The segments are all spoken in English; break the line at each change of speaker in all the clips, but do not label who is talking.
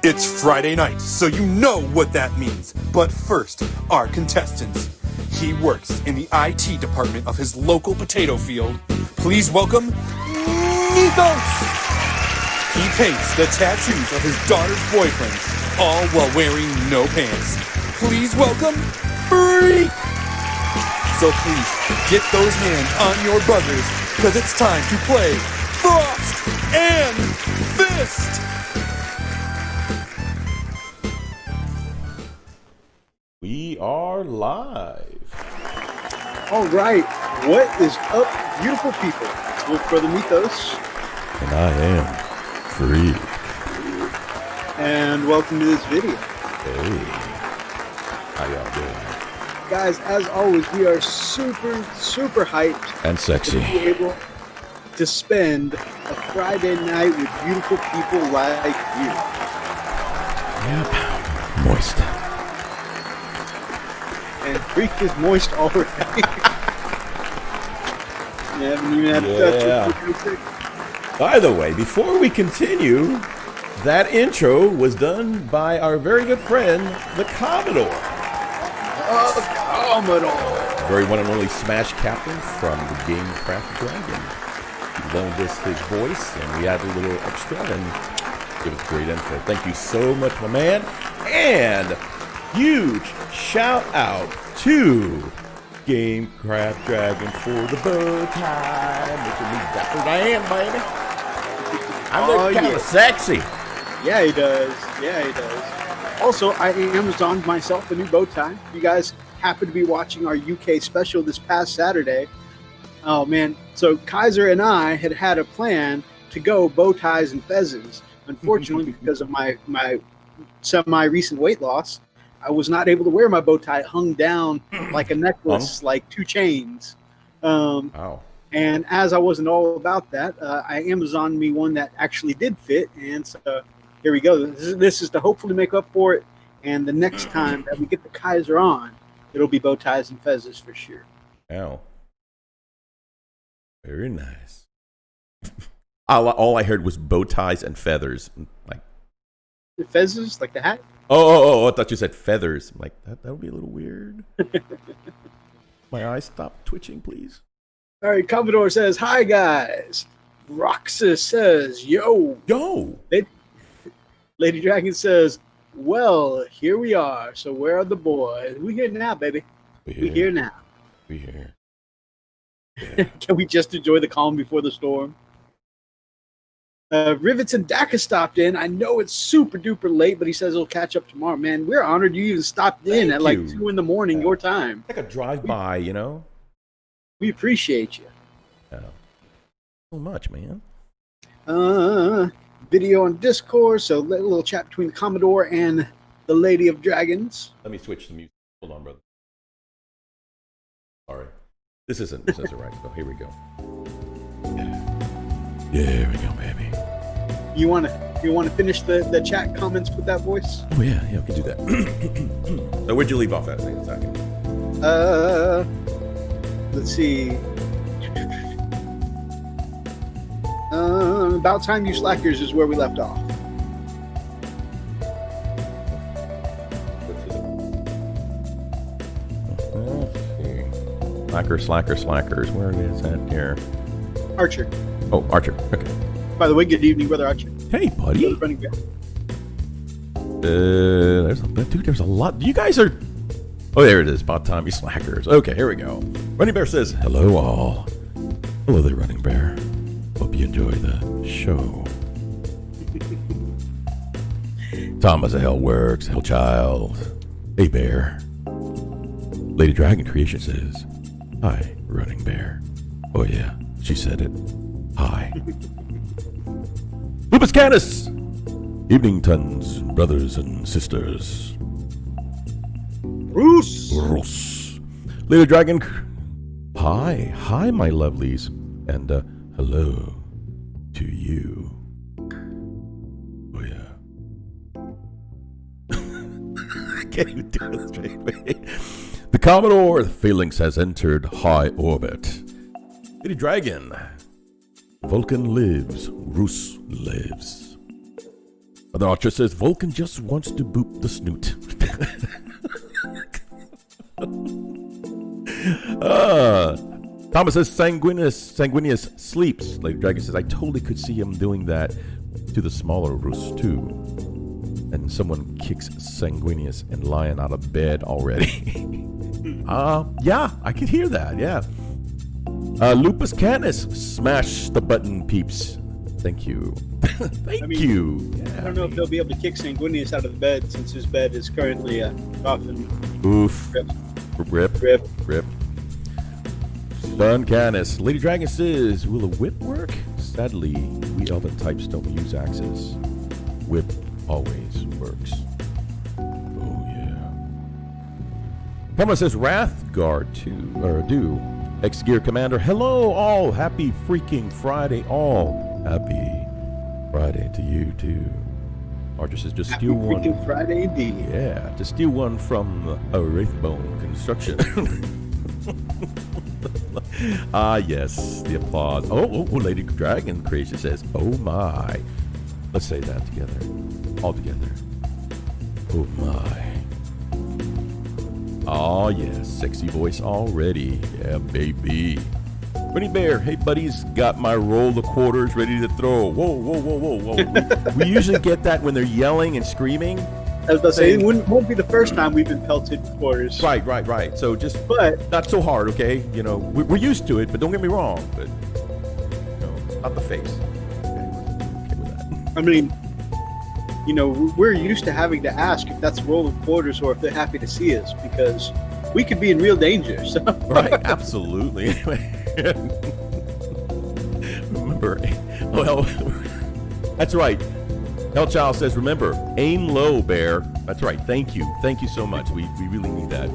It's Friday night, so you know what that means. But first, our contestants. He works in the IT department of his local potato field. Please welcome Methos! He paints the tattoos of his daughter's boyfriends, all while wearing no pants. Please welcome Freak! So please, get those hands on your buzzers, because it's time to play Frost and Fist!
We are live.
All right, what is up, beautiful people? It's Wolfbrother Methos.
And I am Freak.
And welcome to this video.
Hey. How y'all doing?
Guys, as always, we are super hyped
And sexy.
to be able to spend a Friday night with beautiful people like you.
Yep. Moist.
And Freak is moist already. You haven't even had to touch it.
By the way, before we continue, that intro was done by our very good friend, the Commodore.
Commodore.
Very one and only Smash Captain from the game Craft Dragon. He loaned us his voice, and we added a little extra, and it was a great intro. Thank you so much, my man. And huge shout out to Game Craft Dragon for the bow tie. Making me dapper Dan, baby. I look kind of sexy.
Yeah, he does. Yeah, he does. Also, I Amazoned myself a new bow tie. You guys happen to be watching our UK special this past Saturday. Oh, man. So Kaiser and I had a plan to go bow ties and fezzes. Unfortunately, because of my semi-recent weight loss, I was not able to wear my bow tie hung down like a necklace, like two chains.
Wow.
And as I wasn't all about that, I Amazoned me one that actually did fit. And so here we go. This is to hopefully make up for it. And the next time that we get the Kaiser on, it'll be bow ties and fezzes for sure.
Wow. Very nice. All I heard was bow ties and feathers. Like
The fezzes, like the hat?
Oh, I thought you said feathers. I'm like, that would be a little weird. My eyes stop twitching, please.
All right, Commodore says, hi, guys. Roxas says, yo. Lady Dragon says, well, here we are. So where are the boys? We here now, baby. We here now.
We here. Yeah.
Can we just enjoy the calm before the storm? Rivets and Daka stopped in. I know it's super duper late, but he says he'll catch up tomorrow. Man, we're honored you even stopped in at like 2 in the morning, your time.
Like a drive-by, you know?
We appreciate you.
Yeah. So much, man.
Video on Discord, so a little chat between the Commodore and the Lady of Dragons.
Let me switch the music. Hold on, brother. Sorry. This isn't right. So here we go. There we go, baby.
You wanna finish the chat comments with that voice?
Oh yeah, we can do that. So where'd you leave off at? A second.
Let's see. About time you slackers is where we left off.
Let's see. Slackers. Where is that here?
Archer.
Oh, Archer. Okay.
By the way, good evening, Brother Archer.
Hey, buddy.
Running back.
There's a lot. You guys are. Oh, there it is. About time you slackers. Okay, here we go. Running Bear says, hello, all. Hello there, Running Bear. Hope you enjoy the show. Thomas, a hell works. Hell child. Hey, Bear. Lady Dragon Creation says, hi, Running Bear. Oh, yeah, she said it. Hi. Lupus Canis! Evening, tons, brothers and sisters. Bruce. Lady Dragon. Hi, my lovelies. And hello to you. Oh, yeah. I can't even do it straight away. The Commodore, the Phalanx has entered high orbit. Lady Dragon. Vulcan lives. Rus lives. The Archer says Vulcan just wants to boop the snoot. Thomas says Sanguinius sleeps. Lady Dragon says I totally could see him doing that to the smaller Rus too. And someone kicks Sanguinius and Lion out of bed already. Yeah, I could hear that. Yeah. Lupus Canis, smash the button, peeps. Thank you. Thank you. Yeah.
I don't know if they'll be able to kick Sanguinius out of the bed since his bed is currently often.
Oof. Rip. Fun Canis. Lady Dragon says, will a whip work? Sadly, we elven types don't use axes. Whip always works. Oh yeah. Thomas says Wrathguard do. X-Gear Commander, hello all. Happy freaking Friday all. Happy Friday to you too. Archer says just steal one.
Happy freaking Friday indeed.
Yeah, to steal one from a Wraithbone Construction. Yes, the applause. Oh, Lady Dragon Creation says, oh my. Let's say that together. All together. Oh my. Oh yes, sexy voice already. Yeah, baby. Winnie Bear, hey buddies, got my roll of quarters ready to throw. Whoa. we usually get that when they're yelling and screaming.
I was about to say, it won't be the first time we've been pelted with quarters.
Right. So but not so hard, okay? You know, we're used to it, but don't get me wrong. But, not the face. Okay with that.
I mean, we're used to having to ask if that's a roll of quarters or if they're happy to see us because we could be in real danger. So.
Right, absolutely. Remember, well, that's right. Hellchild says, remember, aim low, Bear. That's right. Thank you so much. We really need that.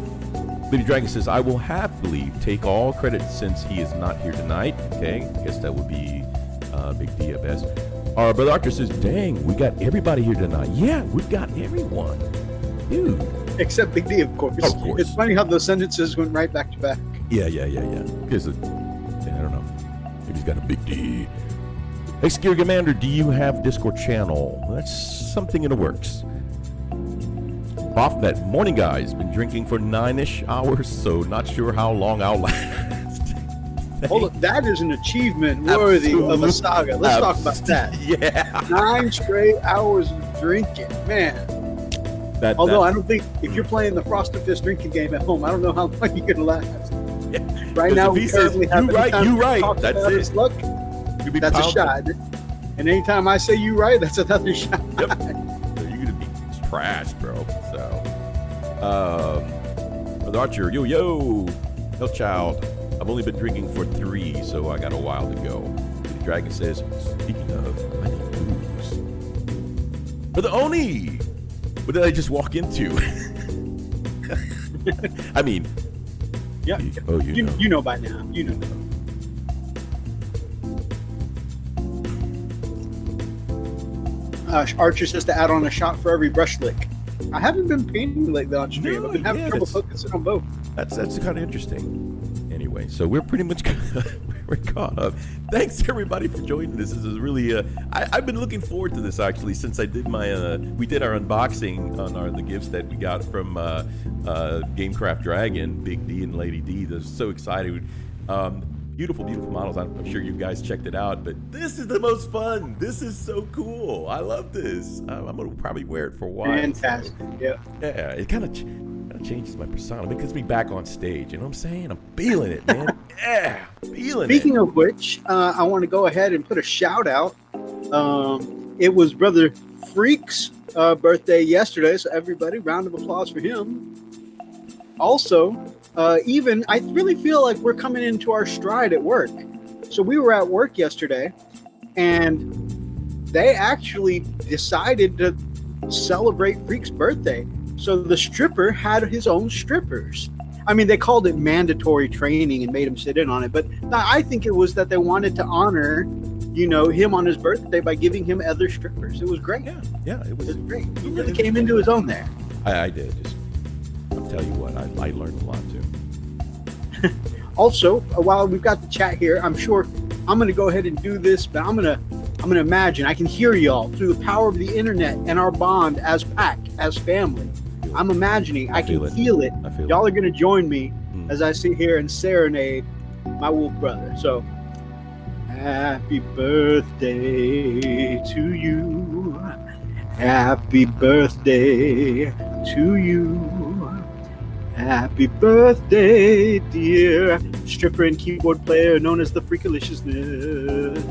Lady Dragon says, I will happily take all credit since he is not here tonight. Okay, I guess that would be Big D at best. Our brother Archer says, dang, we got everybody here tonight. Yeah, we've got everyone. Dude.
Except Big D, of course. It's funny how those sentences went right back to back.
Yeah. Because, I don't know. Maybe he's got a Big D. X-Gear Commander, do you have Discord channel? That's something in the works. Offnet, morning guys. Been drinking for 9-ish hours, so not sure how long I'll last.
Hold up, that is an achievement worthy of a saga. Let's talk about that.
Yeah.
9 straight hours of drinking, man. Although I don't think, if you're playing the Frosted Fist drinking game at home, I don't know how long you're going to last. Yeah. Right now, we currently have
you right. That's it.
Luck. That's a shot. And anytime I say you right, that's another shot.
Yep. So you're going to be trash, bro. So, Brother Archer, yo, Hellchild. I've only been drinking for 3, so I got a while to go. The Dragon says, speaking of, I need booze. Brother Oni! What did I just walk into? I mean,
yeah. You know by now. You know. Archer says to add on a shot for every brush lick. I haven't been painting lately on stream. I've been having trouble focusing on both.
That's kind of interesting. Anyway, so we're pretty much we're caught up. Thanks everybody for joining this. This is really I've been looking forward to this actually since I did my we did our unboxing on the gifts that we got from Gamecraft Dragon, Big D and Lady D. They're so excited. Beautiful models. I'm sure you guys checked it out, but this is the most fun. This is so cool. I love this. I'm gonna probably wear it for a while.
Fantastic. Yeah.
Yeah. It kind of changes my persona. It gets me back on stage. You know what I'm saying? I'm feeling it, man. Yeah, feeling it.
Speaking of which, I want to go ahead and put a shout out. It was Brother Freak's birthday yesterday, so everybody, round of applause for him. Also, I really feel like we're coming into our stride at work. So we were at work yesterday, and they actually decided to celebrate Freak's birthday. So the stripper had his own strippers. I mean, they called it mandatory training and made him sit in on it. But I think it was that they wanted to honor, him on his birthday by giving him other strippers. It was great.
Yeah, it was
great. He really came into his own there.
I did. I'll tell you what, I learned a lot too.
Also, while we've got the chat here, I'm sure I'm going to go ahead and do this, but I'm going to I'm going to imagine, I can hear y'all through the power of the internet and our bond as pack, as family. I'm imagining, I can feel it. Y'all are going to join me as I sit here and serenade my wolf brother. So, happy birthday to you. Happy birthday to you. Happy birthday, dear stripper and keyboard player known as the Freakaliciousness.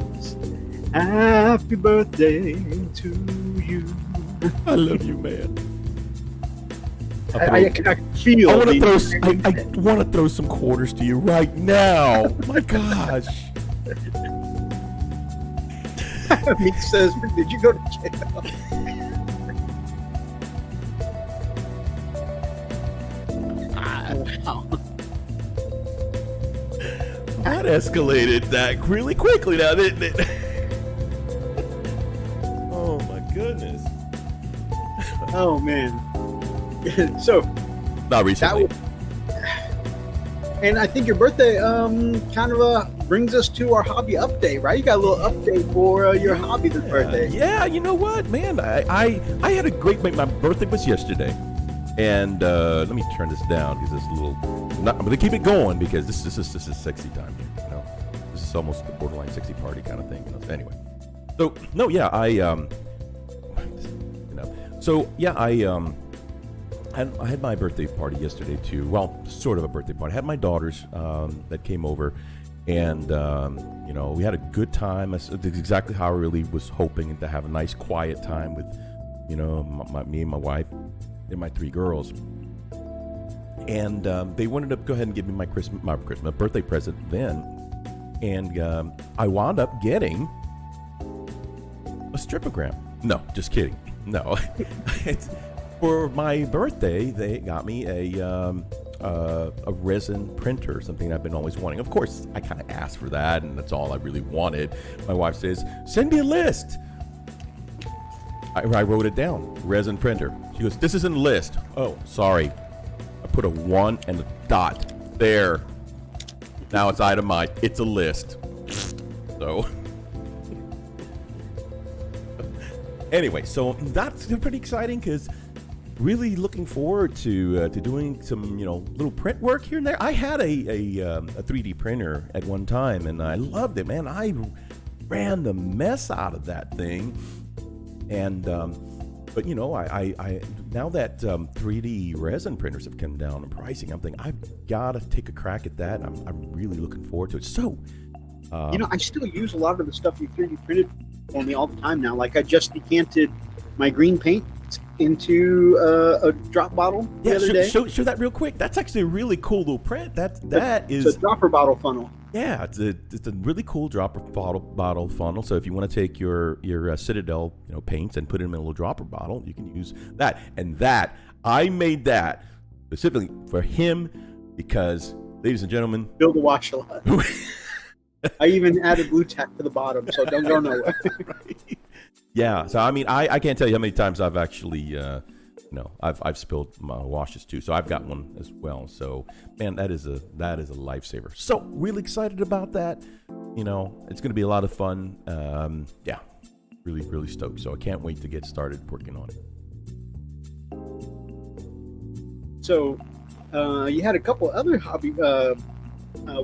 Happy birthday to you.
I love you, man.
I feel.
I want to throw some quarters to you right now. My gosh.
Meek says, "Did you go to jail?" Wow.
That escalated that really quickly now, didn't it? Oh my goodness.
Oh man. So
not recently.
And I think your birthday kind of brings us to our hobby update, right? You got a little update for your hobby this birthday.
Yeah, you know what, man? I had a great. My birthday was yesterday, and let me turn this down because it's a little. I'm going to keep it going because this is sexy time here. You know, this is almost the borderline sexy party kind of thing. You know? So anyway, so no, yeah, I had my birthday party yesterday too. Well, sort of a birthday party. I had my daughters that came over, and you know, we had a good time. It's exactly how I really was hoping to have a nice, quiet time with, you know, me and my wife and my 3 girls. And they wanted to go ahead and give me my birthday present then, and I wound up getting a stripogram. No, just kidding. No, for my birthday they got me a resin printer, something I've been always wanting. Of course, I kind of asked for that, and that's all I really wanted. My wife says, "Send me a list." I wrote it down. Resin printer. She goes, "This isn't a list." Oh, sorry. I put a 1 and a dot there. Now it's itemized. It's a list. So anyway, so that's pretty exciting because really looking forward to doing some, you know, little print work here and there. I had a 3D printer at one time, and I loved it, man. I ran the mess out of that thing, and but you know, I now that 3D resin printers have come down in pricing, I'm thinking I've got to take a crack at that. I'm really looking forward to it. So,
you know, I still use a lot of the stuff you 3D printed for me all the time now. Like I just decanted my green paint into a drop bottle the other day.
Show that real quick. That's actually a really cool little print. That is
it's a dropper bottle funnel.
Yeah, it's a really cool dropper bottle funnel. So if you want to take your Citadel, you know, paints and put them in a little dropper bottle, you can use that. And that I made that specifically for him because, ladies and gentlemen,
build a wash a lot. I even added blue tack to the bottom, so don't go nowhere.
Right. Yeah, so I mean, I can't tell you how many times I've actually, I've spilled my washes too. So I've got one as well. So man, that is a lifesaver. So really excited about that. You know, it's going to be a lot of fun. Yeah, really, really stoked. So I can't wait to get started working on it.
So you had a couple other hobby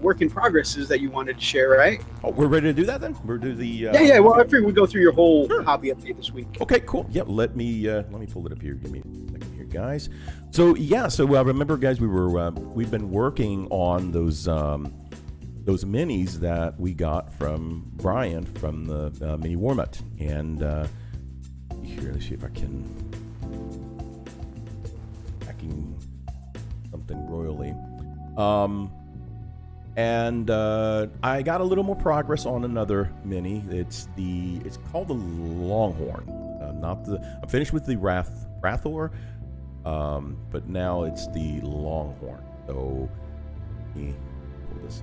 work in progresses that you wanted to share, right?
Oh, we're ready to do that then? We're do the
yeah. Well, I figured we'd go through your whole hobby update this week.
Okay, cool. Yeah, let me pull it up here. Give me a second here, guys. So yeah, remember, guys, we've been working on those minis that we got from Brian from the Mini Warmut, and here, let's see if I can something royally. And I got a little more progress on another mini. It's called the Longhorn. I'm finished with the Wrathor, but now it's the Longhorn. So let me pull this.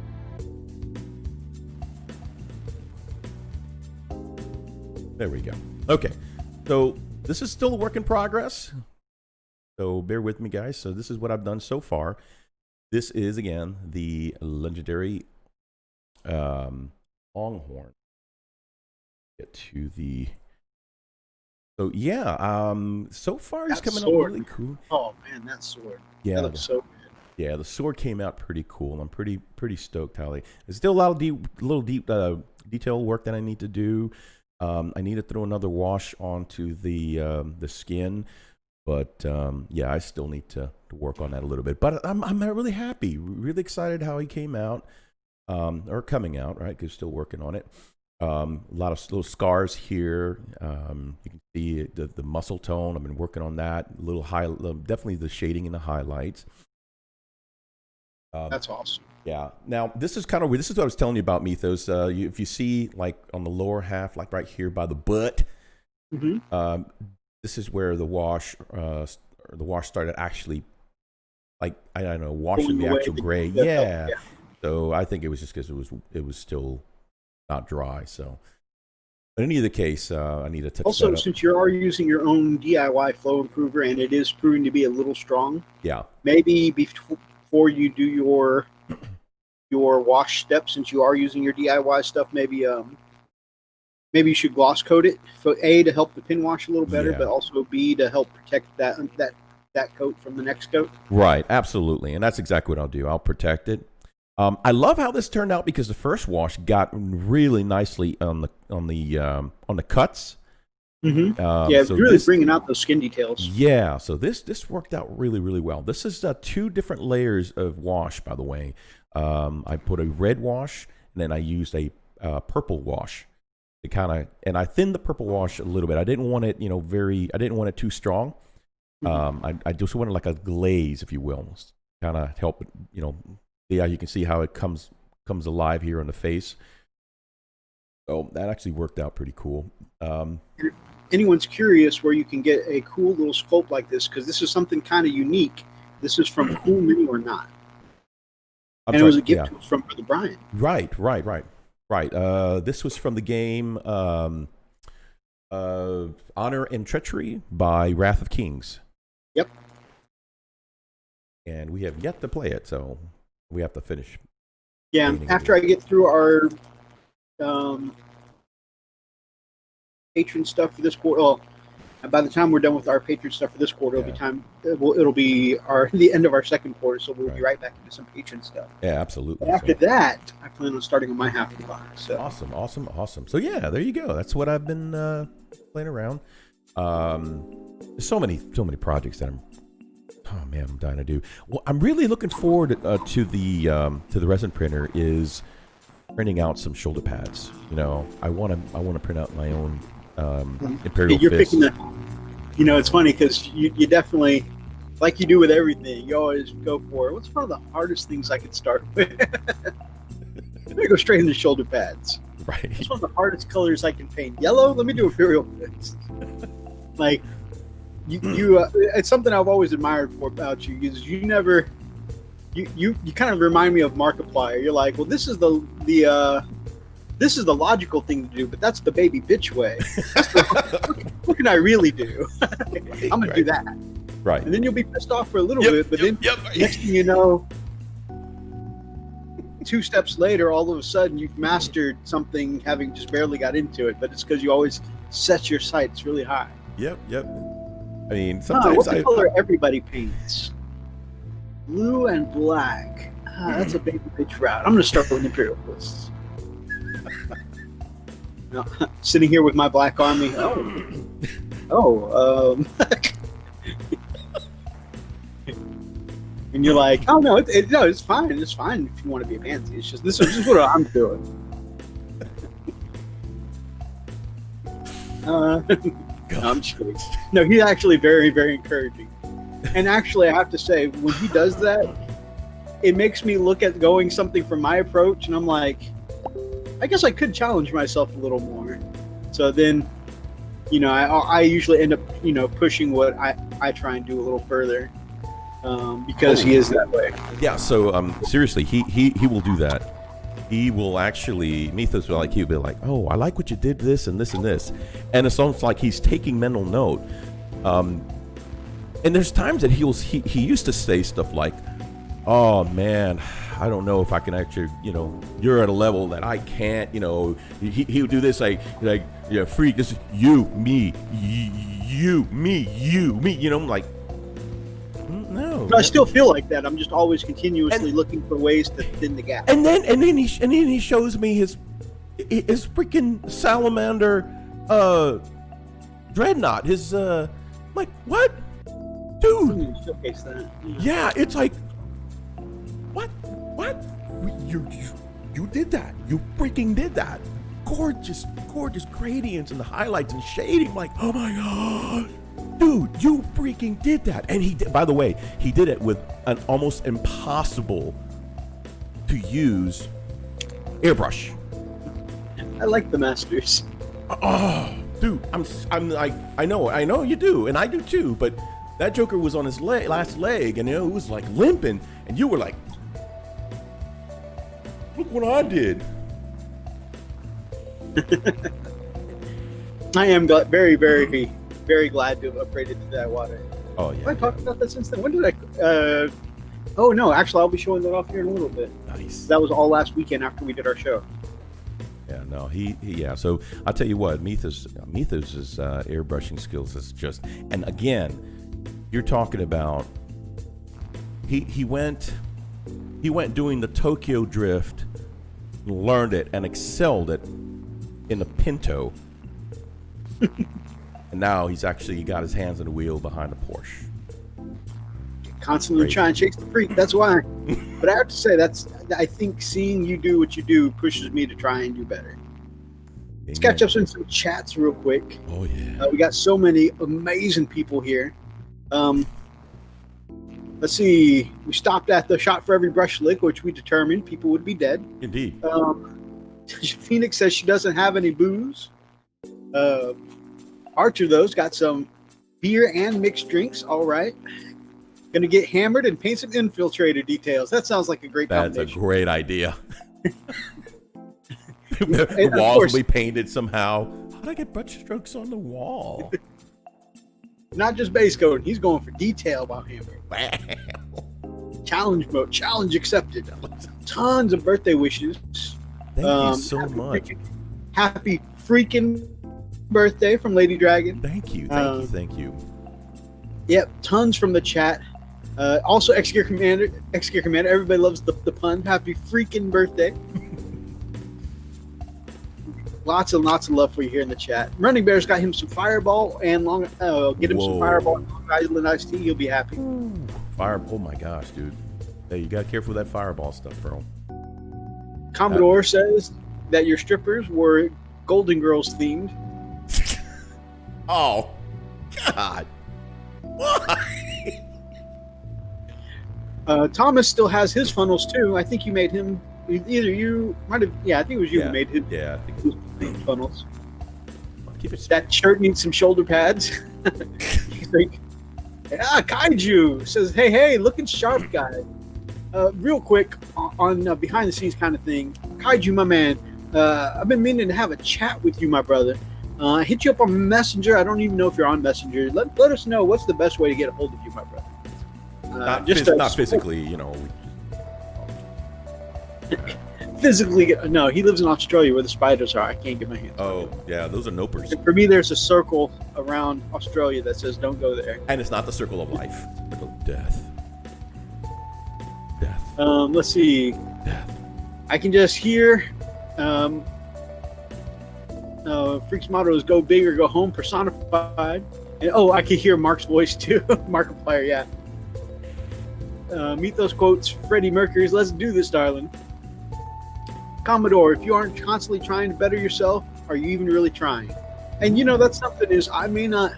There we go. Okay, so this is still a work in progress. So bear with me, guys. So this is what I've done so far. This is, again, the legendary Longhorn. get to the. So yeah, so far it's coming
sword.
out really cool.
Oh man, that sword.
Yeah,
that looks so good.
Yeah, the sword came out pretty cool. I'm pretty stoked, Holly. There's still a lot of deep detail work that I need to do. I need to throw another wash onto the skin, but yeah, I still need to work on that a little bit. But I'm really happy, really excited how he came out, or coming out, right? Because still working on it. A lot of little scars here. You can see the muscle tone. I've been working on that. Definitely the shading and the highlights.
That's awesome.
Yeah. Now this is kind of weird. This is what I was telling you about Methos. If you see like on the lower half, like right here by the butt, this is where the wash started actually, like I don't know, washing the actual gray. Yeah. So I think it was just because it was still not dry. So, but in either case, I need to touch
also,
that up.
since you are using your own DIY flow improver and it is proving to be a little strong,
yeah,
maybe before you do your wash step, since you are using your DIY stuff, maybe you should gloss coat it for A, to help the pin wash a little better, but also B, to help protect that coat from the next coat. Right,
absolutely, and that's exactly what I'll do. I'll protect it. I love how this turned out because the first wash got really nicely on the cuts.
Yeah, so really bringing out those skin details.
Yeah, so this worked out really, really well. This is 2 different layers of wash, by the way. I put a red wash, and then I used a purple wash. And I thinned the purple wash a little bit. I didn't want it, I didn't want it too strong. I just wanted like a glaze, if you will, kind of help it, yeah, you can see how it comes alive here on the face. So that actually worked out pretty cool.
If anyone's curious where you can get a cool little sculpt like this, because this is something kind of unique. This is from Cool Mini or Not. It was a gift from Brother Brian. Right.
This was from the game Honor and Treachery by Wrath of Kings.
Yep.
And we have yet to play it, so we have to finish.
Yeah, after I get through our patron stuff for this quarter, well, by the time we're done with our patron stuff for this quarter, it'll be the end of our second quarter, so we'll be right back into some patron stuff.
Yeah, absolutely.
But after that, I plan on starting on my half of the box. So.
Awesome. So yeah, there you go. That's what I've been playing around. There's so many projects that I'm dying to do. Well, I'm really looking forward to the resin printer is printing out some shoulder pads. I want to print out my own Imperial
You're
Fist.
picking it's funny because you definitely, like you do with everything, you always go for what's one of the hardest things I could start with. I'm gonna go straight into shoulder pads.
Right.
It's one of the hardest colors I can paint. Yellow. Let me do Imperial Fist. Like. You it's something I've always admired about you. Is you never, you kind of remind me of Markiplier. You're like, well, this is the logical thing to do, but that's the baby bitch way. What can I really do? I'm gonna do that.
Right.
And then you'll be pissed off for a little bit, but then next thing you know, 2 steps later, all of a sudden you've mastered something, having just barely got into it. But it's because you always set your sights really high.
Yep. I mean, sometimes
what's the color everybody paints? Blue and black. That's a baby bitch route. I'm going to start with Imperial Fists. Now, sitting here with my black army. And you're like, oh no, it's fine. It's fine if you want to be a pansy. It's just this is what I'm doing. I'm just kidding. No, he's actually very, very encouraging. And actually, I have to say, when he does that, it makes me look at going something from my approach, and I'm like, I guess I could challenge myself a little more. So then, I usually end up, pushing what I try and do a little further, because he is that way.
Yeah. So seriously, he will do that. He will actually, Methos will he'll be like, oh, I like what you did, this and this and this. And it's almost like he's taking mental note. And there's times that he used to say stuff like, Oh man, I don't know if I can actually, you're at a level that I can't, he would do this like, yeah, Freak, this is you, me, you, me, I'm like, no.
But I still feel like that. I'm just always continuously looking for ways to thin the gap.
And then he shows me his freaking salamander, Dreadnought, his, like, what? Dude.
Showcase that.
Yeah, it's like, what? You did that. You freaking did that. Gorgeous gradients and the highlights and shading. Like, oh my god, dude, you freaking did that. And he did. By the way, he did it with an almost impossible to use airbrush.
I like the masters.
Oh, dude, I'm like, I know you do, and I do too. But that Joker was on his last leg, and it was like limping, and you were like, look what I did.
I am very, very, very glad to have upgraded to that water.
Oh yeah.
Have I talked about that since then? When did I? Oh no, actually, I'll be showing that off here in a little bit.
Nice.
That was all last weekend after we did our show.
Yeah, no, yeah. So I'll tell you what, Methos's airbrushing skills is just, and again, you're talking about he went doing the Tokyo drift, learned it and excelled it in the Pinto, and now he's actually got his hands on the wheel behind a Porsche.
Constantly trying to chase the freak. That's why. But I have to say, I think seeing you do what you do pushes me to try and do better. Let's catch up in some chats real quick.
Oh yeah.
We got so many amazing people here. Let's see. We stopped at the shot for every brush lick, which we determined people would be dead.
Indeed.
Phoenix says she doesn't have any booze. Archer, though's got some beer and mixed drinks. All right. Gonna get hammered and paint some infiltrator details. That sounds like a great combination.
That's a great idea. The walls will be painted somehow. How'd I get brush strokes on the wall?
Not just base coat. He's going for detail about hammer.
Wow.
Challenge mode. Challenge accepted. Tons of birthday wishes.
Thank you so much.
Happy freaking birthday from Lady Dragon.
Thank you.
Yep, tons from the chat. Also, X-Gear Commander. Everybody loves the pun. Happy freaking birthday. Lots and lots of love for you here in the chat. Running Bear's got him some Fireball and get him some Fireball and Long Island iced tea. He'll be happy.
Oh my gosh, dude. Hey, you gotta careful with that Fireball stuff, bro.
Commodore says that your strippers were Golden Girls themed.
Oh, God. Why?
Thomas still has his funnels too. I think you made him. Either you might have. Yeah, I think it was you who made him.
Yeah, I think
his funnels.
Keep it.
That shirt needs some shoulder pads. He's like, Kaiju says, "Hey, looking sharp, guy." Real quick on behind the scenes kind of thing. Kaiju, my man. I've been meaning to have a chat with you, my brother. I hit you up on Messenger. I don't even know if you're on Messenger. Let us know what's the best way to get a hold of you, my brother.
Not physically,
Physically, no. He lives in Australia where the spiders are. I can't get my hands.
Oh, yeah, those are nopers.
For me, there's a circle around Australia that says "Don't go there."
And it's not the circle of life. It's circle of death. Death.
Let's see.
Death.
I can just hear. Freak's motto is "Go big or go home." Personified. And, I can hear Mark's voice too. Markiplier, yeah. Methos quotes Freddie Mercury's "Let's do this, darling." Commodore, if you aren't constantly trying to better yourself, are you even really trying? And that's something is I may not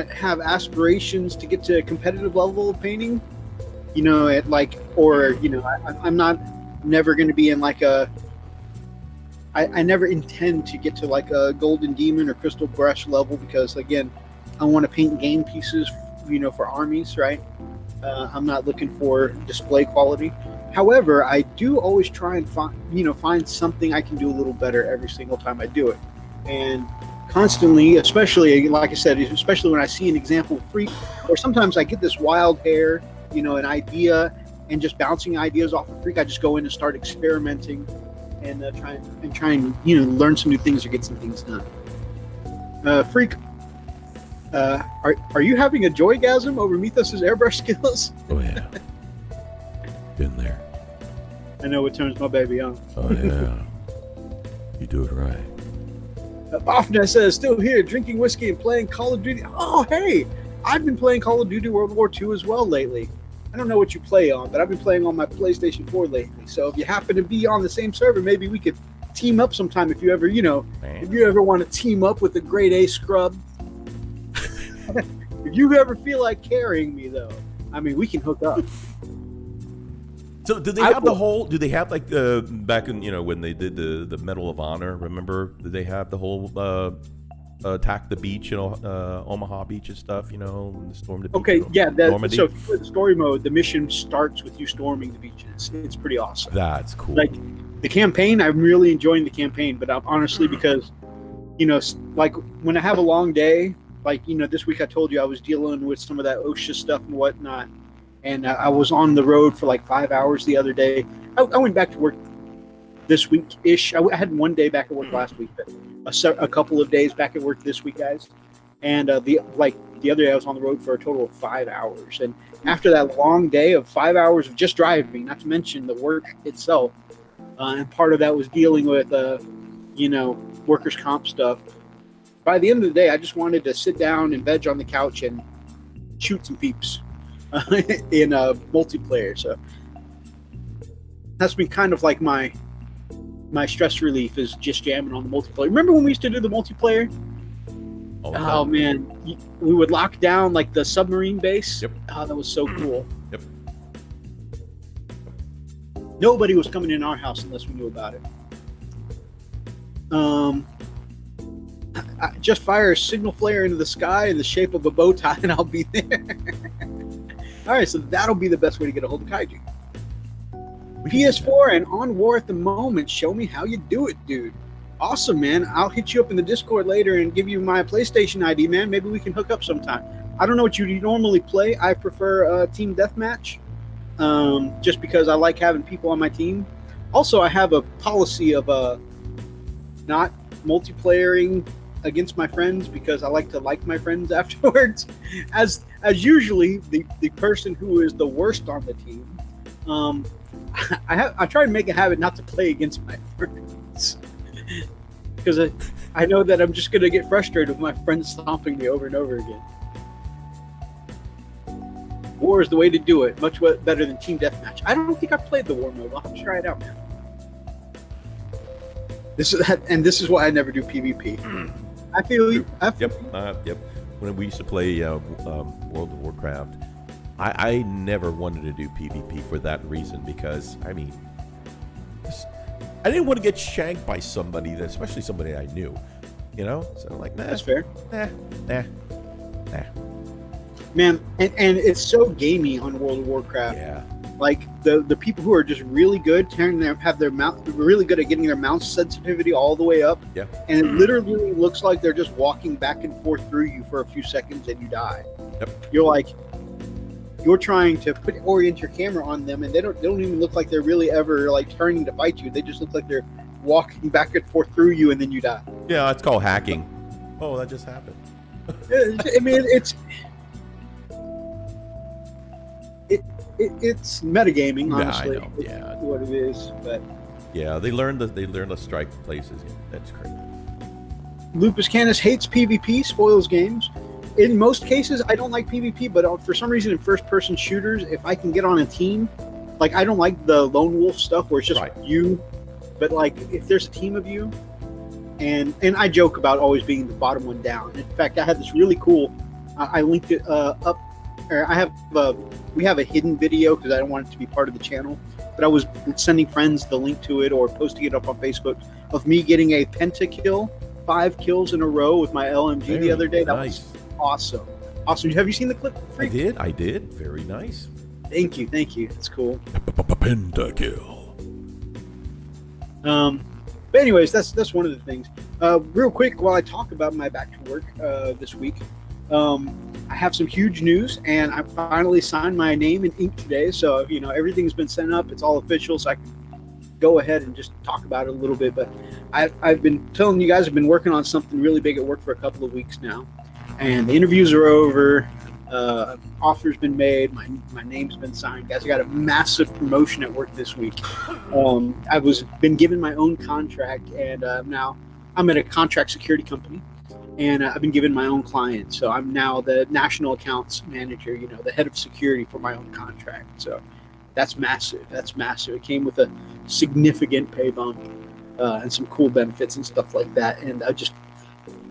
have aspirations to get to a competitive level of painting, I'm not never going to be in like a. I never intend to get to like a Golden Demon or Crystal Brush level because again, I want to paint game pieces, for armies, right? I'm not looking for display quality. However, I do always try and find something I can do a little better every single time I do it. And constantly, especially like I said, especially when I see an example of Freak, or sometimes I get this wild hair, you know, an idea, and just bouncing ideas off of Freak, I just go in and start experimenting and try and you know, learn some new things or get some things done. Freak, are you having a joygasm over Methos' airbrush skills?
Oh yeah, been there.
I know what turns my baby on.
Oh yeah, you do it right.
Bafna says, still here, drinking whiskey and playing Call of Duty. Oh, hey, I've been playing Call of Duty World War II as well lately. I don't know what you play on, but I've been playing on my PlayStation 4 lately. So if you happen to be on the same server, maybe we could team up sometime if you ever, you know, if you ever want to team up with a grade A scrub. If you ever feel like carrying me, though, I mean, we can hook up.
So do they have the whole? Do they have like back in, you know, when they did the Medal of Honor? Remember? Did they have the whole attack the beach, you know, Omaha Beach and stuff? You know, and storm the beach.
Okay, yeah.
Normandy?
So if you play the story mode, the mission starts with you storming the beaches. It's pretty awesome.
That's cool.
Like the campaign, I'm really enjoying the campaign, but I'm honestly because, you know, like when I have a long day, like, you know, this week I told you I was dealing with some of that OSHA stuff and whatnot. And I was on the road for like 5 hours the other day. I went back to work this week-ish. I had one day back at work last week, but a couple of days back at work this week, guys. And the other day I was on the road for a total of 5 hours. And after that long day of 5 hours of just driving, not to mention the work itself, and part of that was dealing with, you know, workers' comp stuff. By the end of the day, I just wanted to sit down and veg on the couch and shoot some peeps. In multiplayer, so that's been kind of like my stress relief is just jamming on the multiplayer. Remember when we used to do the multiplayer? Oh man, we would lock down like the submarine base.
Yep.
Oh, that was so cool.
Yep.
Nobody was coming in our house unless we knew about it. I just fire a signal flare into the sky in the shape of a bow tie, and I'll be there. All right, so that'll be the best way to get a hold of Kaiju. PS4 and on war at the moment. Show me how you do it, dude. Awesome, man. I'll hit you up in the Discord later and give you my PlayStation ID, man. Maybe we can hook up sometime. I don't know what you normally play. I prefer Team Deathmatch, just because I like having people on my team. Also, I have a policy of not multiplayering against my friends because I like to like my friends afterwards. As usually the person who is the worst on the team, I try to make a habit not to play against my friends because I know that I'm just going to get frustrated with my friends stomping me over and over again. War is the way to do it. Much better than Team Deathmatch. I don't think I've played the war mode. I'll have to try it out, man. This is why I never do PvP. I feel you.
Yep. When we used to play World of Warcraft, I never wanted to do PvP for that reason because, I mean, I didn't want to get shanked by somebody, especially somebody I knew, you know? So I'm like, nah.
That's fair.
Nah.
Man, and it's so gamey on World of Warcraft.
Yeah.
Like the people who are just really good have their mount really good at getting their mouse sensitivity all the way up.
Yeah.
And it literally looks like they're just walking back and forth through you for a few seconds and you die.
Yep.
You're trying to orient your camera on them and they don't even look like they're really ever like turning to fight you. They just look like they're walking back and forth through you and then you die.
Yeah, it's called hacking. Oh, that just happened.
I mean, it's metagaming, honestly.
Yeah, I know. Yeah,
it's what it is. But
yeah, they learn to strike places. Yeah, that's great.
Lupus Canis hates PvP, spoils games. In most cases, I don't like PvP, but for some reason, in first-person shooters, if I can get on a team, like I don't like the lone wolf stuff where it's just you. But like, if there's a team of you, and I joke about always being the bottom one down. In fact, I had this really cool. I linked it up. We have a hidden video because I don't want it to be part of the channel. But I was sending friends the link to it or posting it up on Facebook of me getting a pentakill, 5 kills in a row with my LMG the other day. That was awesome. Awesome. Have you seen the clip?
I did. Very nice.
Thank you. It's cool.
Pentakill.
But anyways, that's one of the things. Real quick, while I talk about my back to work this week, I have some huge news, and I finally signed my name in ink today. So everything's been sent up; it's all official. So I can go ahead and just talk about it a little bit. But I've been telling you guys, I've been working on something really big at work for a couple of weeks now, and the interviews are over. Offer's been made. My name's been signed, guys. I got a massive promotion at work this week. I been given my own contract, and now I'm at a contract security company, and I've been given my own client. So I'm now the national accounts manager. The head of security for my own contract. So that's massive. That's massive. It came with a significant pay bump and some cool benefits and stuff like that. And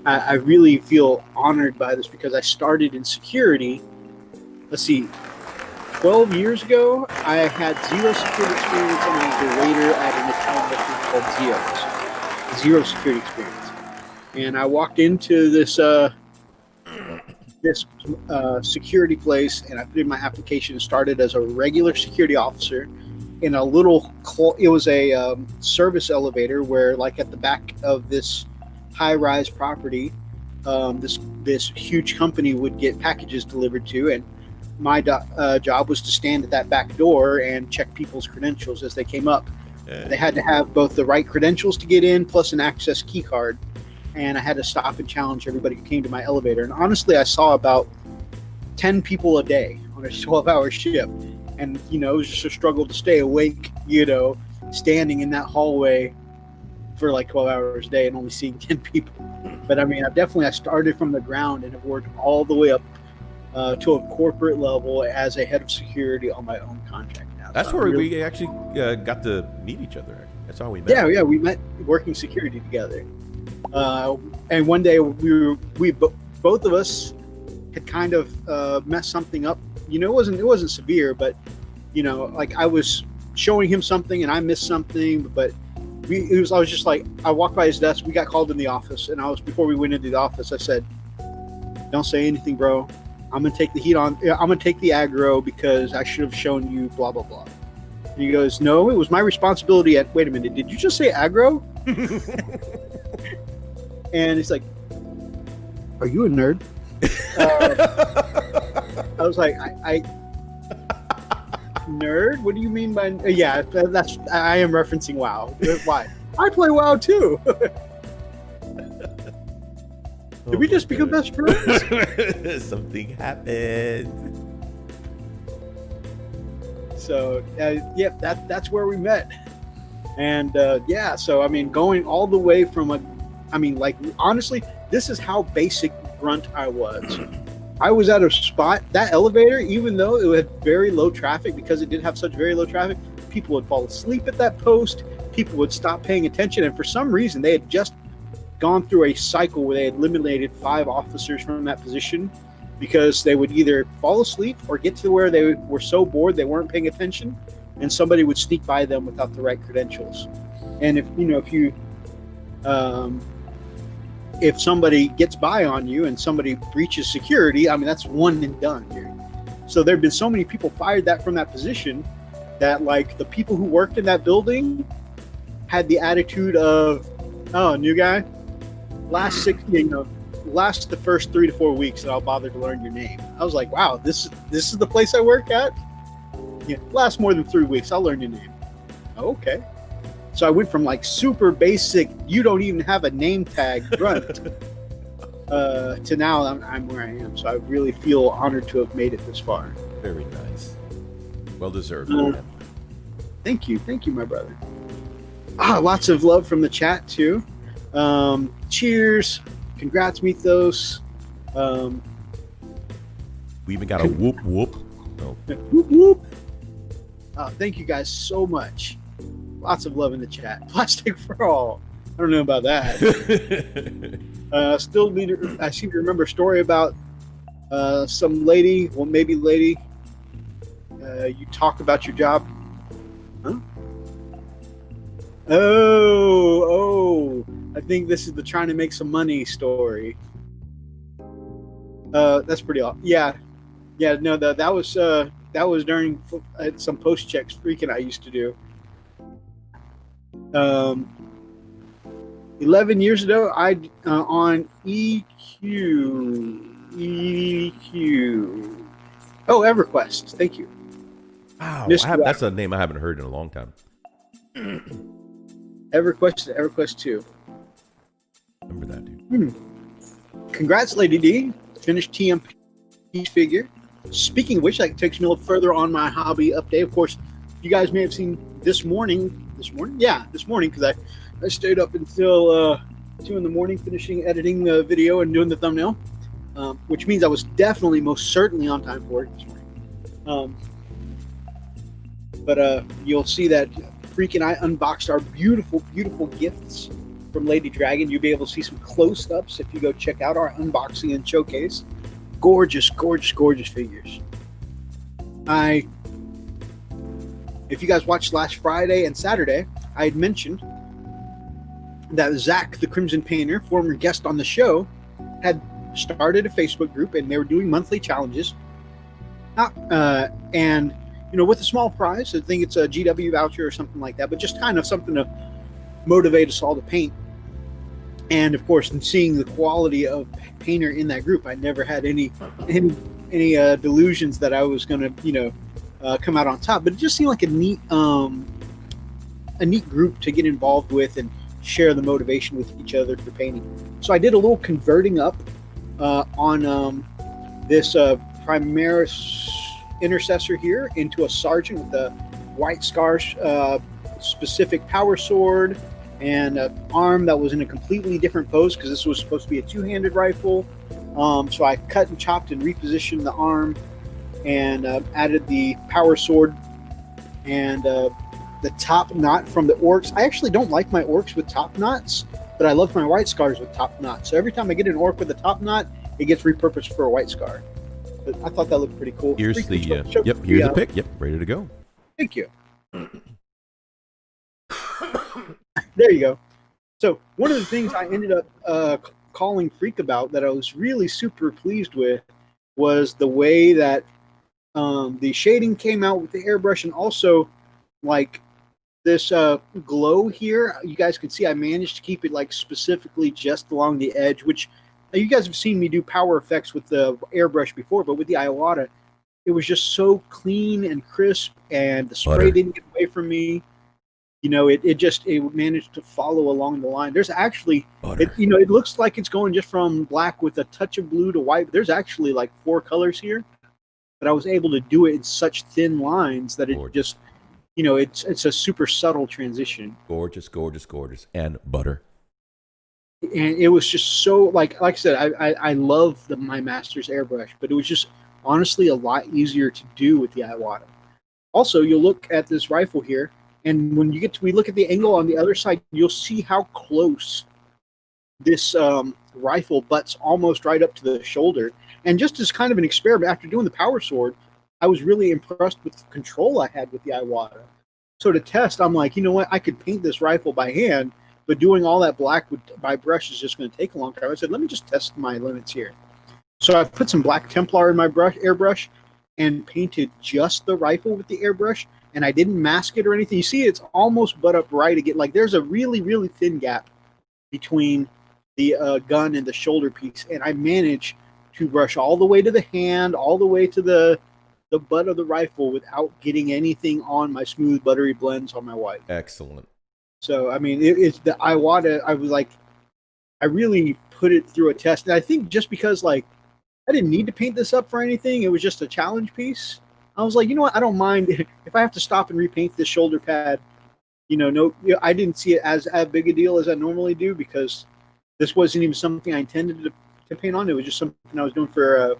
I really feel honored by this because I started in security. Let's see, 12 years ago, I had zero security experience, and I was a waiter at an Italian restaurant called Zio's. Zero security experience. And I walked into this security place, and I put in my application and started as a regular security officer in a little, it was a service elevator where, like, at the back of this high-rise property, this huge company would get packages delivered to, and my job was to stand at that back door and check people's credentials as they came up. They had to have both the right credentials to get in plus an access key card, and I had to stop and challenge everybody who came to my elevator. And honestly, I saw about 10 people a day on a 12-hour shift, and it was just a struggle to stay awake, standing in that hallway for like 12 hours a day and only seeing 10 people. But I started from the ground and have worked all the way up to a corporate level as a head of security on my own contract now.
That's where we actually got to meet each other. That's how we met.
Yeah, we met working security together. And one day we both of us had kind of messed something up. It wasn't severe, but like I was showing him something and I missed something, but I was just like, I walked by his desk. We got called in the office, and before we went into the office, I said, "Don't say anything, bro. I'm gonna take the heat on. I'm gonna take the aggro because I should have shown you blah blah blah." And he goes, "No, it was my responsibility." Wait a minute, did you just say aggro? And he's like, "Are you a nerd?" I was like, I nerd? What do you mean by? Yeah, I am referencing WoW. Why? I play WoW too. Did we just become best friends?
Something happened.
So that's where we met, and so going all the way from honestly, this is how basic grunt I was. I was at a spot, that elevator, even though it had very low traffic, because it did have such very low traffic, people would fall asleep at that post, people would stop paying attention, and for some reason, they had just gone through a cycle where they had eliminated 5 officers from that position because they would either fall asleep or get to where they were so bored they weren't paying attention, and somebody would sneak by them without the right credentials. And if somebody gets by on you and somebody breaches security, that's one and done, dude. So there have been so many people fired from that position that, like, the people who worked in that building had the attitude of, "Oh, new guy, last the first 3 to 4 weeks that I'll bother to learn your name." I was like, wow, this is the place I work at? Yeah, last more than 3 weeks, I'll learn your name. Oh, okay. So I went from like super basic, you don't even have a name tag grunt, to now I'm where I am. So I really feel honored to have made it this far.
Very nice. Well deserved.
Thank you, my brother. Lots of love from the chat too. Cheers. Congrats, Methos.
We even got a whoop whoop. Oh.
Whoop whoop. Thank you guys so much. Lots of love in the chat. Plastic for all. I don't know about that. I seem to remember a story about some lady, well, maybe lady. You talk about your job. Huh? Oh, I think this is the trying to make some money story. That's pretty awesome. Yeah. No, that was during some post checks Freak and I used to do. 11 years ago, I on EQ. Oh, EverQuest. Thank you.
Wow,
Mr.
that's a name I haven't heard in a long time.
EverQuest 2.
Remember that, dude.
Congrats, Lady D. Finished TMP figure. Speaking of which, that takes me a little further on my hobby update. Of course, you guys may have seen this morning. Yeah, this morning, because I stayed up until 2 in the morning finishing editing the video and doing the thumbnail, which means I was definitely, most certainly on time for it this morning. But you'll see that Freak and I unboxed our beautiful, beautiful gifts from Lady Dragon. You'll be able to see some close-ups if you go check out our unboxing and showcase. Gorgeous, gorgeous, gorgeous figures. If you guys watched last Friday and Saturday, I had mentioned that Zach, the Crimson Painter, former guest on the show, had started a Facebook group, and they were doing monthly challenges. And, you know, with a small prize, I think it's a GW voucher or something like that, but just kind of something to motivate us all to paint. And, of course, in seeing the quality of painter in that group, I never had any delusions that I was going to, come out on top. But it just seemed like a neat group to get involved with and share the motivation with each other for painting. So I did a little converting up on this Primaris Intercessor here into a Sergeant with a White Scars specific power sword and an arm that was in a completely different pose, because this was supposed to be a two-handed rifle. So I cut and chopped and repositioned the arm and added the power sword and the top knot from the orcs. I actually don't like my orcs with top knots, but I love my White Scars with top knots. So every time I get an orc with a top knot, it gets repurposed for a White Scar. But I thought that looked pretty cool.
Here's the pick. Yep, ready to go.
Thank you. There you go. So one of the things I ended up calling Freak about that I was really super pleased with was the way that the shading came out with the airbrush, and also like this glow here. You guys can see I managed to keep it like specifically just along the edge, which you guys have seen me do power effects with the airbrush before, but with the Iwata, it was just so clean and crisp, and the spray didn't get away from me. You know, it managed to follow along the line. There's actually, it looks like it's going just from black with a touch of blue to white. But there's actually like 4 colors here, but I was able to do it in such thin lines that it just, it's a super subtle transition.
Gorgeous, gorgeous, gorgeous, and butter.
And it was just so like I said, I love my Master's airbrush, but it was just honestly a lot easier to do with the Iwata. Also, you'll look at this rifle here, and when we look at the angle on the other side, you'll see how close this rifle butts almost right up to the shoulder. And just as kind of an experiment, after doing the power sword, I was really impressed with the control I had with the Iwata. So to test, I'm like, you know what? I could paint this rifle by hand, but doing all that black by brush is just going to take a long time. I said, let me just test my limits here. So I put some black Templar in my airbrush and painted just the rifle with the airbrush, and I didn't mask it or anything. You see, it's almost butt up right again. Like there's a really, really thin gap between the gun and the shoulder piece, and I managed to brush all the way to the hand, all the way to the butt of the rifle without getting anything on my smooth, buttery blends on my white.
Excellent.
So, I mean, it's the Iwata. I was like, I really put it through a test. And I think just because, like, I didn't need to paint this up for anything, it was just a challenge piece. I was like, you know what? I don't mind if I have to stop and repaint this shoulder pad. I didn't see it as big a deal as I normally do, because this wasn't even something I intended to paint on. It was just something I was doing for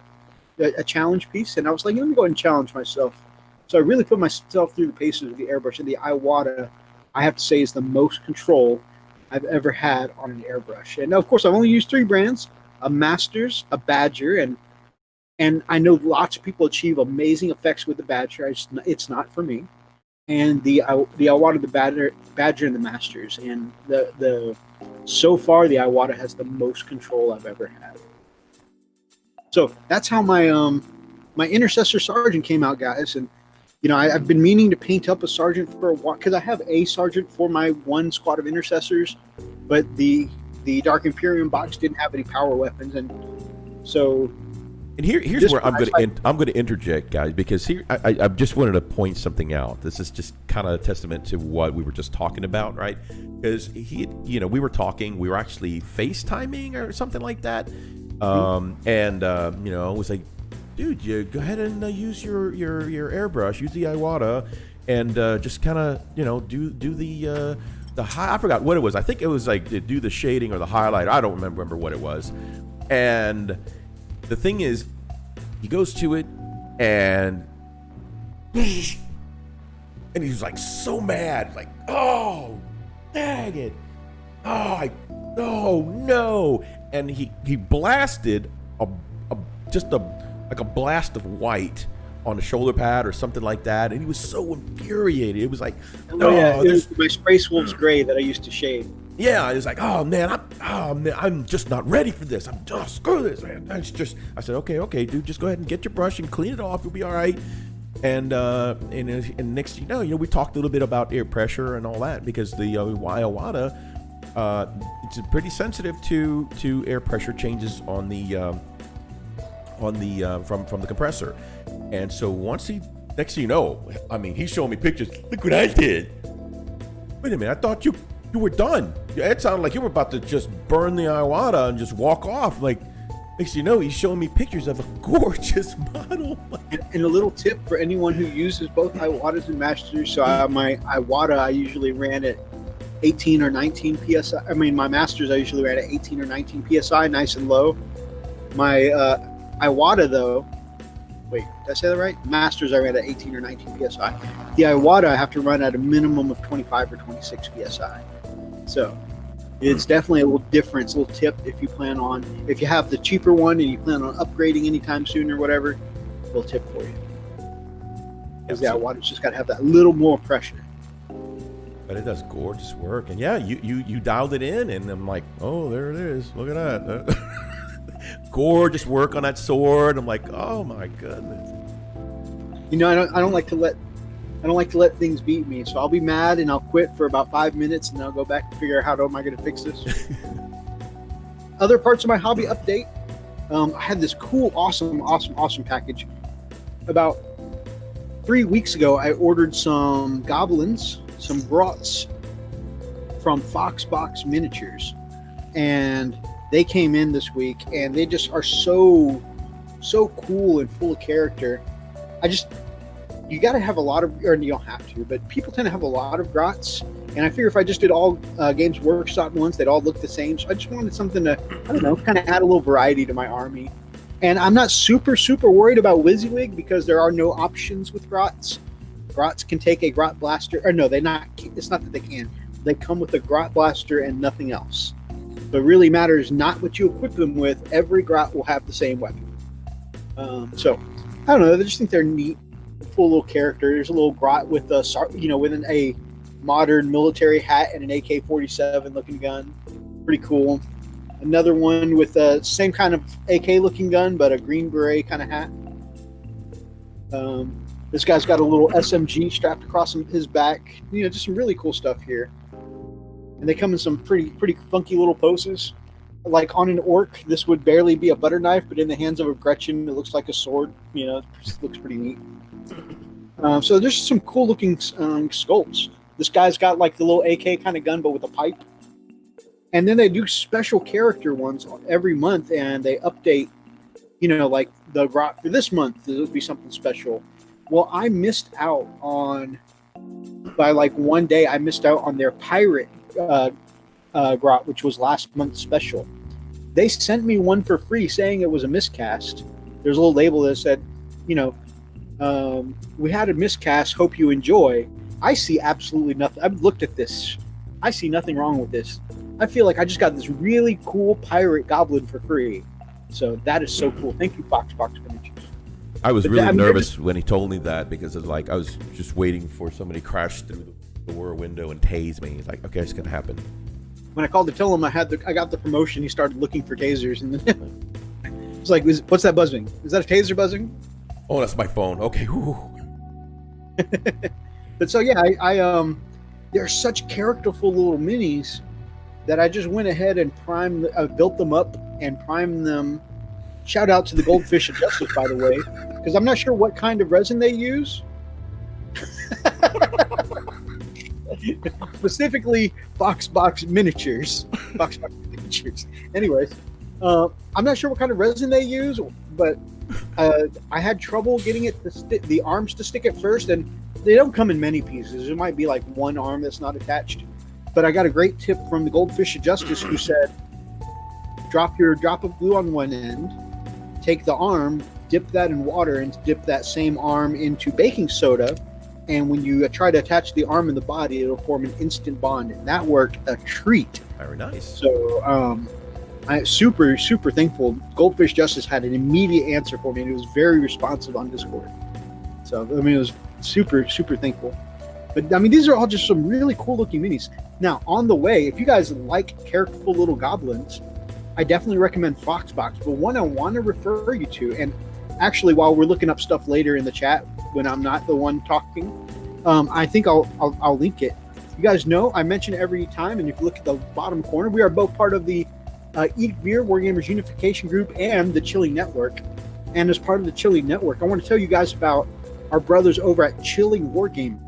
a challenge piece. And I was like, let me go ahead and challenge myself. So I really put myself through the paces of the airbrush. And the Iwata, I have to say, is the most control I've ever had on an airbrush. And now, of course, I've only used 3 brands: a Masters, a Badger, and I know lots of people achieve amazing effects with the Badger. It's not for me. And the Iwata, the Badger, and the Masters. And so far, the Iwata has the most control I've ever had. So that's how my Intercessor Sergeant came out, guys. And I've been meaning to paint up a Sergeant for a while, because I have a Sergeant for my one squad of Intercessors, but the Dark Imperium box didn't have any power weapons, and so.
And here's where I'm going to interject, guys, because here I just wanted to point something out. This is just kind of a testament to what we were just talking about, right? Because we were talking, we were actually FaceTiming or something like that, and I was like, dude, you go ahead and use your airbrush, use the Iwata, and just kind of do the high. I forgot what it was. I think it was like to do the shading or the highlight. I don't remember what it was, and. The thing is, he goes to it, and he's like so mad, like, oh, dang it, oh no, and he blasted just a blast of white on the shoulder pad or something like that, and he was so infuriated. It was like,
it was my Space Wolves gray that I used to shade.
Yeah, it was like, oh man, I'm just not ready for this. I'm just screw this, man. I said, okay, dude, just go ahead and get your brush and clean it off. You'll be all right. And next, we talked a little bit about air pressure and all that because the Iwata, it's pretty sensitive to air pressure changes on the from the compressor. And so next thing you know, I mean, he's showing me pictures. Look what I did. Wait a minute, I thought you were done. It sounded like you were about to just burn the Iwata and just walk off. Like, next thing you know, he's showing me pictures of a gorgeous model.
And a little tip for anyone who uses both Iwatas and Masters. So my Iwata, I usually ran at 18 or 19 PSI. I mean, my Masters, I usually ran at 18 or 19 PSI, nice and low. My Iwata, though, wait, did I say that right? Masters, I ran at 18 or 19 PSI. The Iwata, I have to run at a minimum of 25 or 26 PSI. So it's definitely a little difference, a little tip if you have the cheaper one and you plan on upgrading anytime soon or whatever, a little tip for you. Because the Iwata's just got to have that little more pressure.
But it does gorgeous work. And yeah, you dialed it in, and I'm like, oh, there it is. Look at that. Gorgeous work on that sword. I'm like, oh my goodness.
I don't like to let things beat me, so I'll be mad and I'll quit for about 5 minutes, and then I'll go back and figure out how am I going to fix this. Other parts of my hobby update. I had this cool, awesome package. About 3 weeks ago, I ordered some goblins, some grots from Foxbox Miniatures, and they came in this week, and they just are so cool and full of character. You got to have a lot of, or you don't have to, but people tend to have a lot of grots. And I figure if I just did all Games Workshop ones, they'd all look the same. So I just wanted something to, I don't know, kind of add a little variety to my army. And I'm not super worried about WYSIWYG because there are no options with grots. Grots can take a grot blaster, or no, it's not that they can. They come with a grot blaster and nothing else. So it really matters not what you equip them with. Every grot will have the same weapon. So I don't know. I just think they're neat. Full little character. There's a little grot with within a modern military hat and an AK-47 looking gun. Pretty cool. Another one with the same kind of AK looking gun, but a green beret kind of hat. This guy's got a little SMG strapped across his back. Just some really cool stuff here. And they come in some pretty funky little poses. Like on an orc, this would barely be a butter knife, but in the hands of a Gretchen, it looks like a sword. It just looks pretty neat. So there's some cool looking sculpts. This guy's got like the little AK kind of gun, but with a pipe. And then they do special character ones every month, and they update, like the grot for this month, there would be something special. Well, I missed out by like one day, I missed out on their pirate grot, which was last month's special. They sent me one for free saying it was a miscast. There's a little label that said, we had a miscast, hope you enjoy. I see absolutely nothing. I've looked at this. I see nothing wrong with this. I feel like I just got this really cool pirate goblin for free. So that is so cool. Thank you, Foxbox Miniatures.
I was really nervous when he told me that because it's like I was just waiting for somebody to crash through the door window and tase me. He's like, okay, it's gonna happen.
When I called to tell him I got the promotion, he started looking for tasers, and then it's like, what's that buzzing? Is that a taser buzzing?
Oh, that's my phone. Okay.
But so yeah, I they're such characterful little minis, that I just went ahead and built them up and primed them. Shout out to the Goldfish of Justice, by the way, because I'm not sure what kind of resin they use. Specifically, Foxbox Miniatures. Foxbox Miniatures. Anyways, I'm not sure what kind of resin they use, but I had trouble getting it to the arms to stick at first, and they don't come in many pieces. There might be like one arm that's not attached. But I got a great tip from the Goldfish of Justice, who said, drop your drop of glue on one end, take the arm, dip that in water, and dip that same arm into baking soda. And when you try to attach the arm and the body, it'll form an instant bond. And that worked a treat.
Very nice.
So I'm super, super thankful. Goldfish Justice had an immediate answer for me, and it was very responsive on Discord. So, I mean, it was super, super thankful. But, I mean, these are all just some really cool-looking minis. Now, on the way, if you guys like characterful little goblins, I definitely recommend Foxbox. But one I want to refer you to, and actually, while we're looking up stuff later in the chat, when I'm not the one talking, I think I'll link it. You guys know I mention it every time, and if you look at the bottom corner, we are both part of the IDICBeer Wargamers Unification group and the Chilling Network. And as part of the Chilling Network, I want to tell you guys about our brothers over at Chilling Wargamers.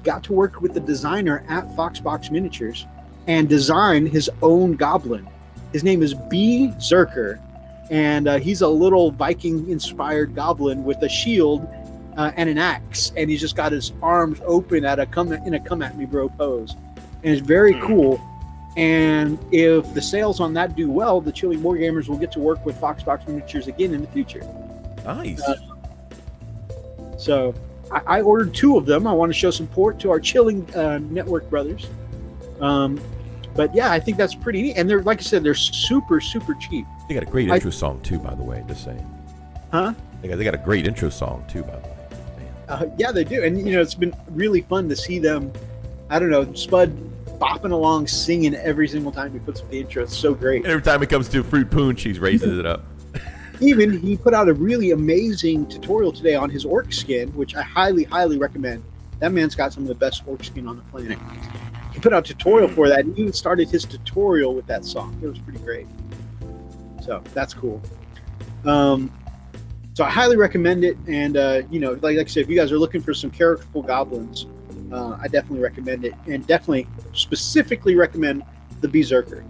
Got to work with the designer at Foxbox Miniatures and design his own goblin. His name is B. Zerker, and he's a little Viking-inspired goblin with a shield and an axe, and he's just got his arms open in a come at me bro pose, and it's very cool. And if the sales on that do well, the Chilling Wargamers will get to work with Foxbox Miniatures again in the future.
Nice.
So I ordered 2 of them. I want to show support to our Chilling Network brothers. But yeah, I think that's pretty neat. And they're, like I said, they're super, super cheap.
They got a great intro song too, by the way. Just saying.
Huh?
They got a great intro song too, by the way.
Yeah, they do. And, you know, it's been really fun to see them, I don't know, Spud bopping along, singing every single time he puts up the intro. It's so great.
And every time it comes to Fruit Punch, he's raising it up.
Even he put out a really amazing tutorial today on his orc skin, which I highly, highly recommend. That man's got some of the best orc skin on the planet. He put out a tutorial for that, and he even started his tutorial with that song. It was pretty great. So that's cool. So I highly recommend it. And, you know, like I said, if you guys are looking for some characterful goblins, I definitely recommend it. And definitely specifically recommend the Berserker.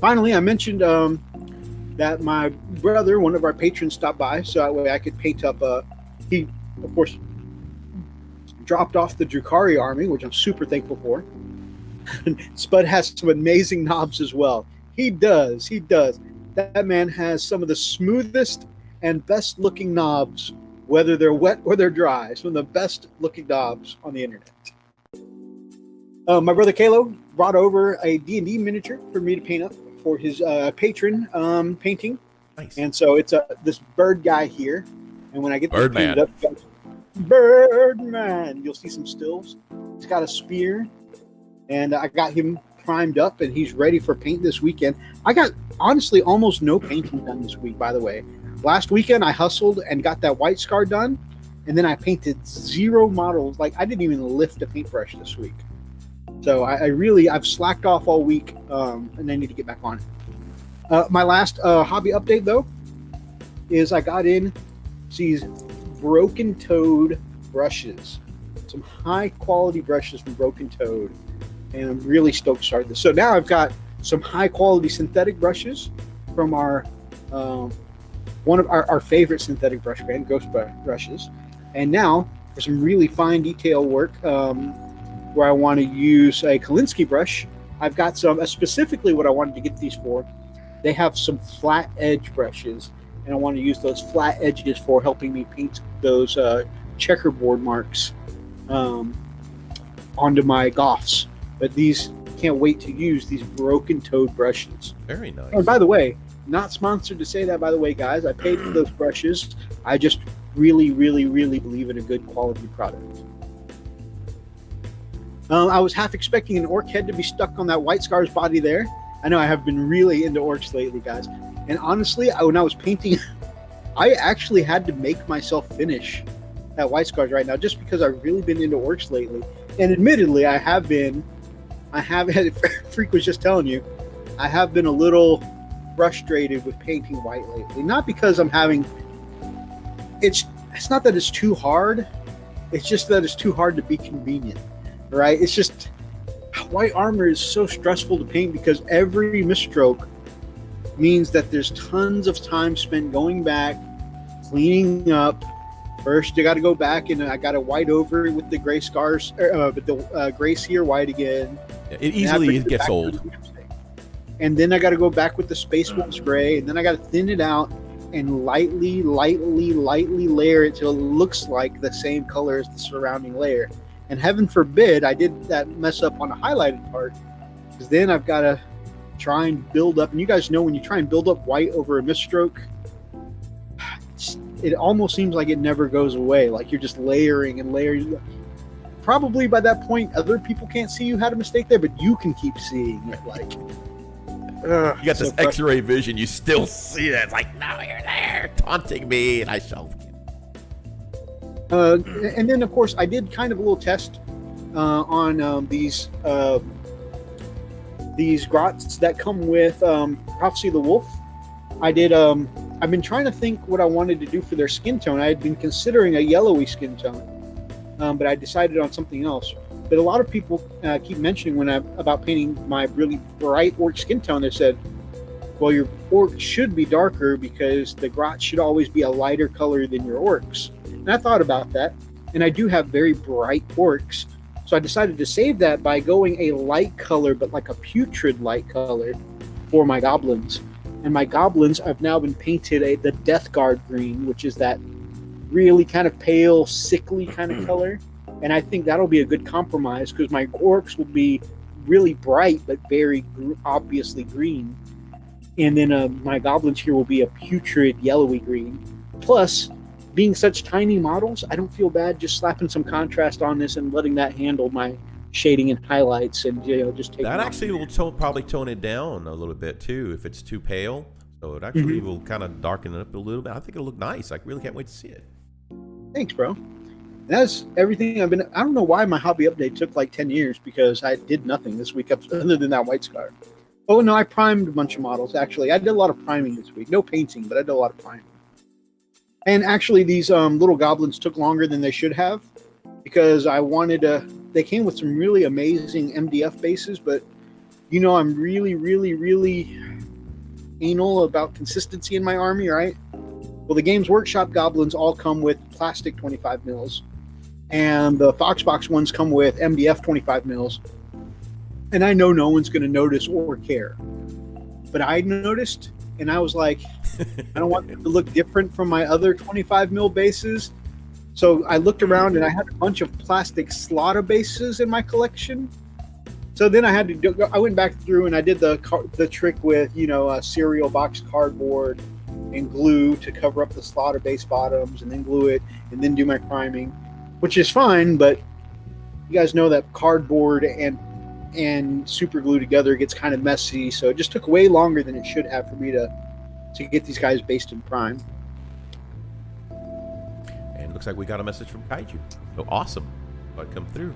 Finally, I mentioned that my brother, one of our patrons, stopped by so that way I could paint up. He, of course, dropped off the Drukhari army, which I'm super thankful for. Spud has some amazing knobs as well. He does. That man has some of the smoothest and best looking knobs, whether they're wet or they're dry. Some of the best looking knobs on the internet. My brother Kalo brought over a D&D miniature for me to paint up for his patron painting.
Nice.
And so it's this bird guy here. And when I get this painted up, Birdman, you'll see some stills. He's got a spear, and I got him primed up, and he's ready for paint this weekend. I got, honestly, almost no painting done this week, by the way. Last weekend, I hustled and got that white scar done, and then I painted 0 models. Like, I didn't even lift a paintbrush this week. So I've slacked off all week, and I need to get back on it. My last hobby update, though, is I got in these Broken Toad brushes. Some high-quality brushes from Broken Toad. And I'm really stoked to start this. So now I've got some high-quality synthetic brushes from our one of our favorite synthetic brush brand, Ghost Brushes. And now for some really fine detail work, where I want to use a Kolinsky brush, I've got some, specifically what I wanted to get these for, they have some flat edge brushes, and I want to use those flat edges for helping me paint those checkerboard marks onto my Goths. But these, can't wait to use these Broken Toad brushes.
Very nice.
And by the way, not sponsored to say that, by the way, guys. I paid for those brushes. I just really, really, really believe in a good quality product. I was half expecting an orc head to be stuck on that White Scar's body there. I know I have been really into orcs lately, guys. And honestly, when I was painting, I actually had to make myself finish that White Scars right now, just because I've really been into orcs lately. And admittedly, I have Freak was just telling you, I have been a little frustrated with painting white lately. Not because I'm having, it's not that it's too hard. It's just that it's too hard to be convenient, right? It's just, white armor is so stressful to paint because every misstroke means that there's tons of time spent going back, cleaning up. First, you got to go back and I got to white over it with the gray scars, with the gray sear white again.
Yeah, it easily gets old.
And then I got to go back with the Space Wolves gray, and then I got to thin it out and lightly layer it till it looks like the same color as the surrounding layer. And heaven forbid I did that mess up on a highlighted part, because then I've got to try and build up. And you guys know when you try and build up white over a misstroke, it almost seems like it never goes away. Like you're just layering and layering. Probably by that point, other people can't see you had a mistake there, but you can keep seeing it. Like,
you got this X-ray vision. You still see it. It's like, no, you're there, taunting me, and I shall.
And then, of course, I did kind of a little test on these grots that come with Prophecy of the Wolf. I did. I've been trying to think what I wanted to do for their skin tone. I had been considering a yellowy skin tone, but I decided on something else. But a lot of people keep mentioning about painting my really bright orc skin tone. They said, well, your orc should be darker because the grot should always be a lighter color than your orcs. And I thought about that, and I do have very bright orcs. So I decided to save that by going a light color, but like a putrid light color for my goblins. And my goblins, I've now been painted the Death Guard green, which is that really kind of pale, sickly kind of color. And I think that'll be a good compromise because my orcs will be really bright, but very obviously green. And then my goblins here will be a putrid yellowy green. Plus, being such tiny models, I don't feel bad just slapping some contrast on this and letting that handle my shading and highlights, and just take
that. Actually will probably tone it down a little bit too if it's too pale. So it actually will kind of darken it up a little bit. I think it'll look nice. I really can't wait to see it.
Thanks, bro. That's everything I've been. I don't know why my hobby update took like 10 years because I did nothing this week other than that white scar. Oh no, I primed a bunch of models. Actually, I did a lot of priming this week. No painting, but I did a lot of priming. And actually, these little goblins took longer than they should have because I wanted to. They came with some really amazing MDF bases, but I'm really anal about consistency in my army, right? Well, the Games Workshop goblins all come with plastic 25 mils, and the Foxbox ones come with MDF 25 mils. And I know no one's going to notice or care, but I noticed, and I was like, I don't want it to look different from my other 25 mil bases. So I looked around and I had a bunch of plastic slaughter bases in my collection. So then I went back through and I did the trick with, cereal box cardboard and glue to cover up the slaughter base bottoms, and then glue it and then do my priming, which is fine. But you guys know that cardboard and super glue together gets kind of messy. So it just took way longer than it should have for me to get these guys based in prime.
And looks like we got a message from Kaiju. So awesome. I'd come through.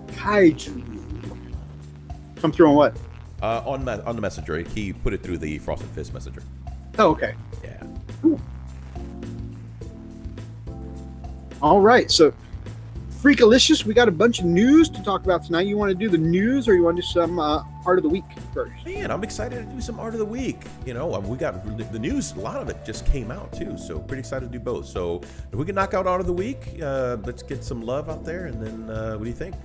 Kaiju. Come through on what?
On the messenger. He put it through the Frosted Fist messenger.
Oh, okay.
Yeah.
Cool. All right. So, Freakalicious, we got a bunch of news to talk about tonight. You want to do the news, or you want to do some art of the week first?
Man, I'm excited to do some art of the week. We got the news. A lot of it just came out too, so pretty excited to do both. So if we can knock out art of the week, let's get some love out there, and then what do you think?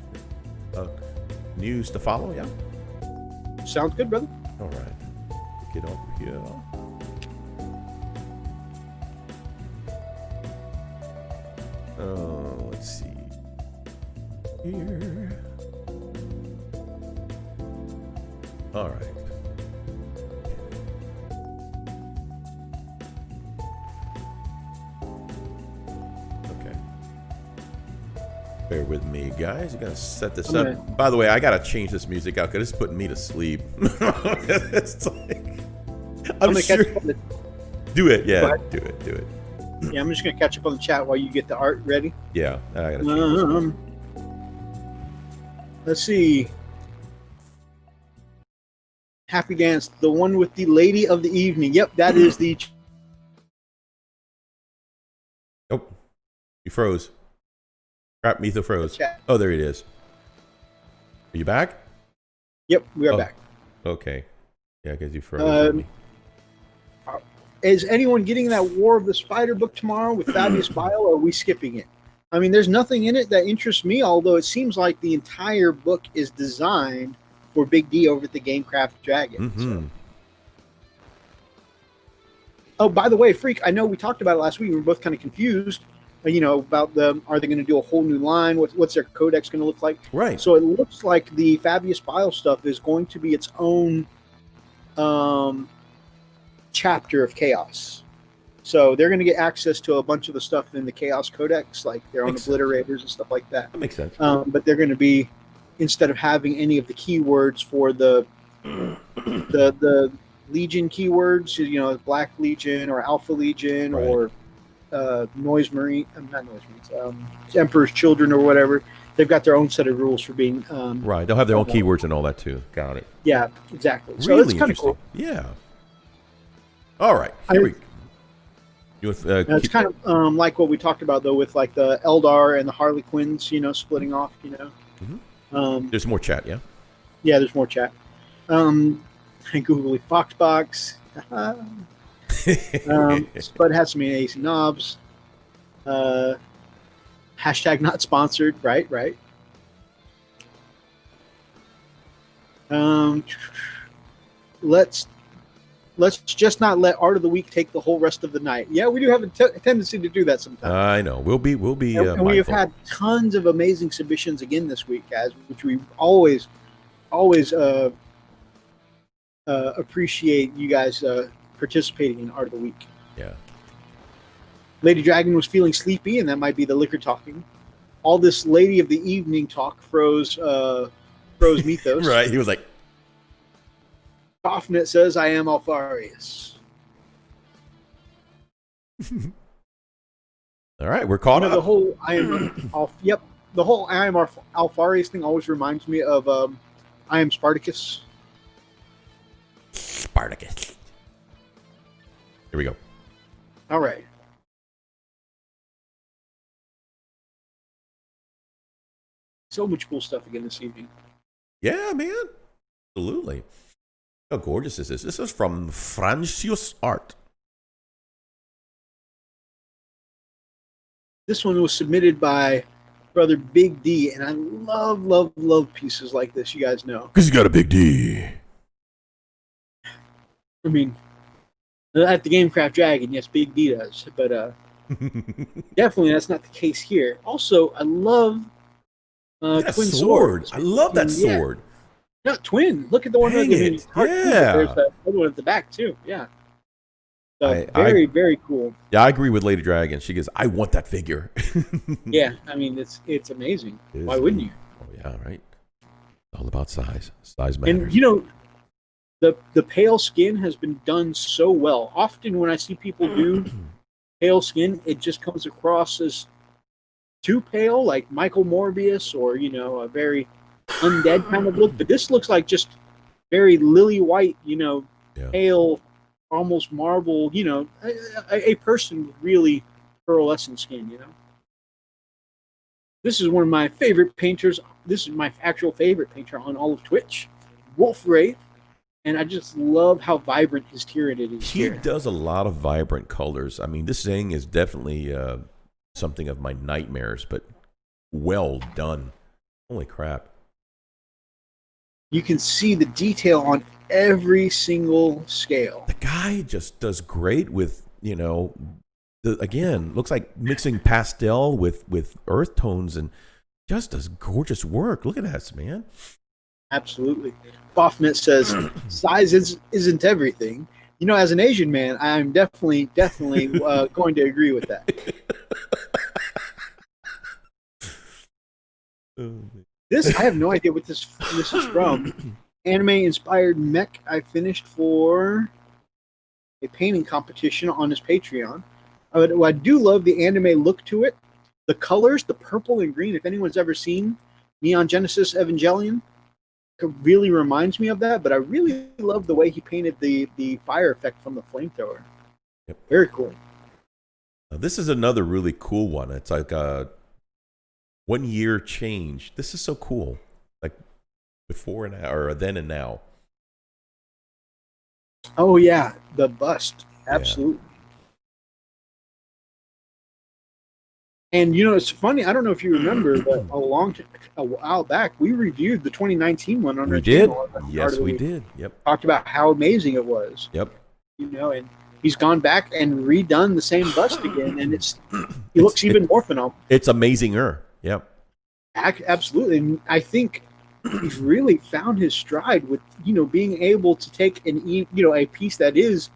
News to follow, yeah.
Sounds good, brother.
All right, get over here. Let's see. Here. All right. Okay. Bear with me, guys. I gotta set this up. By the way, I gotta change this music out because it's putting me to sleep. It's like I'm sure. Do it, yeah. Do it.
Yeah, I'm just gonna catch up on the chat while you get the art ready.
Yeah, I gotta change this.
Let's see. Happy Dance, the one with the Lady of the Evening. Yep, that is the.
Oh, you froze. Crap, Metho froze.
Chat.
Oh, there it is. Are you back?
Yep, we are back.
Okay. Yeah, because you froze.
Is anyone getting that War of the Spider book tomorrow with Fabius Bile, or are we skipping it? I mean, there's nothing in it that interests me, although it seems like the entire book is designed for Big D over at the Gamecraft Dragon. So. Oh, by the way, Freak, I know we talked about it last week. We were both kind of confused, about are they going to do a whole new line? What's their codex going to look like?
Right.
So it looks like the Fabius Bile stuff is going to be its own chapter of Chaos. So they're going to get access to a bunch of the stuff in the Chaos Codex, like their own obliterators and stuff like that.
That makes sense.
But they're going to be, instead of having any of the keywords for the Legion keywords, Black Legion or Alpha Legion, right, or Noise Marine, not Noise Marines, Emperor's Children or whatever. They've got their own set of rules for being
right. They'll have their own keywords and all that too. Got it.
Yeah, exactly. So
really
it's kind of cool.
Yeah. All right. Here we go.
It's kind of like what we talked about though, with like the Eldar and the Harley Quinns, splitting off.
There's more chat. Yeah.
Yeah, there's more chat. Googly Foxbox. Spud has some AC knobs. Hashtag not sponsored. Right. Let's just not let Art of the Week take the whole rest of the night. Yeah, we do have a tendency to do that sometimes.
I know. We'll be.
And we have had tons of amazing submissions again this week, guys, which we always appreciate you guys participating in Art of the Week.
Yeah.
Lady Dragon was feeling sleepy, and that might be the liquor talking. All this Lady of the Evening talk froze Methos.
Right. He was like.
Offnet says, I am Alfarius.
All right, we're caught up.
The whole I am Alfarius thing always reminds me of I am Spartacus.
Spartacus. Here we go.
All right. So much cool stuff again this evening.
Yeah, man. Absolutely. How gorgeous is this? This is from Francius Art.
This one was submitted by brother Big D, and I love pieces like this, you guys know.
Because he's got a big D.
I mean, at the Gamecraft Dragon, yes, Big D does, but definitely that's not the case here. Also, I love
that
twin
sword.
swords.
I love that sword.
No, twin. Look at the one.
Dang it.
Yeah. There's the other one at the back too. Yeah. So very cool.
Yeah, I agree with Lady Dragon. She goes, I want that figure.
Yeah, I mean it's amazing. Why wouldn't you?
Oh yeah, right. It's all about size. Size matters.
And the pale skin has been done so well. Often when I see people do pale skin, it just comes across as too pale, like Michael Morbius, or a very undead kind of look. But this looks like just very lily white, pale, almost marble, a person with really pearlescent skin, This is one of my favorite painters. This is my actual favorite painter on all of Twitch, Wolfwraith. And I just love how vibrant his Tyranid is here.
He does a lot of vibrant colors. I mean, this thing is definitely something of my nightmares, but well done. Holy crap.
You can see the detail on every single scale.
The guy just does great with, again, looks like mixing pastel with earth tones and just does gorgeous work. Look at that, man.
Absolutely. Boffnet says, size isn't everything. As an Asian man, I'm definitely going to agree with that. I have no idea what this is from. Anime-inspired mech I finished for a painting competition on his Patreon. I do love the anime look to it. The colors, the purple and green. If anyone's ever seen Neon Genesis Evangelion, it really reminds me of that. But I really love the way he painted the fire effect from the flamethrower.
Yep.
Very cool.
Now, this is another really cool one. It's like a 1 year change. This is so cool. Like before and now, or then and now.
Oh yeah, the bust. Absolutely. Yeah. And you know, it's funny. I don't know if you remember, but a while back, we reviewed the 2019 one on our channel.
Yes, we did. Yep.
Talked about how amazing it was.
Yep.
You know, and he's gone back and redone the same bust again, and he looks even more phenomenal.
It's amazinger. Yep.
Absolutely, and I think he's really found his stride with being able to take a piece that is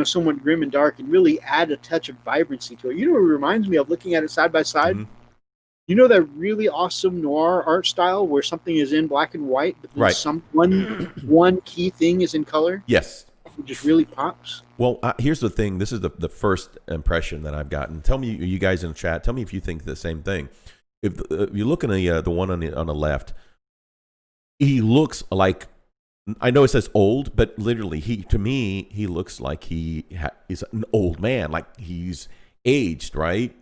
somewhat grim and dark and really add a touch of vibrancy to it. It reminds me of looking at it side by side. Mm-hmm. That really awesome noir art style where something is in black and white, but then one key thing is in color.
Yes.
It just really pops.
Well, here's the thing. This is the first impression that I've gotten. Tell me, you guys in the chat, tell me if you think the same thing. If you look at the one on the left, he looks like, I know it says old, but literally, to me, he looks like he is an old man, like he's aged, right?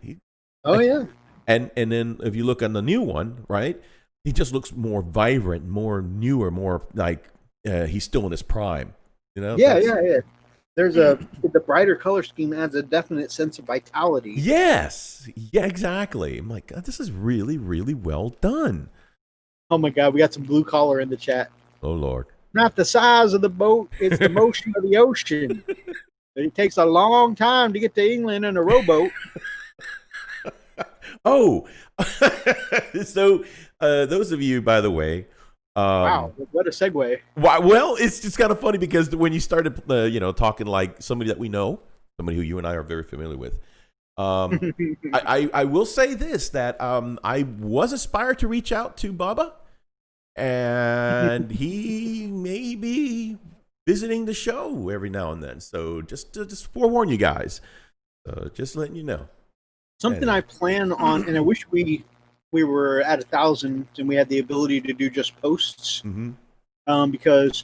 Yeah.
And then if you look on the new one, right, he just looks more vibrant, more newer, more like he's still in his prime.
Yeah. There's the brighter color scheme adds a definite sense of vitality.
Yes. Yeah, exactly. I'm like, this is really, really well done.
Oh my God, we got some blue collar in the chat.
Oh Lord.
Not the size of the boat, it's the motion of the ocean. But it takes a long time to get to England in a rowboat.
Oh, so those of you, by the way,
wow, what a segue.
Well, it's just kind of funny because when you started, talking like somebody that we know, somebody who you and I are very familiar with, I will say this, that I was inspired to reach out to Bubba, and he may be visiting the show every now and then. So just to forewarn you guys, just letting you know.
Something I plan on, and I wish we were at 1,000 and we had the ability to do just posts.
Mm-hmm.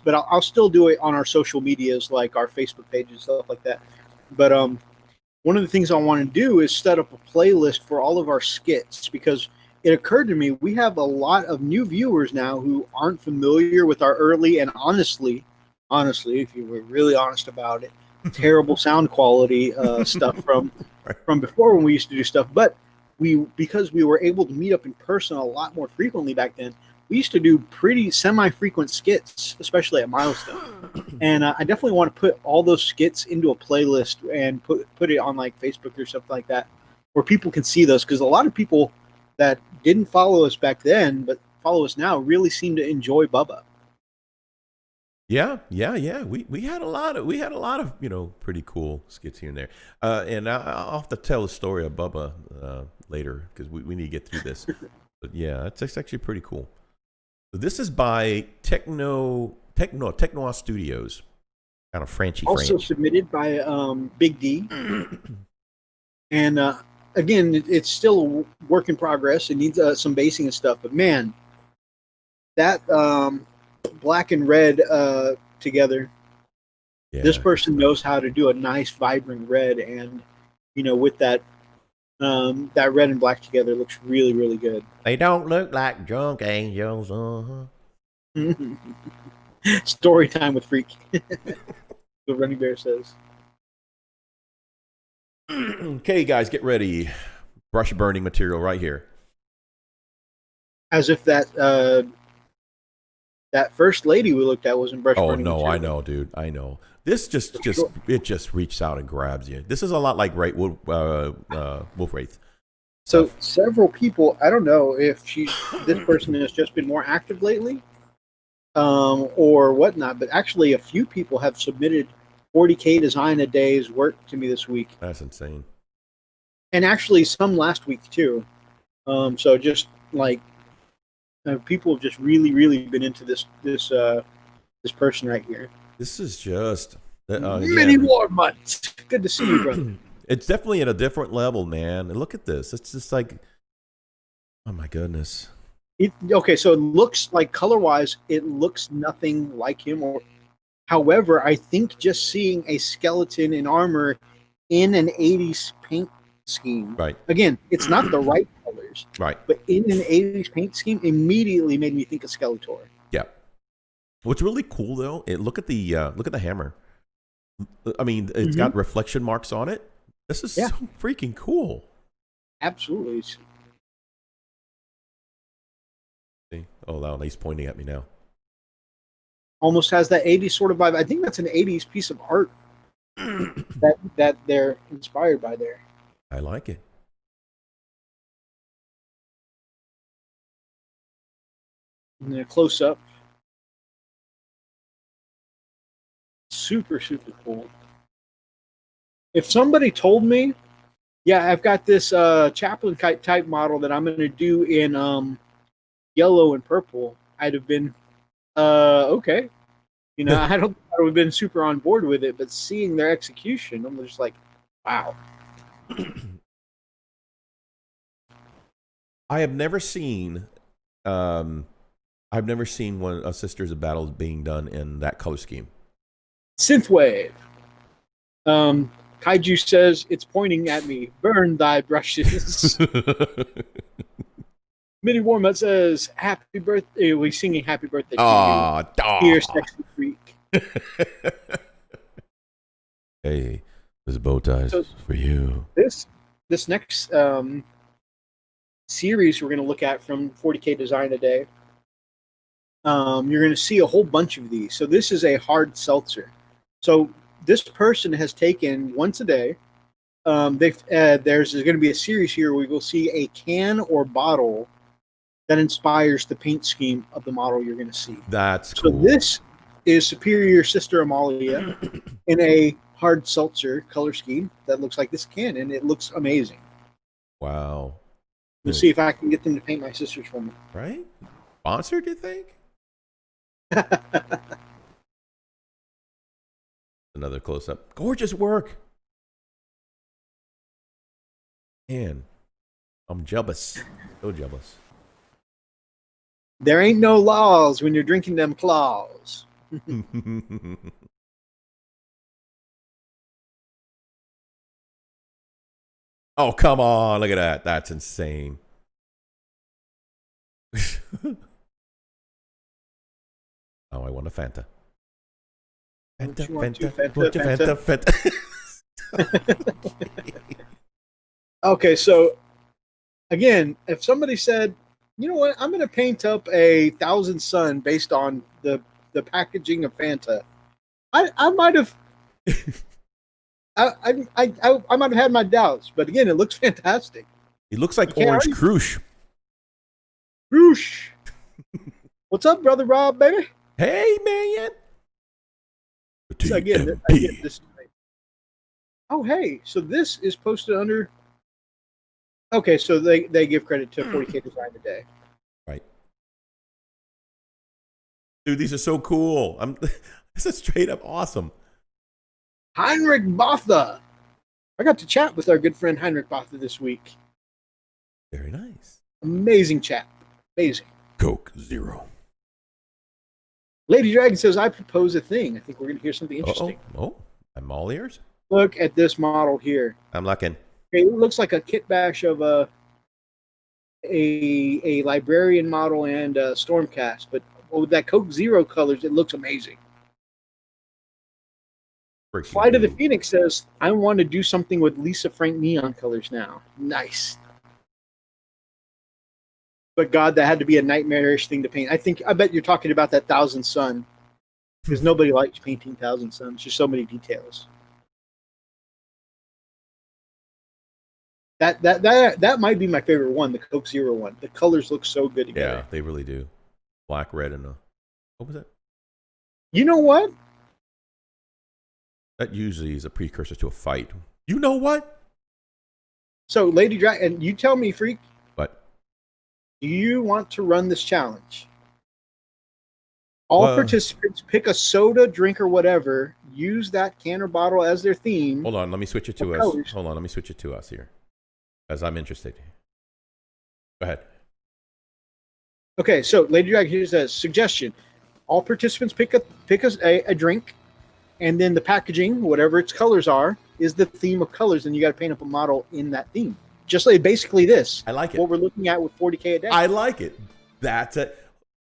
But I'll still do it on our social medias, like our Facebook page and stuff like that. But one of the things I want to do is set up a playlist for all of our skits, because it occurred to me we have a lot of new viewers now who aren't familiar with our early and honestly, if you were really honest about it, terrible sound quality stuff from before when we used to do stuff. But because we were able to meet up in person a lot more frequently back then, we used to do pretty semi-frequent skits, especially at Milestone. And I definitely want to put all those skits into a playlist and put it on like Facebook or something like that, where people can see those. Because a lot of people that didn't follow us back then but follow us now really seem to enjoy Bubba.
Yeah. We had a lot of pretty cool skits here and there. And I'll have to tell the story of Bubba later, because we need to get through this. But yeah, it's actually pretty cool. So this is by Techno Studios, kind of Frenchy.
Also submitted by Big D. And again, it's still a work in progress. It needs some basing and stuff. But man, that black and red together. Yeah. This person knows how to do a nice, vibrant red, and with that red and black together looks really, really good.
They don't look like drunk angels.
Story time with Freak. The Running Bear says.
Okay, guys, get ready. Brush burning material right here.
As if that first lady we looked at wasn't brush burning material.
I know, dude. I know. This just reaches out and grabs you. This is a lot like Wolf Wraith.
So several people, I don't know if this person has just been more active lately, or whatnot, but actually a few people have submitted 40K design a day's work to me this week.
That's insane.
And actually some last week too. So just like people have just really, really been into this person right here.
This is just
many war months. Good to see you, brother.
It's definitely at a different level, man. And look at this. It's just like, oh my goodness.
Okay, so it looks like color-wise, it looks nothing like him. However, I think just seeing a skeleton in armor in an 80s paint scheme,
Right.
Again, it's not the right colors,
Right.
but in an 80s paint scheme, immediately made me think of Skeletor.
Yeah. What's really cool though, look at the hammer. I mean, it's got reflection marks on it. This is so freaking cool.
Absolutely.
See? Oh, wow, he's pointing at me now.
Almost has that 80s sort of vibe. I think that's an 80s piece of art that they're inspired by there.
I like it.
And then a close up. Super, super cool. If somebody told me, yeah, I've got this Chaplain type model that I'm going to do in yellow and purple, I'd have been, okay. You know, I don't think I would have been super on board with it, but seeing their execution, I'm just like, wow.
I have never seen one of Sisters of Battle being done in that color scheme.
Synthwave. Kaiju says it's pointing at me. Burn thy brushes. Mini Warmut says happy birthday. We're singing happy birthday to you. Dear sexy freak.
Hey, this bow ties for you.
This next series we're going to look at from 40K Design a Day, you're going to see a whole bunch of these. So this is a hard seltzer. So this person has taken once a day. There's going to be a series here where we will see a can or bottle that inspires the paint scheme of the model you're going to see.
That's cool.
So this is Superior Sister Amalia in a hard seltzer color scheme that looks like this can, and it looks amazing.
Wow.
We'll see if I can get them to paint my sisters for me.
Right? Sponsored, you think? Another close-up. Gorgeous work. Man, I'm jealous. So jealous.
There ain't no laws when you're drinking them claws.
Oh, come on. Look at that. That's insane. Oh, I want a Fanta. Fanta.
Okay, so again, if somebody said, you know what, I'm going to paint up a Thousand Sun based on the packaging of Fanta, I might have I might have had my doubts, but again, it looks fantastic.
It looks like Orange Crush.
Crush. What's up, brother Rob, baby?
Hey, man.
So again, this. Oh, hey. So this is posted under. Okay, so they give credit to 40K Design today.
Right. Dude, these are so cool. This is straight up awesome.
Heinrich Botha. I got to chat with our good friend Heinrich Botha this week.
Very nice.
Amazing chat. Amazing.
Coke Zero.
Lady Dragon says, I propose a thing. I think we're going to hear something interesting.
Oh, I'm all ears.
Look at this model here.
I'm looking.
It looks like a kit bash of a librarian model and a Stormcast, but with that Coke Zero colors, it looks amazing. Flight of the Phoenix says, I want to do something with Lisa Frank neon colors now. Nice. But God, that had to be a nightmarish thing to paint. I bet you're talking about that Thousand Sun, because nobody likes painting Thousand Suns. There's so many details. That might be my favorite one, the Coke Zero one. The colors look so good together.
Yeah, they really do. Black, red, and what was that?
You know what?
That usually is a precursor to a fight. You know what?
So, Lady Dragon, you tell me, Freak.
What?
Do you want to run this challenge? All participants pick a soda, drink, or whatever use that can or bottle as their theme.
Hold on, let me switch it to us.
Colors.
Hold on, let me switch it to us here, as I'm interested. Go ahead.
Okay, so Lady Dragon, here's a suggestion. All participants pick a drink, and then the packaging, whatever its colors are, is the theme of colors, and you got to paint up a model in that theme. Just like basically this.
I like it.
What we're looking at with 40K a day.
I like it. That's it.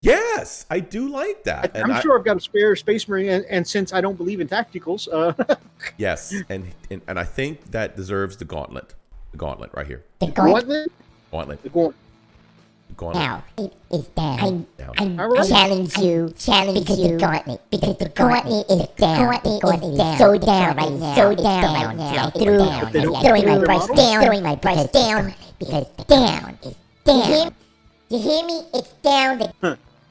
Yes, I do like that.
I'm sure I've got a spare Space Marine, and since I don't believe in tacticals,
yes, and I think that deserves the gauntlet. The gauntlet right here.
The gauntlet?
Gauntlet.
The gauntlet.
Now, it is down. I
Right.
challenge you because the gauntlet is down. The gauntlet is so down right now. So down right now. Throwing my brush down because down is down. You hear me? It's down.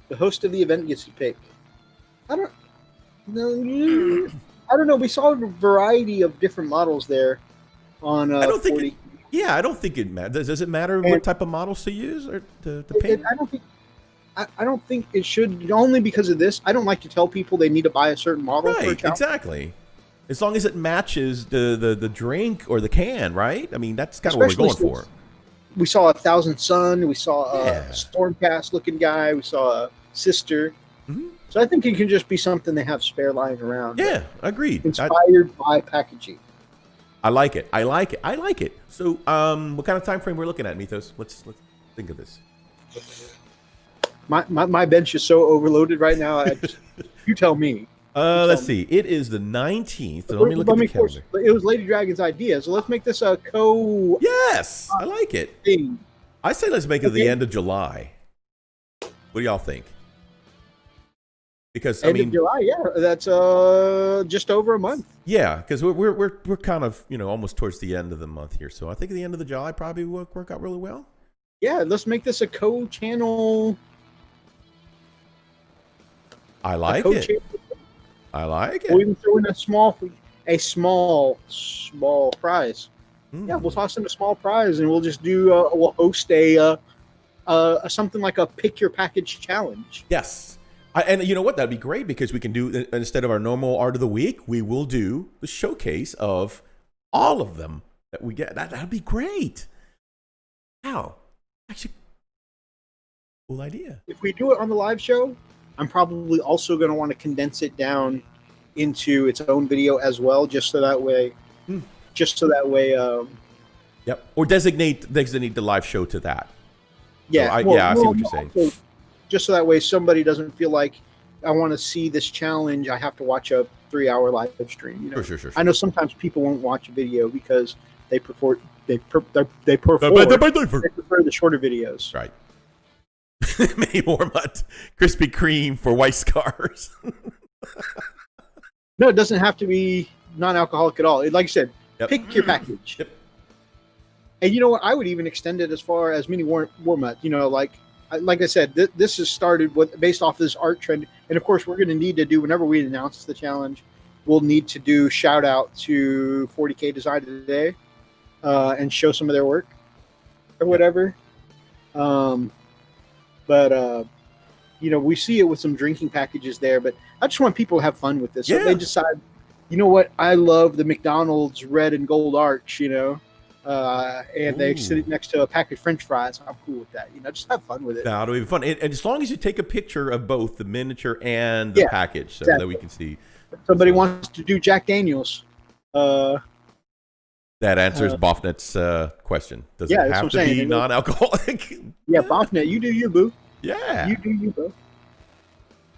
The host of the event gets to pick. I don't know. We saw a variety of different models there on
I don't think
40.
Yeah, I don't think it matters. Does it matter what type of models to use or to paint?
I don't think it should, only because of this. I don't like to tell people they need to buy a certain model for a
Right,
challenge.
exactly. As long as it matches the drink or the can, right? I mean, that's kind of what we're
Especially
going for.
We saw a Thousand Sun. We saw a
Yeah.
Stormcast looking guy. We saw a Sister.
Mhm.
So I think it can just be something they have spare lying around.
Yeah, agreed.
Inspired by packaging.
I like it. I like it. I like it. So, what kind of time frame we're looking at, Methos? Let's think of this.
My bench is so overloaded right now. You tell me.
Let's see. It is the 19th. So let me look at the calendar.
It was Lady Dragon's idea, so let's make this a
Yes, I like it.
thing.
I say let's make it the end of July. What do y'all think? Because
End of July, yeah, that's just over a month.
yeah, because we're kind of almost towards the end of the month here, so I think the end of the July probably will work out really well.
Yeah, let's make this a co-channel.
I like it. I like
We'll
it.
even throw in a small prize. Yeah, we'll toss in a small prize, and we'll just do. We'll host a something like a pick your package challenge.
Yes. And you know what? That'd be great because we can do, instead of our normal art of the week, we will do the showcase of all of them that we get. That'd be great. Wow. Actually, cool idea.
If we do it on the live show, I'm probably also going to want to condense it down into its own video as well, just so that way.
Yep. Or designate the live show to that.
Yeah.
So I see what you're saying.
Also, just so that way somebody doesn't feel like I want to see this challenge. I have to watch a 3-hour live stream.
Sure.
I know sometimes people won't watch a video because they prefer the shorter videos.
Right. Maybe more Krispy Kreme for white scars.
No, it doesn't have to be non-alcoholic at all. Like I said, pick your package.
Yep.
And you know what? I would even extend it as far as mini warm-up. Like I said, this has started based off this art trend. And of course, we're going to need to do, whenever we announce the challenge, we'll need to do shout out to 40K Design today and show some of their work or whatever. We see it with some drinking packages there, but I just want people to have fun with this. So if they decide, you know what, I love the McDonald's red and gold arch, and they sit it next to a pack of French fries. I'm cool with that. Just have fun with it.
No, it'll be fun. And as long as you take a picture of both the miniature and the package so that we can see.
If somebody wants to do Jack Daniels.
That answers Bofnet's question. Does it have to be non-alcoholic?
Yeah, Bofnet, you do you, boo.
Yeah.
You do you, boo.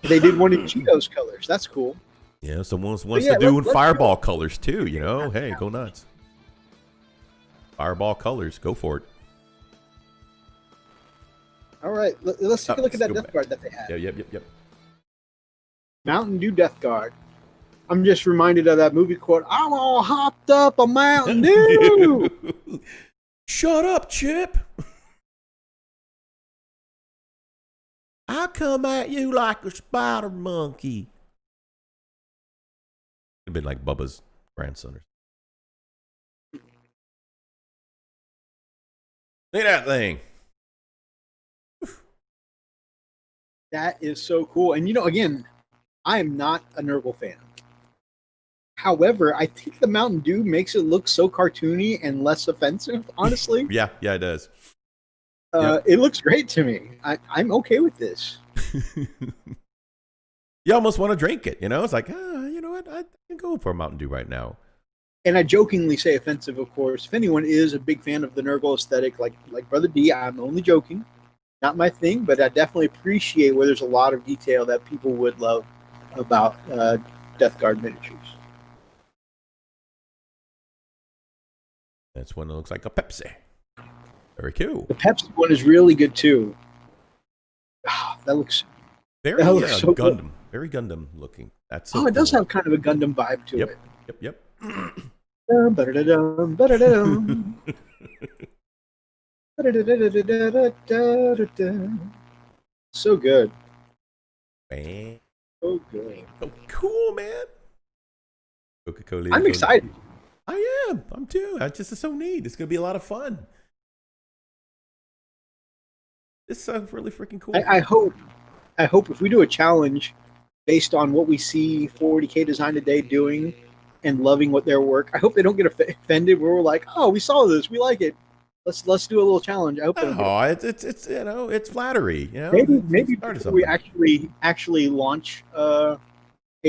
They did one in Cheetos colors. That's cool.
Yeah, someone wants to do in Fireball colors too, Hey, go nuts. Fireball colors, go for it.
All right, let's take a look at that Death Guard that they had.
Yep.
Mountain Dew Death Guard. I'm just reminded of that movie quote, I'm all hopped up a Mountain Dew.
Shut up, Chip. I come at you like a spider monkey. It'd been like Bubba's grandson. Look at that thing.
That is so cool. And again, I am not a Nurgle fan. However, I think the Mountain Dew makes it look so cartoony and less offensive, honestly.
Yeah, it does.
It looks great to me. I'm okay with this.
You almost want to drink it, you know? It's like, you know what? I can go for a Mountain Dew right now.
And I jokingly say offensive, of course. If anyone is a big fan of the Nurgle aesthetic, like Brother D, I'm only joking. Not my thing, but I definitely appreciate where there's a lot of detail that people would love about Death Guard miniatures.
That's one that looks like a Pepsi. Very cool.
The Pepsi one is really good too. That looks
very
so
Gundam.
good.
Very Gundam looking. That's so
it does
cool.
have kind of a Gundam vibe to it.
Yep.
Ba-da-da-dum, ba-da-da-dum. So good.
Man.
So good.
So cool, man. Coca-Cola.
I'm excited.
I am. I'm too. It's just so neat. It's going to be a lot of fun. This sounds really freaking cool.
I hope if we do a challenge based on what we see 40K Design Today doing and loving what their work, I hope they don't get offended where we're like, oh, we saw this, we like it. Let's do a little challenge. I hope.
It's you know, it's flattery. You know,
maybe before we actually launch a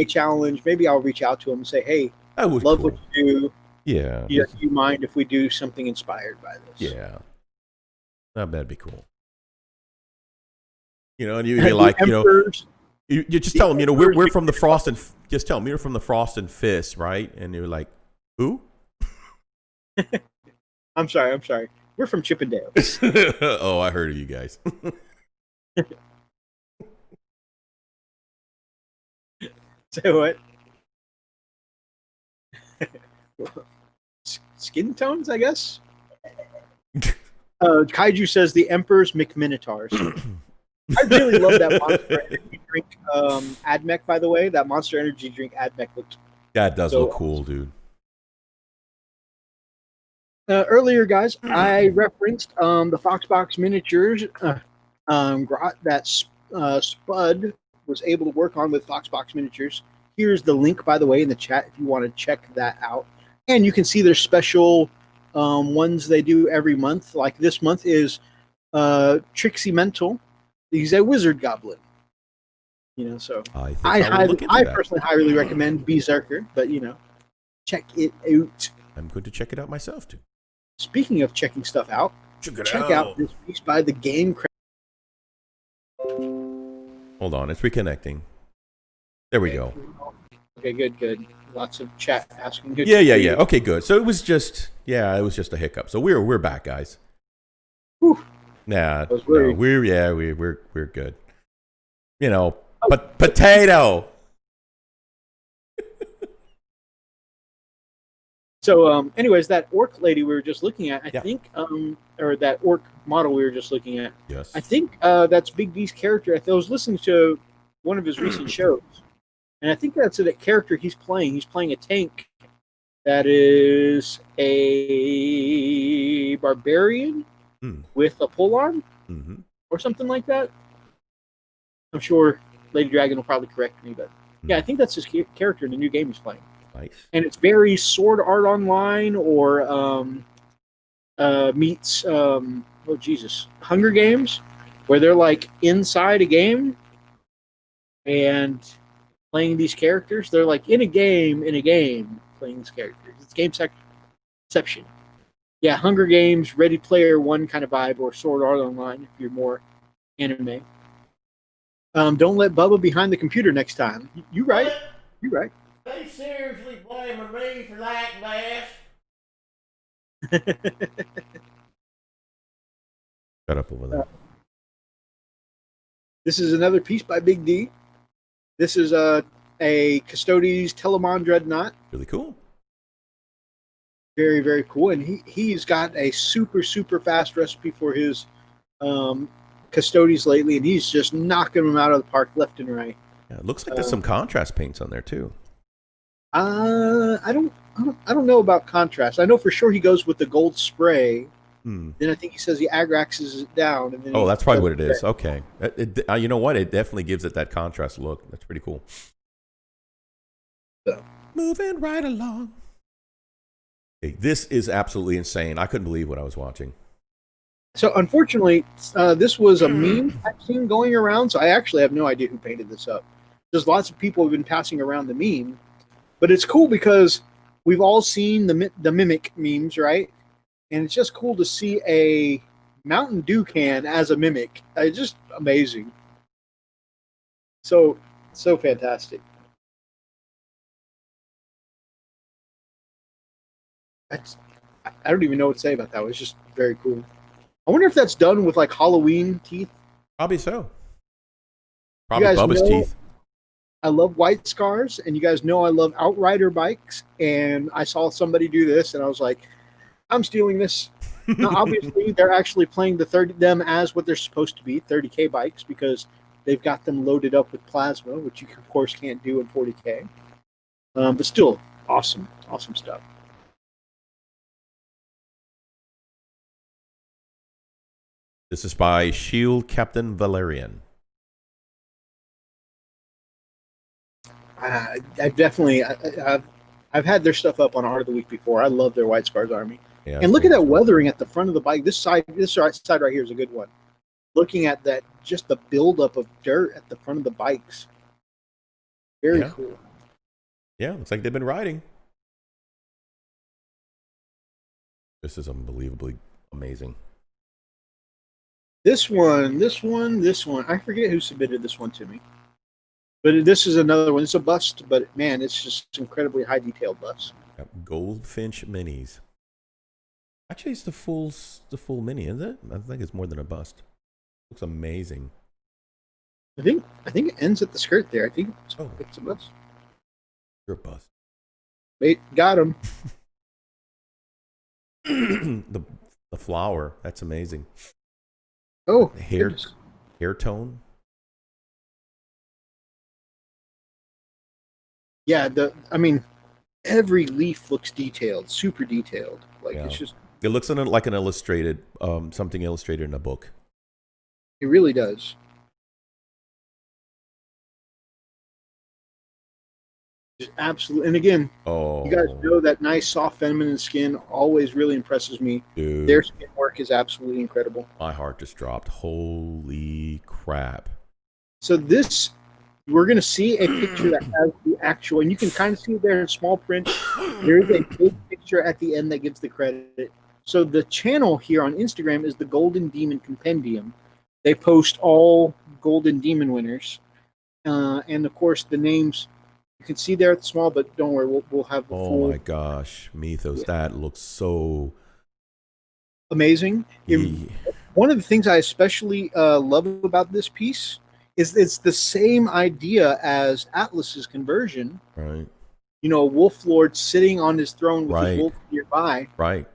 challenge, maybe I'll reach out to them and say, hey, love
cool.
what you do.
Yeah.
Do you mind if we do something inspired by this?
Yeah. That'd be cool. You know, and you'd be like, you know, you just tell them, you know, we're from the Frost and just tell them you're from the Frost and Fist, right? And you're like, who?
I'm sorry. We're from Chippendale.
Oh, I heard of you guys.
So what? Skin tones, I guess. Kaiju says the Emperor's McMinotaurs. I really love that Monster Energy drink AdMech, by the way. That Monster Energy drink AdMech looked.
That does look cool, dude.
Earlier, guys, I referenced the Foxbox miniatures that Spud was able to work on with Foxbox miniatures. Here's the link, by the way, in the chat if you want to check that out. And you can see their special ones they do every month. Like this month is Trixie Mental. He's a wizard goblin. You know, so I personally highly recommend Berserker, but you know, check it out.
I'm going to check it out myself too.
Speaking of checking stuff out, check out this piece by the Game.
Hold on, it's reconnecting. There we go.
Okay, good. Lots of chat asking.
Yeah. Okay, good. So it was just a hiccup. So we're back, guys.
Whew.
Nah, no, we're good. You know, but potato.
So, anyways, that orc lady we were just looking at, I think, or that orc model we were just looking at.
Yes.
I think that's Big D's character. I was listening to one of his recent shows, and I think that's the character he's playing. He's playing a tank that is a barbarian with a polearm or something like that. I'm sure Lady Dragon will probably correct me, but yeah, I think that's his character in the new game he's playing.
Nice.
And it's very Sword Art Online or meets Hunger Games, where they're like inside a game and playing these characters. They're like in a game playing these characters. It's gameception. Yeah, Hunger Games, Ready Player One kind of vibe, or Sword Art Online if you're more anime. Don't let Bubba behind the computer next time. You right.
They seriously blaming me for that mess?
Shut up over there.
This is another piece by Big D. This is a Custodies Telamon Dreadnought.
Really cool.
Very, very cool. And he's got a super, super fast recipe for his Custodies lately, and he's just knocking them out of the park left and right.
Yeah, it looks like there's some contrast paints on there too.
I don't know about contrast. I know for sure he goes with the gold spray. Then I think he says he agraxes it down. And then
that's probably what it is. Okay. You know what? It definitely gives it that contrast look. That's pretty cool.
So.
Moving right along. Hey, this is absolutely insane. I couldn't believe what I was watching.
So unfortunately, this was a meme I've seen going around. So I actually have no idea who painted this up. There's lots of people who've been passing around the meme, but it's cool because we've all seen the mimic memes, right? And it's just cool to see a Mountain Dew can as a mimic. It's just amazing. So fantastic. I don't even know what to say about that. It was just very cool. I wonder if that's done with like Halloween teeth.
Probably so. Probably Bubba's teeth.
I love white scars, and you guys know I love Outrider bikes. And I saw somebody do this, and I was like, I'm stealing this. Now, obviously, they're actually playing them as what they're supposed to be, 30K bikes, because they've got them loaded up with plasma, which you, of course, can't do in 40K. But still, awesome stuff.
This is by Shield Captain Valerian.
I've had their stuff up on Art of the Week before. I love their White Scars Army.
Yeah,
and look at that weathering at the front of the bike. This side right here is a good one. Looking at that, just the buildup of dirt at the front of the bikes. Very cool.
Yeah, looks like they've been riding. This is unbelievably amazing.
This one. I forget who submitted this one to me. But this is another one. It's a bust, but man, it's just incredibly high detailed bust.
Yep, Goldfinch minis. Actually, it's the full mini, isn't it? I think it's more than a bust. Looks amazing.
I think it ends at the skirt there. I think it's a bust.
You're a bust.
Wait, got him.
the flower, that's amazing.
Oh,
the hair tone.
Yeah, every leaf looks detailed, super detailed. Like it's just.
It looks like an illustrated, something illustrated in a book.
It really does. Just absolutely, and again, you guys know that nice, soft, feminine skin always really impresses me.
Dude,
their skin work is absolutely incredible.
My heart just dropped. Holy crap!
So this. We're going to see a picture that has the actual, and you can kind of see it there in small print. There is a big picture at the end that gives the credit. So the channel here on Instagram is the Golden Demon Compendium. They post all Golden Demon winners. And, of course, the names, you can see there at the small, but don't worry, we'll have the full.
Oh, my gosh. Methos, that looks so
amazing. One of the things I especially love about this piece is it's the same idea as Atlas's conversion.
Right.
You know, a wolf lord sitting on his throne with his wolf nearby.
Right.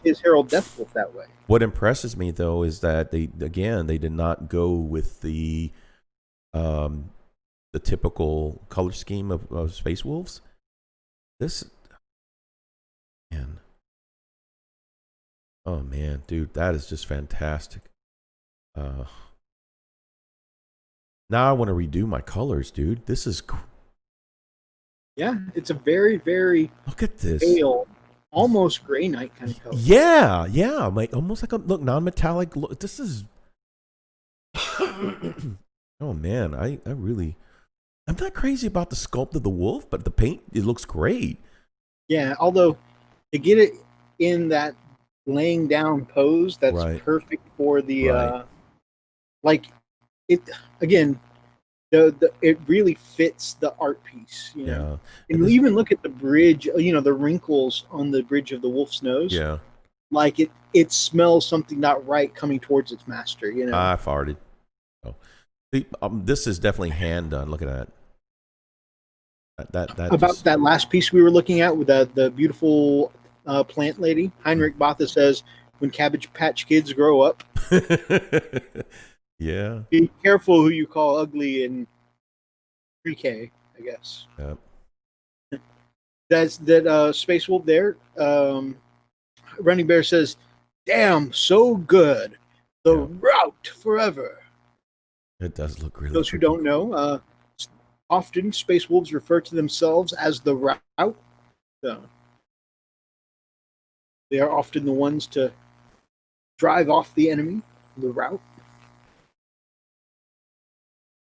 His herald death wolf that way.
What impresses me though is that they did not go with the typical color scheme of Space Wolves. Oh man, dude, that is just fantastic. Now I want to redo my colors, dude. This is
yeah, it's a very, very
look at this
pale, almost gray night kind of color.
Yeah, like almost like a non-metallic look. This is oh man, I'm not crazy about the sculpt of the wolf, but the paint, it looks great.
Yeah, although to get it in that laying down pose, that's perfect for the like it again. It really fits the art piece, you know. And even look at the bridge, you know, the wrinkles on the bridge of the wolf's nose.
Yeah, like
it smells something not right coming towards its master. You know,
I farted. Oh, this is definitely hand done. Look at that.
That last piece we were looking at with the beautiful plant lady. Heinrich Botha says, "When Cabbage Patch Kids grow up."
Yeah.
Be careful who you call ugly in pre-K, I guess.
Yep.
That's that Space Wolf there. Running Bear says, "Damn, so good. The route forever."
It does look really.
Those who don't know, Often, Space Wolves refer to themselves as the route. So they are often the ones to drive off the enemy, the route.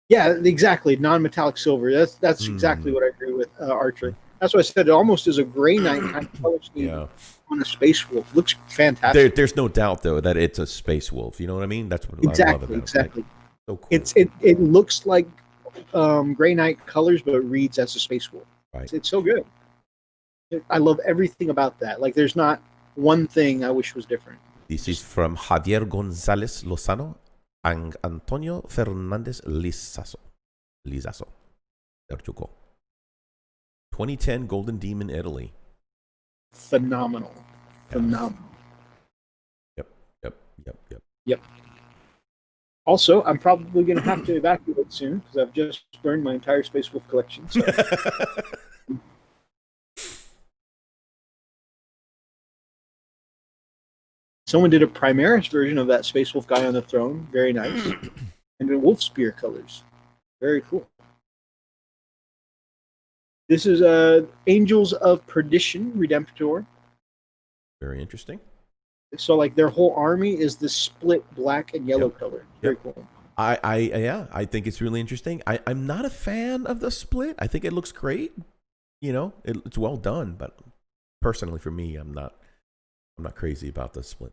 Yeah, exactly. Non-metallic silver. That's exactly what I agree with, Archer. That's why I said it almost is a gray knight kind of color scheme on a Space Wolf. Looks fantastic.
There's no doubt though that it's a Space Wolf. You know what I mean? That's what I love about it.
Exactly.
So cool.
It looks like gray knight colors, but it reads as a Space Wolf.
Right.
It's so good. I love everything about that. Like, there's not one thing I wish was different.
This is from Javier Gonzalez Lozano and Antonio Fernandez Lizazo. There you go. 2010 Golden Demon Italy.
Phenomenal.
Yep.
Also, I'm probably going to have to evacuate soon because I've just burned my entire Space Wolf collection. So. Someone did a Primaris version of that Space Wolf guy on the throne. Very nice. And in wolf spear colors. Very cool. This is Angels of Perdition Redemptor.
Very interesting.
So, like, their whole army is this split black and yellow color. Very cool.
I think it's really interesting. I'm not a fan of the split. I think it looks great. You know, it's well done, but personally for me, I'm not crazy about the split.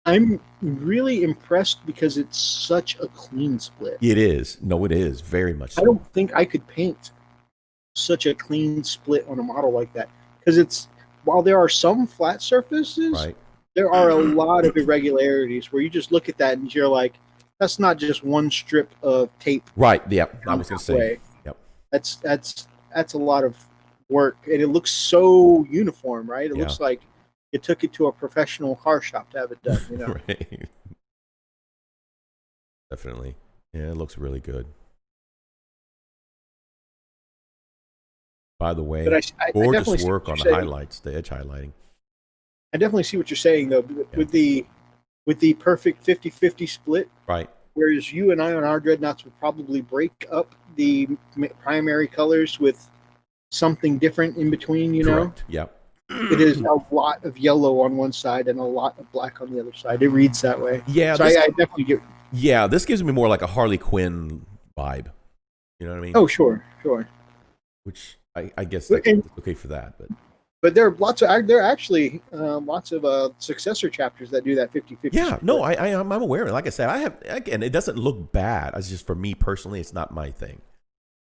I'm really impressed because it's such a clean split.
It is. No, it is very much so.
I don't think I could paint such a clean split on a model like that because it's, while there are some flat surfaces,
right,
there are a lot of irregularities where you just look at that and you're like, that's not just one strip of tape.
Right. Yep. I was going to say. Yep.
That's a lot of work, and it looks so uniform, right? It looks like it took it to a professional car shop to have it done. You know.
Right. Definitely. Yeah, it looks really good. By the way, gorgeous work on the highlights, the edge highlighting.
I definitely see what you're saying, though, with the perfect 50-50 split.
Right.
Whereas you and I on our Dreadnoughts would probably break up the primary colors with something different in between, you know?
Correct. Yep.
It is a lot of yellow on one side and a lot of black on the other side. It reads that way.
Yeah.
So I definitely get...
Yeah, this gives me more like a Harley Quinn vibe. You know what I mean?
Oh, sure.
Which I guess that's okay for that,
but there are actually lots of successor chapters that do that 50-50.
Yeah, no, I'm aware of it. Like I said, again, it doesn't look bad. It's just for me personally, it's not my thing.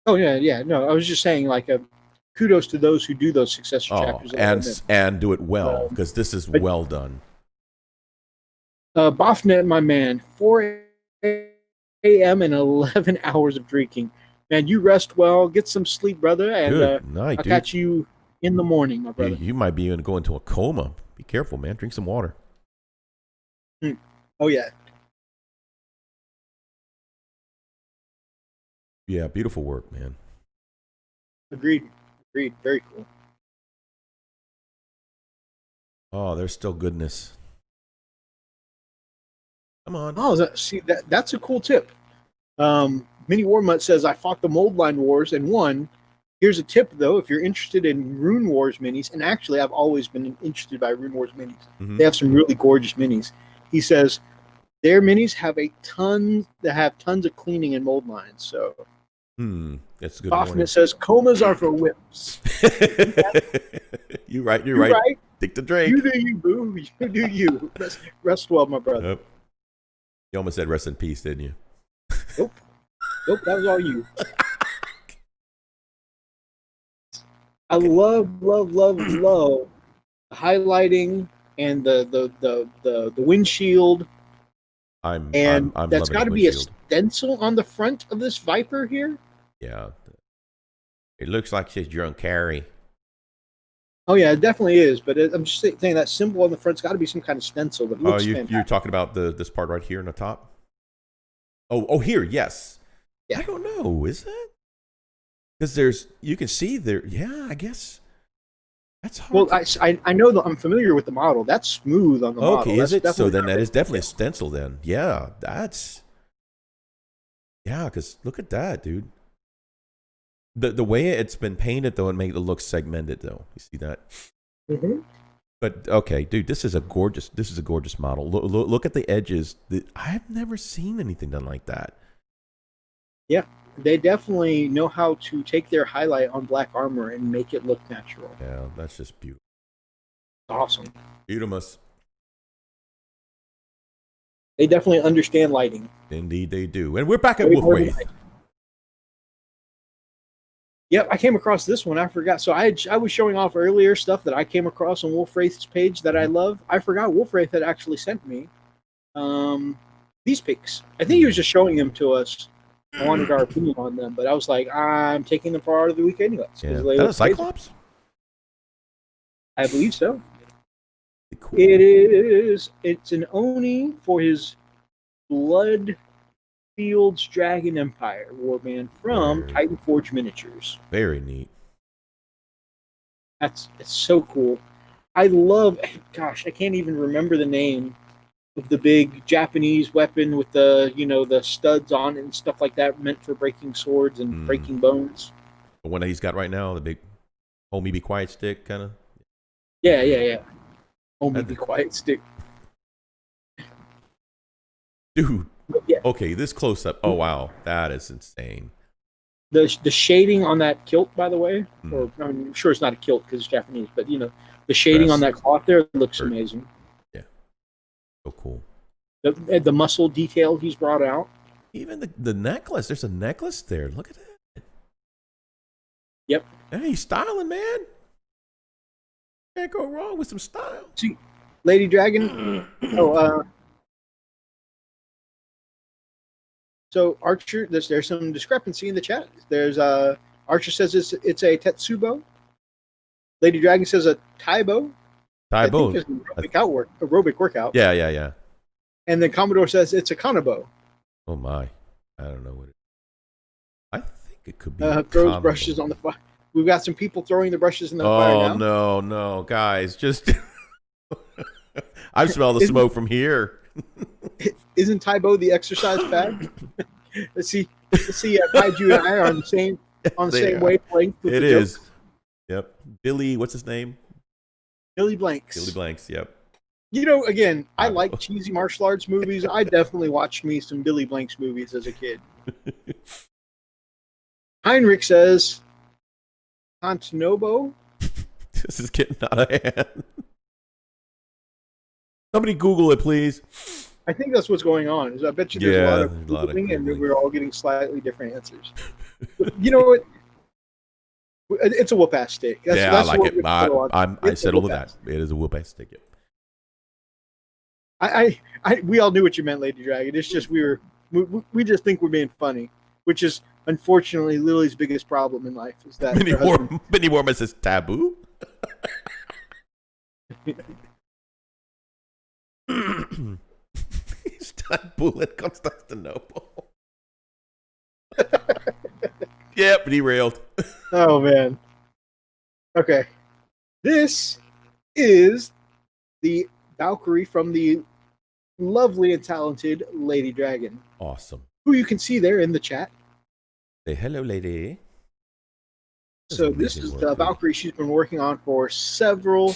Oh yeah. No, I was just saying, like, kudos to those who do those successor chapters
and do it well, because this is well done.
Bofnet, my man, 4 a.m. and 11 hours of drinking. Man, you rest well, get some sleep, brother, and
Good night,
I'll
dude.
catch you in the morning, my brother.
You might be even go into a coma. Be careful, man. Drink some water.
Oh, yeah.
Yeah, beautiful work, man.
Agreed. Very cool.
Oh, there's still goodness. Come on.
Oh, that's a cool tip. Mini Warmutt says, I fought the Mold Line Wars and won. Here's a tip, though, if you're interested in Rune Wars minis, and actually I've always been interested by Rune Wars minis. Mm-hmm. They have some really gorgeous minis. He says their minis have tons of cleaning and mold lines. So
that's a good.
Often it says comas are for whips.
You're right. Take the drink.
You do you, boo. You do you. Rest well, my brother.
Yep. You almost said rest in peace, didn't you?
Nope, that was all you. I love the highlighting and the windshield.
I'm
that's got to be a stencil on the front of this Viper here.
Yeah, it looks like it says you're on carry.
Oh yeah, it definitely is. But I'm just saying that symbol on the front's got to be some kind of stencil. But it looks fantastic.
You're talking about this part right here in the top. Oh, here, yes. Yeah. I don't know, is it? Because you can see there. Yeah, I guess that's hard.
Well, I know that I'm familiar with the model. That's smooth on the model.
Okay, is it? So then that is definitely a stencil. Then, yeah, because look at that, dude. The way it's been painted though, and make it look segmented though. You see that?
Mm-hmm.
But okay, dude, this is a gorgeous model. Look at the edges. I've never seen anything done like that.
Yeah, they definitely know how to take their highlight on black armor and make it look natural.
Yeah, that's just beautiful.
Awesome.
Beautiful.
They definitely understand lighting.
Indeed, they do. And we're back at Wolfwraith.
Yep, I came across this one. I forgot. So I was showing off earlier stuff that I came across on Wolfwraith's page that I love. I forgot Wolfwraith had actually sent me these pics. I think he was just showing them to us. I wanted our opinion on them, but I was like, I'm taking them for Art of the Week anyways.
Yeah. Is that a Cyclops?
I believe so.
Cool.
It is. It's an Oni for his Blood Fields Dragon Empire warband from Titan Forge Miniatures.
Very neat.
It's so cool. I love. Gosh, I can't even remember the name of the big Japanese weapon with the the studs on it and stuff like that, meant for breaking swords and breaking bones.
The one that he's got right now, the big "Homie, be quiet" stick, kind of.
Yeah. Homie, be quiet stick.
Dude.
Yeah.
Okay, this close up. Oh wow, that is insane.
The shading on that kilt, by the way, or I'm sure it's not a kilt because it's Japanese, but the shading on that cloth there looks amazing.
Yeah, so cool.
The muscle detail he's brought out.
Even the necklace. There's a necklace there. Look at that.
Yep.
Hey, he's styling, man. Can't go wrong with some style.
See, Lady Dragon. So Archer, there's some discrepancy in the chat. There's Archer says it's a Tetsubo. Lady Dragon says a Taibo.
Taibo.
I think it's aerobic workout.
Yeah.
And then Commodore says it's a Kanabo.
Oh my, I don't know what it is. I think it could be.
Throws brushes on the fire. We've got some people throwing the brushes in the fire now.
No, guys, just I smell the smoke from here.
Isn't Taibo the exercise fad? Let's see. Kaiju and I are on the same wavelength.
It is. Jokes. Yep. Billy, what's his name?
Billy Blanks.
Billy Blanks. Yep.
Again, I like cheesy martial arts movies. I definitely watched me some Billy Blanks movies as a kid. Heinrich says, Antinobo?
This is getting out of hand. Somebody Google it, please.
I think that's what's going on. I bet you there's a lot of Googling, and we're all getting slightly different answers. You know what? It's a whoop-ass stick. That's
I like it. I settled with that. It is a whoop-ass stick.
Yep. We all knew what you meant, Lady Dragon. It's just we just think we're being funny, which is unfortunately Lily's biggest problem in life. Is that
Minnie Warman says taboo. Istanbul and Constantinople. Yep, derailed.
Oh man. Okay. This is the Valkyrie from the lovely and talented Lady Dragon.
Awesome.
Who you can see there in the chat.
Say hello, lady.
So this is the Valkyrie she's been working on for several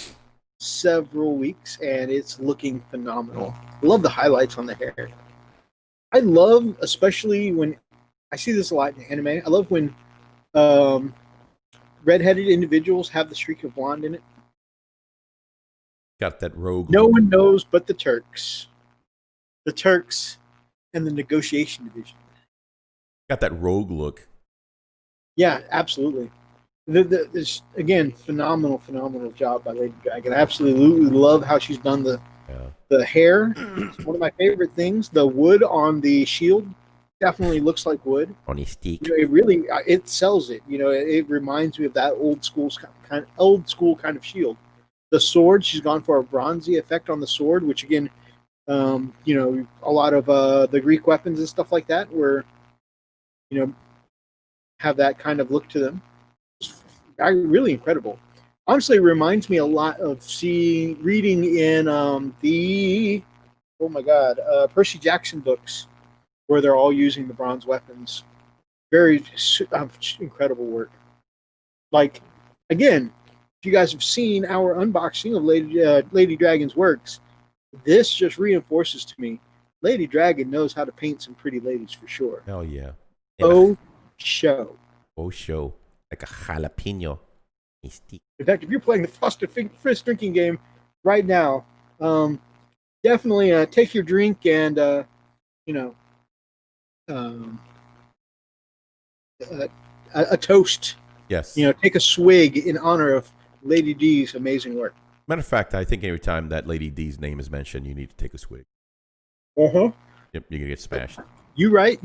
weeks, and it's looking phenomenal. I love the highlights on the hair. I love, especially when I see this a lot in anime, I love when redheaded individuals have the streak of blonde in it.
Got that rogue.
No one knows but the Turks. The Turks and the negotiation division.
Got that rogue look.
Yeah, absolutely. This again, phenomenal job by Lady Dragon. I absolutely love how she's done the hair. It's one of my favorite things. The wood on the shield definitely looks like wood.
On his stick.
It sells it. It reminds me of that old school kind of shield. The sword, she's gone for a bronzy effect on the sword, which again, a lot of the Greek weapons and stuff like that were, have that kind of look to them. Really incredible. Honestly, it reminds me a lot of reading in the Percy Jackson books, where they're all using the bronze weapons. Very incredible work. Like, again, if you guys have seen our unboxing of Lady Dragon's works, this just reinforces to me Lady Dragon knows how to paint some pretty ladies for sure.
Hell yeah.
Oh, show.
Oh, show. Like a jalapeno.
In fact, if you're playing the Frosted Fist drinking game right now, definitely take your drink and, a toast.
Yes.
Take a swig in honor of Lady D's amazing work.
Matter of fact, I think every time that Lady D's name is mentioned, you need to take a swig.
Uh-huh.
Yep, you're gonna get smashed.
You right.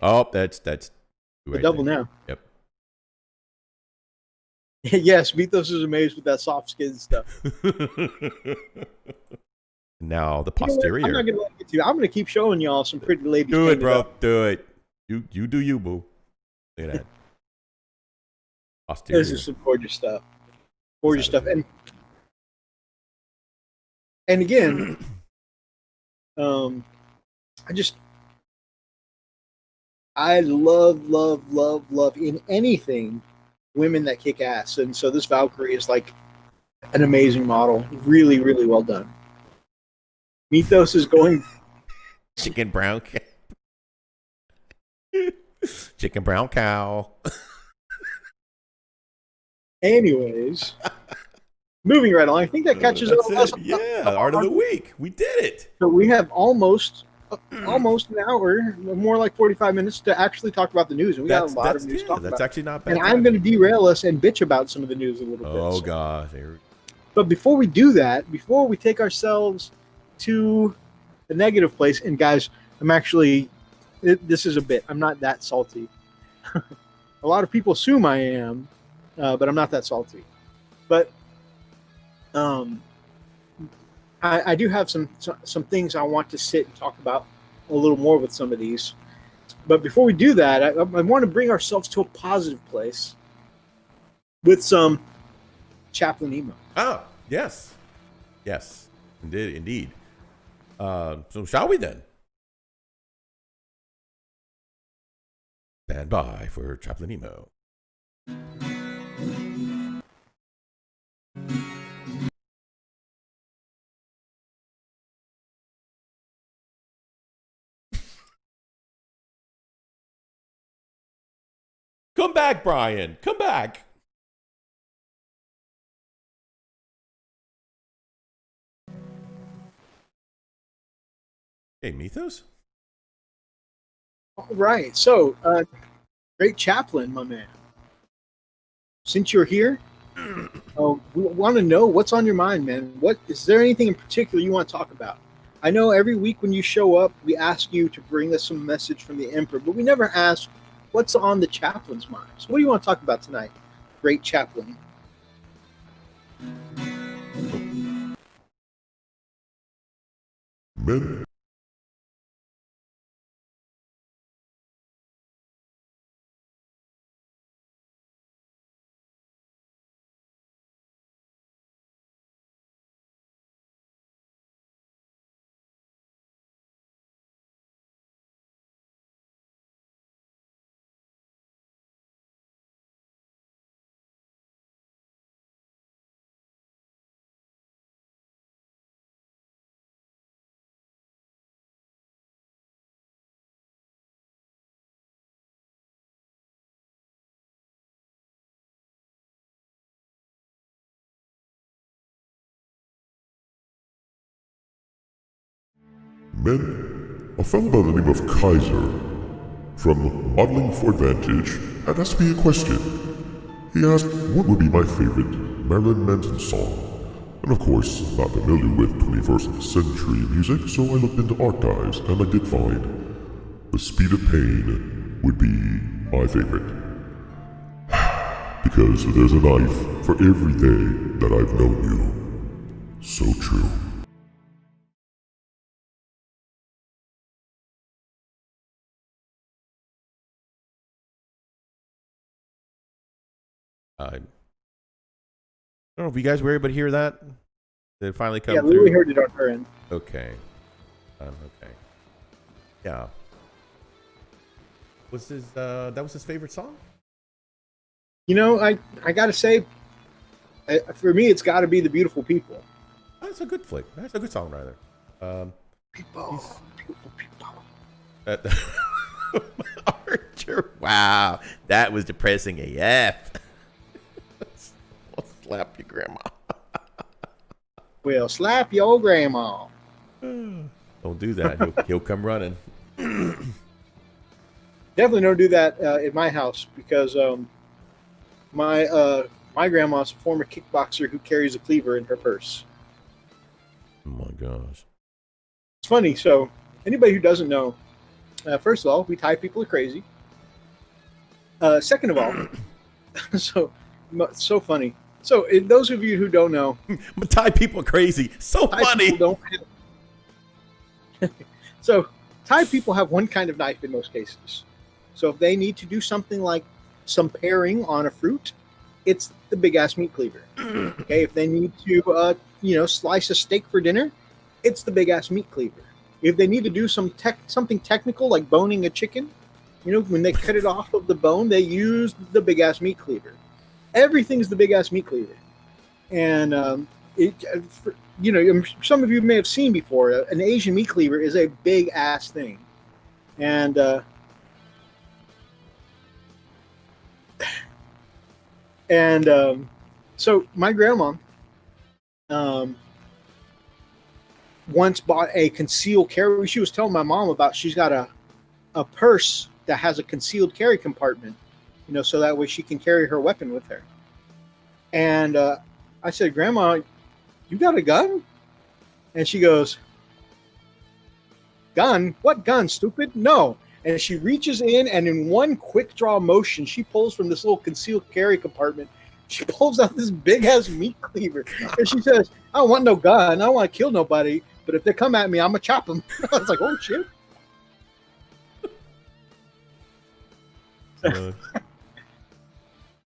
Oh, that's
The
right
double
there.
now.
Yep.
Yes, Methos is amazed with that soft skin stuff.
Now the posterior.
I'm not gonna let it get to. I'm gonna keep showing y'all some pretty ladies.
Do it, bro. Do it. You do you, boo. Look at that. Posterior.
This is some gorgeous stuff. Gorgeous stuff. And again, I love in anything women that kick ass. And so this Valkyrie is like an amazing model. Really, really well done. Methos is going
chicken brown cow. Chicken brown cow.
Anyways, moving right along. I think that catches up.
Yeah, art of the week. We did it.
So we have almost an hour, more like 45 minutes to actually talk about the news, and we got a lot of news to talk about.
That's actually not bad.
And I'm going to derail us and bitch about some of the news a little bit.
Oh God!
But before we do that, before we take ourselves to the negative place, and guys, this is a bit. I'm not that salty. A lot of people assume I am, but I'm not that salty. But I do have some things I want to sit and talk about a little more with some of these. But before we do that, I want to bring ourselves to a positive place with some Chaplain emo.
Oh, yes. Yes, indeed. So shall we then? Stand by for Chaplain emo. Come back, Brian. Come back. Hey, Methos?
All right. So, great Chaplain, my man. Since you're here, we want to know what's on your mind, man. Is there anything in particular you want to talk about? I know every week when you show up, we ask you to bring us some message from the Emperor, but we never ask what's on the Chaplain's mind. So what do you want to talk about tonight, great Chaplain?
Men. Men, a fellow by the name of Kaiser from Modeling for Advantage had asked me a question. He asked what would be my favorite Marilyn Manson song. And of course, not familiar with 21st century music, so I looked into archives and I did find The Speed of Pain would be my favorite. Because there's a knife for every day that I've known you. So true.
I don't know if you guys were able to hear that. Did it finally come through?
Yeah, we heard it on her end.
Okay. Okay. Yeah. was his that was his favorite song?
You know, I gotta say, for me, it's got to be The Beautiful People.
That's a good flick. That's a good songwriter.
People, beautiful people.
Archer. Wow, that was depressing AF. I'll slap your grandma.
Well, slap your grandma.
Don't do that. He'll come running.
Definitely don't do that in my house because my grandma's a former kickboxer who carries a cleaver in her purse.
Oh my gosh.
It's funny. So anybody who doesn't know, first of all, we Thai people are crazy. Second of all, so funny. So those of you who don't know,
But Thai people are crazy. So
Thai
funny.
people don't so Thai people have one kind of knife in most cases. So if they need to do something like some paring on a fruit, it's the big ass meat cleaver. Okay, if they need to slice a steak for dinner, it's the big ass meat cleaver. If they need to do something technical like boning a chicken, when they cut it off of the bone, they use the big ass meat cleaver. Everything's the big ass meat cleaver. And some of you may have seen before, an Asian meat cleaver is a big ass thing. And so my grandma once bought a concealed carry. She was telling my mom about she's got a purse that has a concealed carry compartment, so that way she can carry her weapon with her. And I said, Grandma, you got a gun? And she goes, gun? What gun, stupid? No. And she reaches in, and in one quick draw motion, she pulls from this little concealed carry compartment. She pulls out this big-ass meat cleaver. And she says, I don't want no gun. I don't want to kill nobody. But if they come at me, I'm going to chop them. I was like, oh, shit.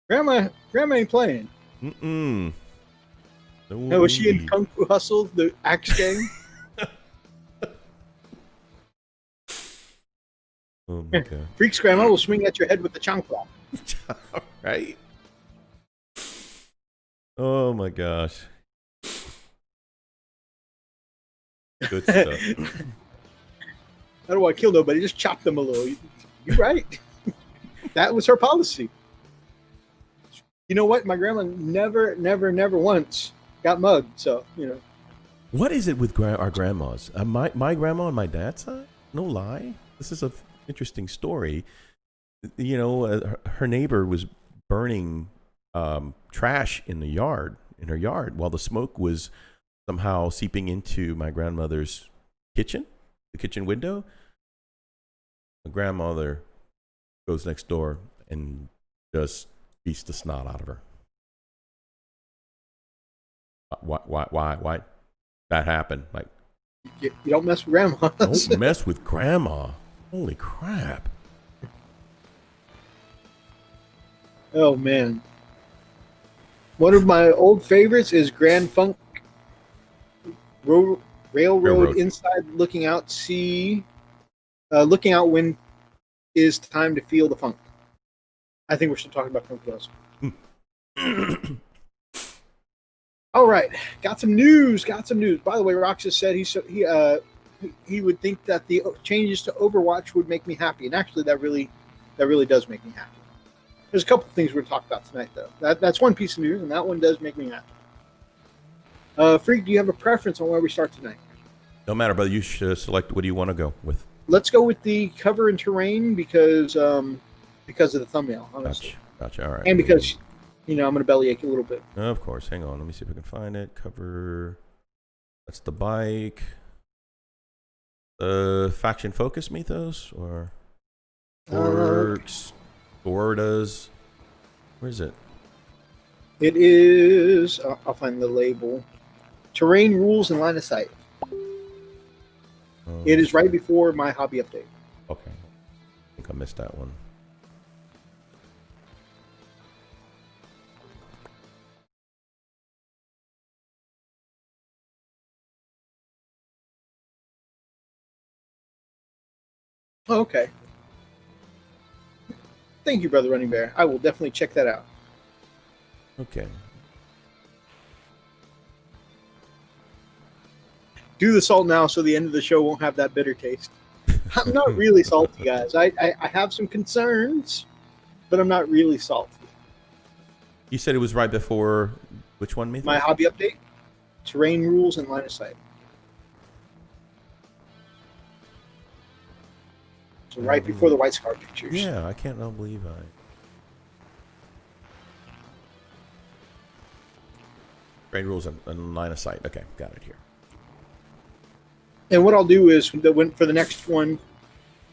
Grandma ain't playing.
Mm-mm.
No, was she in Kung Fu Hustle, the axe game?
Oh my God.
Freak's grandma will swing at your head with the chancla.
Right? Oh my gosh. Good stuff.
I don't want to kill nobody, just chop them a little. You're right. That was her policy. You know what? My grandma never once got mugged. So,
What is it with our grandmas? My grandma on my dad's side? No lie. This is an interesting story. Her neighbor was burning trash in her yard, while the smoke was somehow seeping into my grandmother's kitchen, the kitchen window. My grandmother goes next door and just beats the snot out of her. Why that happened? Like,
you don't mess with grandma.
Don't mess with grandma. Holy crap.
Oh, man. One of my old favorites is Grand Funk Railroad Inside Looking Out. Looking out when is time to feel the funk. I think we're still talking about Funk Girls. All right, got some news. By the way, Roxas said he would think that the changes to Overwatch would make me happy, and actually, that really does make me happy. There's a couple of things we're going to talk about tonight, though. That's one piece of news, and that one does make me happy. Freak, do you have a preference on where we start tonight?
No matter, brother. You should select. What do you want to go with?
Let's go with the cover and terrain because of the thumbnail, honestly.
Gotcha. All right.
And because, I'm going to bellyache a little bit.
Of course. Hang on. Let me see if I can find it. Cover. That's the bike. Faction focus Methos or Orcs. Gordas. Where is it?
It is. I'll find the label. Terrain rules and line of sight. It is right before my hobby update.
Okay. I think I missed that one.
Oh, okay. thank you, Brother Running Bear. I will definitely check that out.
Okay.
Do the salt now so the end of the show won't have that bitter taste. I'm not really salty, guys. I have some concerns, but I'm not really salty.
You said it was right before which one, Methos?
My hobby update, terrain rules, and line of sight. So right before the White Scar pictures.
Yeah, I can't not believe I. Terrain rules and line of sight. Okay, got it here.
And what I'll do is, for the next one,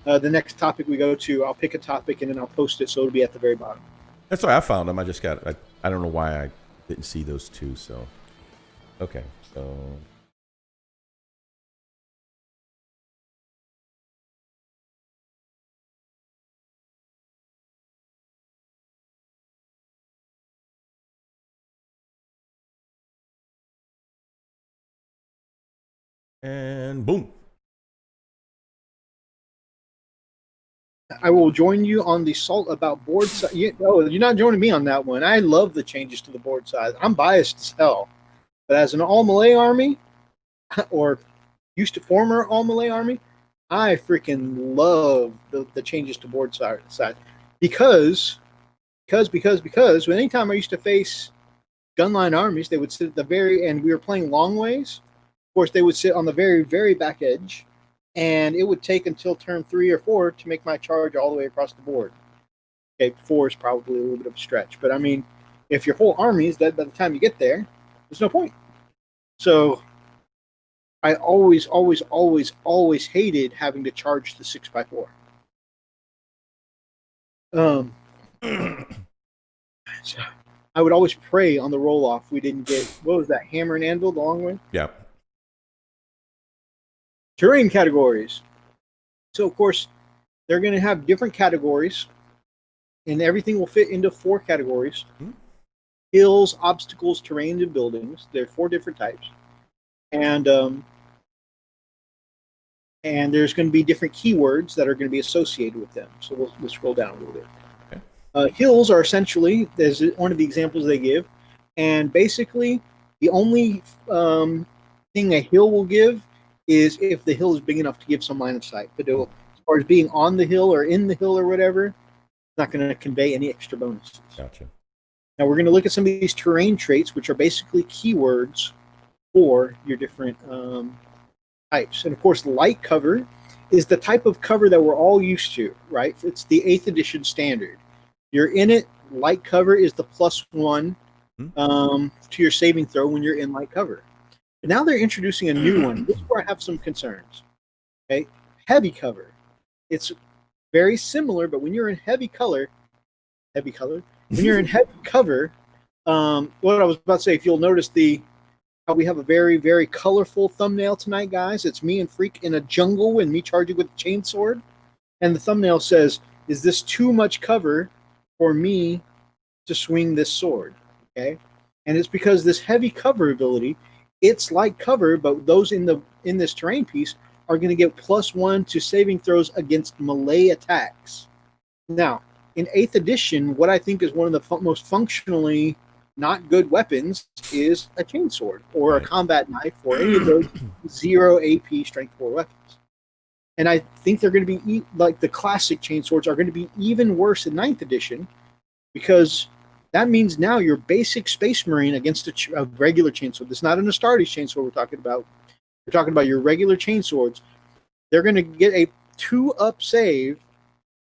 the next topic we go to, I'll pick a topic and then I'll post it so it'll be at the very bottom.
That's why I found them. I just got. I don't know why I didn't see those two. So, okay. So. And boom.
I will join you on the salt about board size. You're not joining me on that one. I love the changes to the board size. I'm biased as hell. But as an all-Malay army, or used to former all-Malay army, I freaking love the changes to board size. Because anytime I used to face gunline armies, they would sit at the very end. We were playing long ways. Of course, they would sit on the very, very back edge. And it would take until turn 3 or 4 to make my charge all the way across the board. Okay, 4 is probably a little bit of a stretch. But, I mean, if your whole army is dead by the time you get there, there's no point. So, I always hated having to charge the 6x4. So I would always pray on the roll-off we didn't get, what was that, hammer and anvil the long way?
Yeah.
Terrain categories. So, of course, they're going to have different categories, and everything will fit into 4 categories.
Mm-hmm.
Hills, obstacles, terrain, and buildings. There are 4 different types. And there's going to be different keywords that are going to be associated with them. So we'll scroll down a little bit. Okay. Hills are essentially, there's one of the examples they give, and basically the only thing a hill will give is if the hill is big enough to give some line of sight. But as far as being on the hill or in the hill or whatever, it's not going to convey any extra bonuses.
Gotcha.
Now we're going to look at some of these terrain traits, which are basically keywords for your different types. And of course, light cover is the type of cover that we're all used to, right? It's the 8th edition standard. You're in it, light cover is the +1 to your saving throw when you're in light cover. But now they're introducing a new one. This is where I have some concerns. Okay, heavy cover. It's very similar, but when you're in heavy cover, what I was about to say, if you'll notice how we have a very, very colorful thumbnail tonight, guys. It's me and Freak in a jungle and me charging with a chainsword. And the thumbnail says, is this too much cover for me to swing this sword? Okay, and it's because this heavy cover ability, it's light cover, but those in this terrain piece are going to get +1 to saving throws against melee attacks. Now, in 8th edition, what I think is one of the most functionally not good weapons is a chainsword or a combat knife or any of those 0 AP strength 4 weapons. And I think they're going to be like the classic chainswords are going to be even worse in 9th edition, because that means now your basic Space Marine against a regular chainsword. It's not an Astartes chainsword we're talking about. We're talking about your regular chainswords. They're going to get a 2-up save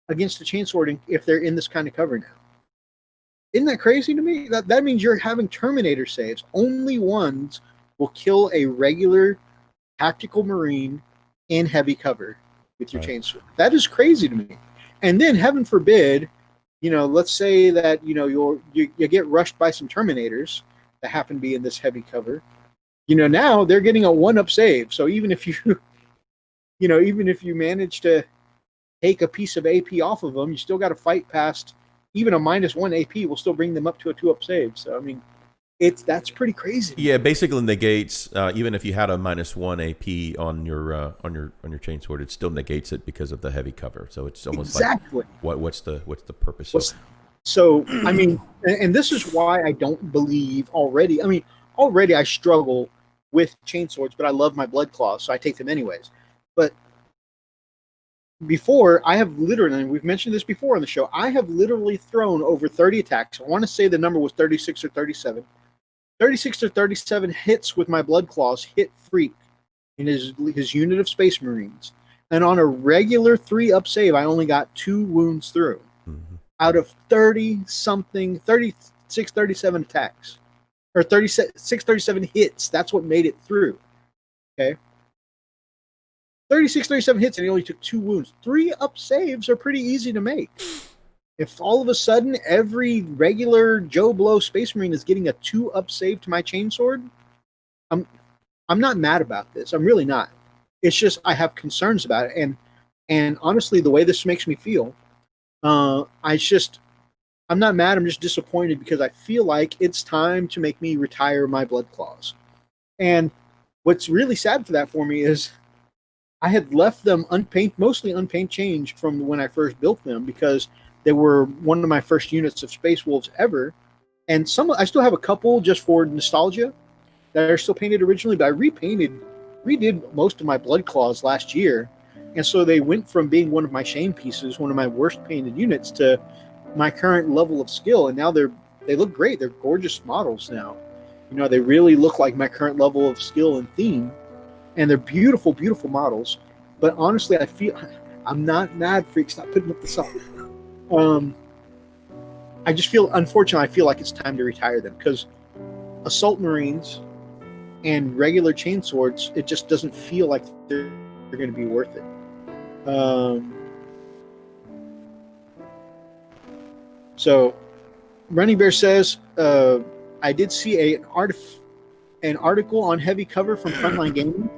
against the chainsword if they're in this kind of cover now. Isn't that crazy to me? That means you're having Terminator saves. Only ones will kill a regular tactical Marine in heavy cover with your chainsword. That is crazy to me. And then, heaven forbid, let's say that you get rushed by some Terminators that happen to be in this heavy cover. Now they're getting a 1-up save. So even if you manage to take a piece of AP off of them, you still got to fight past. Even a -1 AP will still bring them up to a 2-up save. So I mean, That's pretty crazy.
Yeah, basically negates even if you had a -1 AP on your chainsword, it still negates it because of the heavy cover. So it's almost
Exactly.
like what's the purpose?
So I mean, and this is why I don't believe already. I mean, already I struggle with chainswords, but I love my blood claws, so I take them anyways. But before, I have literally, and we've mentioned this before on the show, I have literally thrown over 30 attacks. I want to say the number was 36 or 37. 36 or 37 hits with my blood claws hit Freak in his unit of Space Marines. And on a regular 3-up save, I only got 2 wounds through. Out of 30-something, 36, 37 attacks. Or 36, 37 hits. That's what made it through. Okay? 36, 37 hits, and he only took 2 wounds. 3-up saves are pretty easy to make. If all of a sudden every regular Joe Blow Space Marine is getting a 2-up save to my chainsword, I'm not mad about this. I'm really not. It's just I have concerns about it, and honestly, the way this makes me feel, I'm not mad. I'm just disappointed because I feel like it's time to make me retire my blood claws. And what's really sad for me is I had left them mostly unpaint changed from when I first built them because they were one of my first units of Space Wolves ever. And I still have a couple just for nostalgia that are still painted originally, but I redid most of my blood claws last year. And so they went from being one of my shame pieces, one of my worst painted units, to my current level of skill. And now they look great. They're gorgeous models now. You know, they really look like my current level of skill and theme. And they're beautiful, beautiful models. But honestly, I'm not mad, Freak. Stop putting up the song. I just unfortunately, I feel like it's time to retire them because Assault Marines and regular chainswords, it just doesn't feel like they're going to be worth it. So, Running Bear says, I did see an article on heavy cover from Frontline Gaming.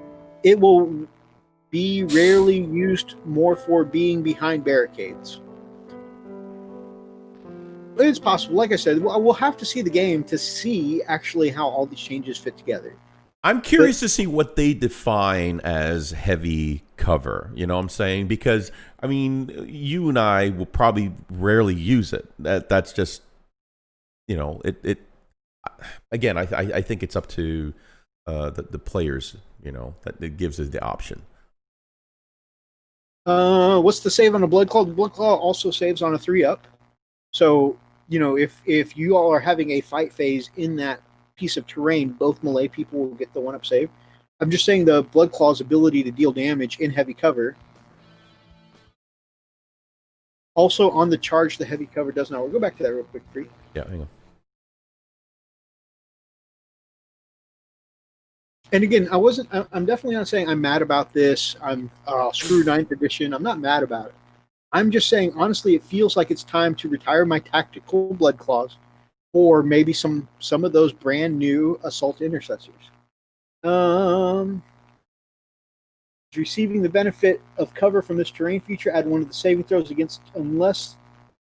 It will be rarely used more for being behind barricades. It's possible. Like I said, we'll have to see the game to see actually how all these changes fit together.
I'm curious to see what they define as heavy cover. You know what I'm saying? Because, I mean, you and I will probably rarely use it. That's just, you know, again, I think it's up to the players, you know, that it gives us the option.
What's the save on a Blood Claw? The Blood Claw also saves on a 3-up. So, you know, if you all are having a fight phase in that piece of terrain, both melee people will get the 1-up save. I'm just saying the Blood Claw's ability to deal damage in heavy cover. Also, on the charge, the heavy cover does not. We'll go back to that real quick, Free.
Yeah, hang on.
And again, I'm definitely not saying I'm mad about this. I'm screw 9th edition. I'm not mad about it. I'm just saying, honestly, it feels like it's time to retire my tactical Blood Claws for maybe some of those brand new Assault Intercessors. Receiving the benefit of cover from this terrain feature, add one of the saving throws against, unless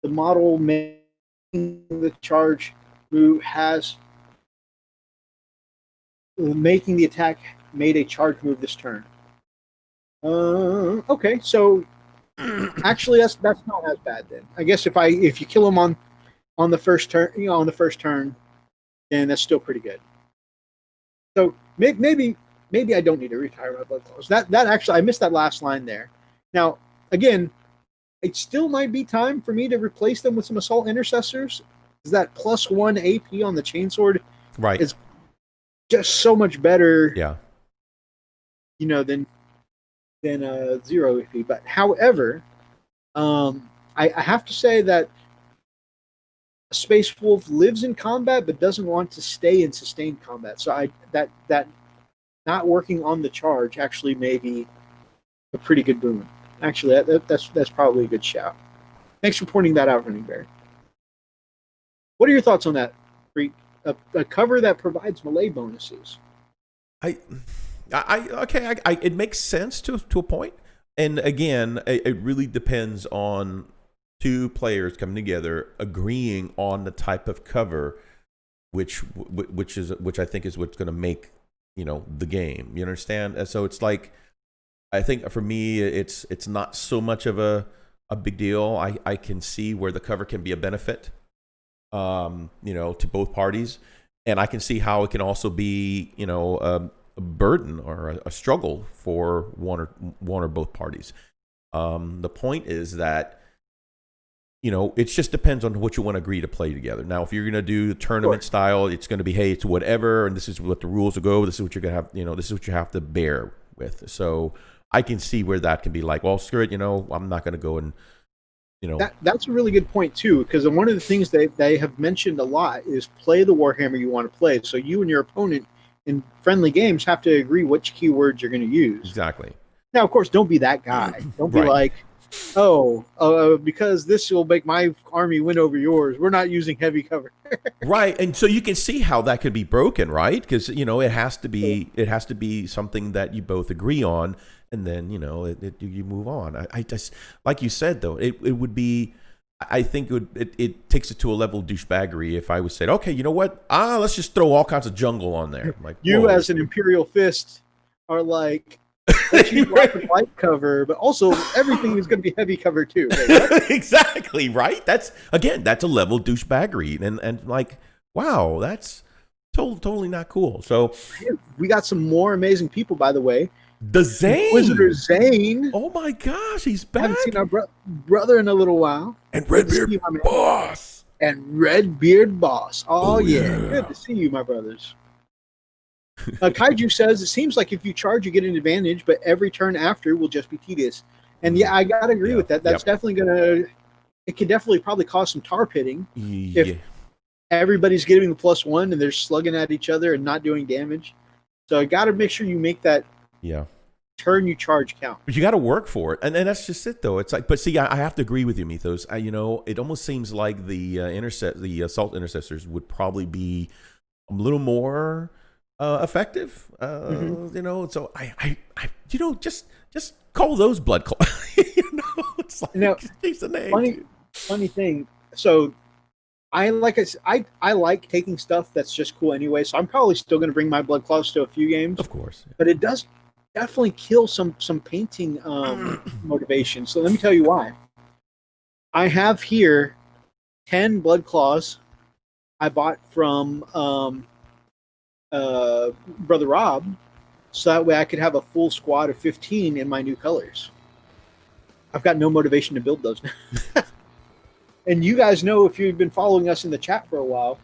the model making the charge move has making the attack made a charge move this turn. Okay, so actually that's not as bad then. I guess if you kill him on the first turn, then that's still pretty good. So maybe I don't need to retire my Blood Claws. That actually, I missed that last line there. Now, again, it still might be time for me to replace them with some Assault Intercessors. Is that +1 AP on the chainsword?
Right.
Is just so much better.
Yeah.
You know, than 0 AP. But however, I have to say that a Space Wolf lives in combat but doesn't want to stay in sustained combat. So that not working on the charge actually may be a pretty good boon. Actually, that's probably a good shout. Thanks for pointing that out, Running Bear. What are your thoughts on that, Freak? A cover that provides melee bonuses.
It makes sense to a point. And again, it really depends on 2 players coming together, agreeing on the type of cover which I think is what's going to make the game. You understand? And so it's like, I think for me, it's not so much of a big deal. I can see where the cover can be a benefit, to both parties, and I can see how it can also be, a burden or a struggle for one or both parties. The point is that, it just depends on what you want to agree to play together. Now, if you're going to do the tournament style, it's going to be, hey, it's whatever, and this is what the rules will go. This is what you're going to have, this is what you have to bear with. So I can see where that can be like, well, screw it, I'm not going to go and,
That's a really good point, too, because one of the things they have mentioned a lot is play the Warhammer you want to play. So you and your opponent in friendly games have to agree which keywords you're going to use.
Exactly.
Now, of course, don't be that guy. Don't be like, because this will make my army win over yours, we're not using heavy cover.
Right, and so you can see how that could be broken, right? Because it has to be something that you both agree on, and then you move on. I just, like you said though, it would be. I think it takes it to a level of douchebaggery if I would say, okay, you know what? Let's just throw all kinds of jungle on there. Like,
you as an Imperial Fist are like, let's use light cover, but also everything is going to be heavy cover too. Right?
Exactly, right? That's a level of douchebaggery, and like, wow, that's totally not cool. So
we got some more amazing people, by the way.
The Zane,
Inquisitor Zane.
Oh my gosh, he's back.
Haven't seen our brother in a little while.
And Redbeard Boss.
And Redbeard Boss. Oh yeah, good to see you, my brothers. Kaiju says, it seems like if you charge, you get an advantage, but every turn after will just be tedious. And yeah, I gotta agree with that. That's definitely it could definitely probably cause some tar pitting if everybody's getting the +1 and they're slugging at each other and not doing damage. So I gotta make sure you make that turn you charge count.
But you got to work for it, and that's just it, though. It's like, but see, I have to agree with you, Methos. It almost seems like the assault intercessors would probably be a little more effective. So I just call those blood claws. It's like, change the name.
Funny thing. So I like taking stuff that's just cool anyway. So I'm probably still going to bring my blood claws to a few games,
of course.
But it does definitely kill some painting motivation. So let me tell you why. I have here 10 blood claws I bought from Brother Rob, so that way I could have a full squad of 15 in my new colors. I've got no motivation to build those now. And you guys know, if you've been following us in the chat for a while,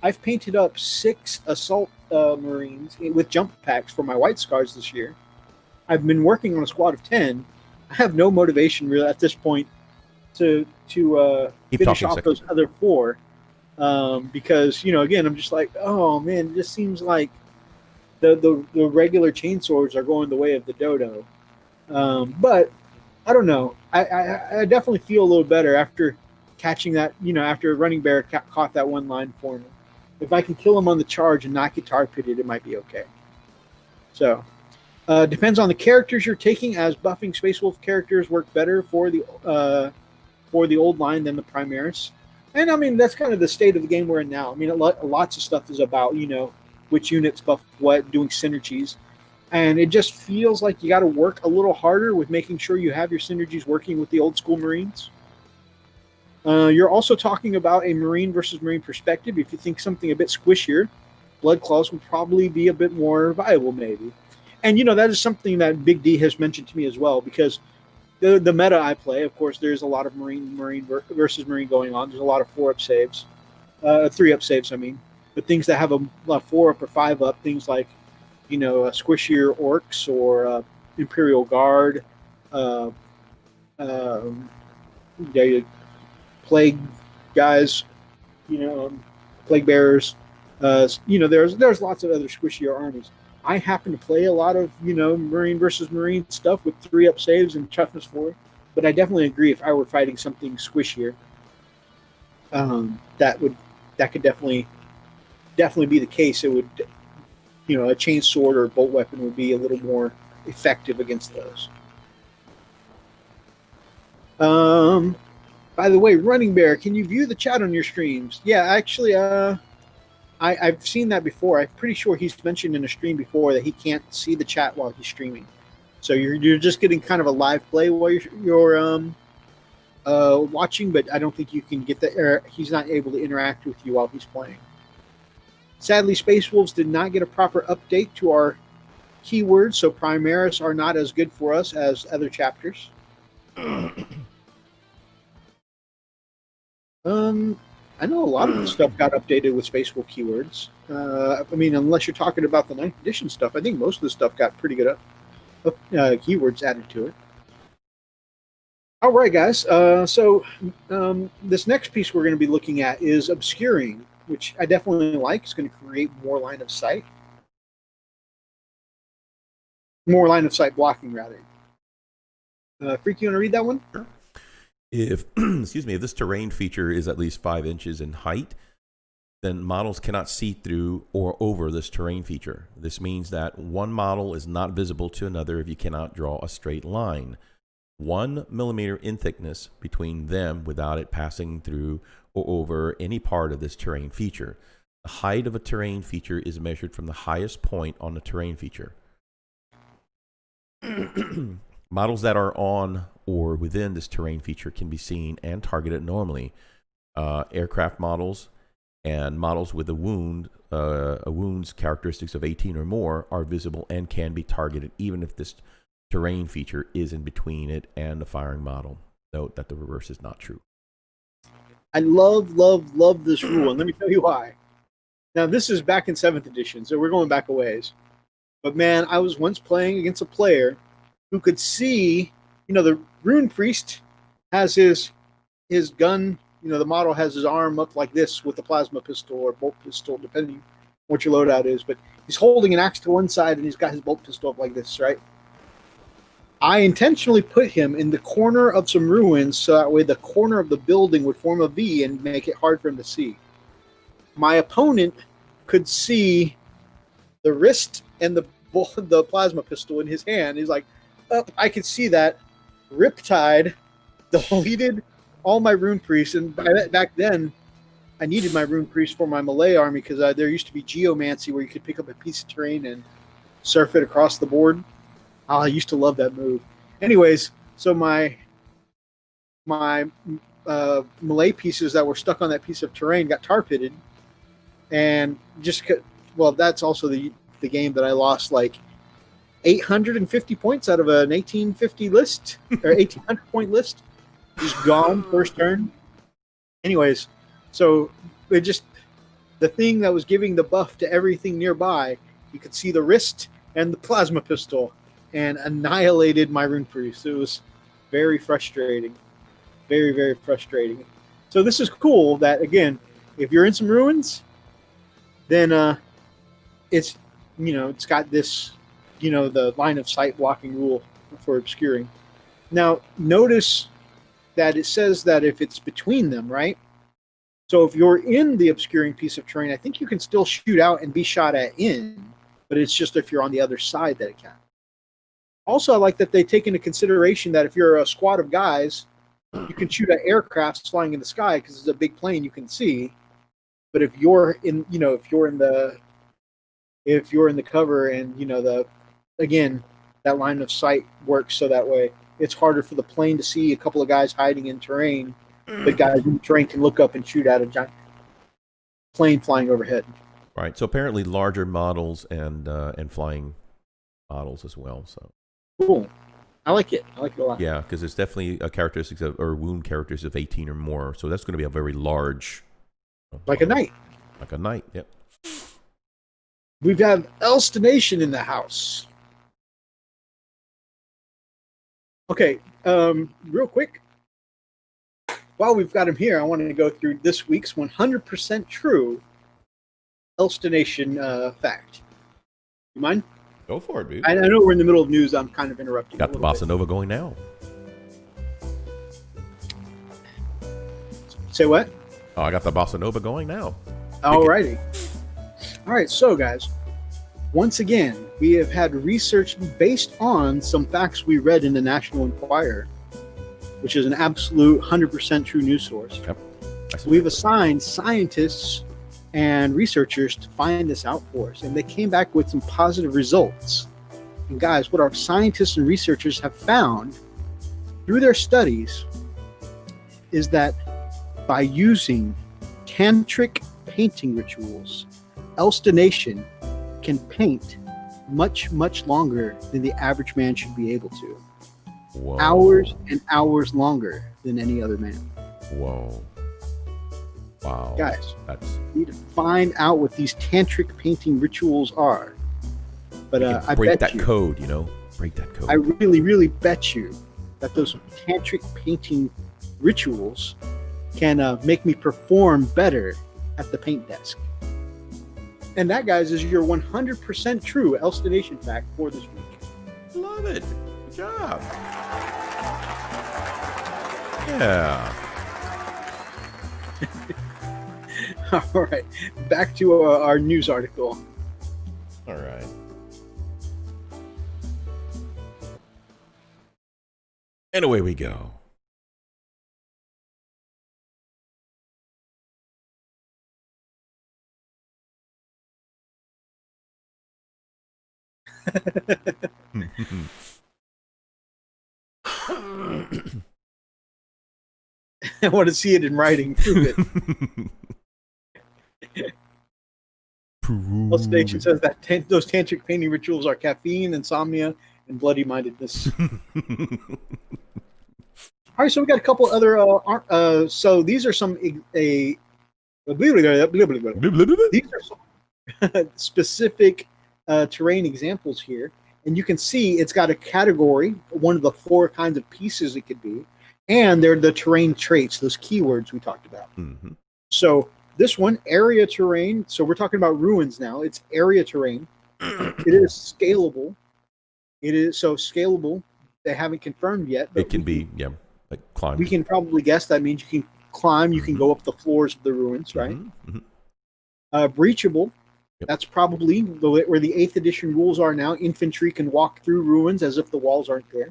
I've painted up 6 assault Marines with jump packs for my White Scars this year. I've been working on a squad of 10. I have no motivation really at this point to finish off those other 4. Because, again, I'm just like, oh man, it just seems like the regular chainswords are going the way of the dodo. But I don't know. I definitely feel a little better after catching that, after Running Bear caught that one line for me. If I can kill him on the charge and not get tar pitted, it might be okay. So, depends on the characters you're taking, as buffing Space Wolf characters work better for the old line than the Primaris. And I mean, that's kind of the state of the game we're in now. I mean, lots of stuff is about, which units buff what, doing synergies. And it just feels like you got to work a little harder with making sure you have your synergies working with the old school Marines. You're also talking about a Marine versus Marine perspective. If you think something a bit squishier, Blood Claws would probably be a bit more viable, maybe. And, that is something that Big D has mentioned to me as well, because the meta I play, of course, there's a lot of Marine versus Marine going on. There's a lot of 4-up saves. 3-up saves, I mean. But things that have a 4-up or 5-up, things like, squishier Orcs or Imperial Guard, Plague guys, Plague Bearers. There's lots of other squishier armies. I happen to play a lot of, Marine versus Marine stuff with 3-up saves and toughness 4. But I definitely agree, if I were fighting something squishier, that could definitely be the case. It would, a chain sword or a bolt weapon would be a little more effective against those. By the way, Running Bear, can you view the chat on your streams? Yeah, actually, I I've seen that before. I'm pretty sure he's mentioned in a stream before that he can't see the chat while he's streaming. So you're just getting kind of a live play while you're watching, but I don't think you can get that. He's not able to interact with you while he's playing. Sadly, Space Wolves did not get a proper update to our keywords, so Primaris are not as good for us as other chapters. I know a lot of the stuff got updated with Space Wolf keywords. I mean, unless you're talking about the 9th edition stuff, I think most of the stuff got pretty good keywords added to it. All right, guys. So this next piece we're going to be looking at is obscuring, which I definitely like. It's going to create more line of sight. More line of sight blocking, rather. Freak, you want to read that one?
Sure. If excuse me, if this terrain feature is at least 5 inches in height, then models cannot see through or over this terrain feature. This means that one model is not visible to another if you cannot draw a straight line 1 millimeter in thickness between them without it passing through or over any part of this terrain feature. The height of a terrain feature is measured from the highest point on the terrain feature. Models that are on or within this terrain feature can be seen and targeted normally. Aircraft models and models with a wound's characteristics of 18 or more are visible and can be targeted even if this terrain feature is in between it and the firing model. Note that the reverse is not true.
I love this rule, and let me tell you why. Now, this is back in 7th edition, so we're going back a ways. But man, I was once playing against a player who could see, the Rune Priest has his gun, the model has his arm up like this with a plasma pistol or bolt pistol, depending what your loadout is. But he's holding an axe to one side and he's got his bolt pistol up like this, right? I intentionally put him in the corner of some ruins so that way the corner of the building would form a V and make it hard for him to see. My opponent could see the wrist and the plasma pistol in his hand. He's like, I could see that. Riptide deleted all my Rune Priests, and back then I needed my Rune Priest for my Malay army because there used to be Geomancy where you could pick up a piece of terrain and surf it across the board. I used to love that move. Anyways, so my Malay pieces that were stuck on that piece of terrain got tar pitted, and that's also the game that I lost like 850 points out of an 1850 list or 1800 point list. Just gone first turn. Anyways, so it just the thing that was giving the buff to everything nearby, you could see the wrist and the plasma pistol and annihilated my Rune Priest. It was very frustrating. Very, very frustrating. So this is cool that, again, if you're in some ruins, then it's got this the line of sight blocking rule for obscuring. Now, notice that it says that if it's between them, right? So if you're in the obscuring piece of terrain, I think you can still shoot out and be shot at in, but it's just if you're on the other side that it can. Also, I like that they take into consideration that if you're a squad of guys, you can shoot at aircrafts flying in the sky because it's a big plane you can see. But if you're in, if you're in the cover and again, that line of sight works so that way it's harder for the plane to see a couple of guys hiding in terrain. But guys in the terrain can look up and shoot at a giant plane flying overhead.
Right. So apparently larger models and flying models as well. So
cool. I like it. I like it a lot.
Yeah, because it's definitely a characteristics or wound characteristics of 18 or more. So that's going to be a very large.
Like a knight.
Like a knight. Yep.
We've had Elstonation in the house. Okay, real quick. While we've got him here, I wanted to go through this week's 100% true Elstonation fact. You mind?
Go for it, dude.
I know we're in the middle of news. I'm kind of interrupting.
Got the Bossa Nova going now.
Say what?
Oh, I got the Bossa Nova going now.
Alrighty. All right, so guys, once again, we have had research based on some facts we read in the National Enquirer, which is an absolute 100% true news source.
Yep.
We've assigned scientists and researchers to find this out for us, and they came back with some positive results. And guys, what our scientists and researchers have found through their studies is that by using tantric painting rituals, Elsta Nation can paint much, much longer than the average man should be able to.
Whoa.
Hours and hours longer than any other man.
Whoa. Wow.
Guys,
That's
we need to find out what these tantric painting rituals are. But I
break
bet
that
you,
code, you know? Break that code.
I really, really bet you that those tantric painting rituals can make me perform better at the paint desk. And that, guys, is your 100% true Elsta Nation fact for this week.
Love it. Good job. Yeah.
All right, back to our news article.
All right. And away we go.
I want to see it in writing. Prove it. Elsta Nation says that those tantric painting rituals are caffeine, insomnia, and bloody-mindedness. All right, so we got a couple other. So these are some these are some specific terrain examples here, and you can see it's got a category, one of the 4 kinds of pieces it could be, and they're the terrain traits, those keywords we talked about.
Mm-hmm.
So this one, area terrain. So we're talking about ruins now. It's area terrain. It is scalable. It is so scalable. They haven't confirmed yet. But
It can be, yeah, like climb.
we can probably guess that means you can climb. You can go up the floors of the ruins, right?
Mm-hmm. Mm-hmm.
Breachable.
Yep.
That's probably where the 8th edition rules are now. Infantry can walk through ruins as if the walls aren't there.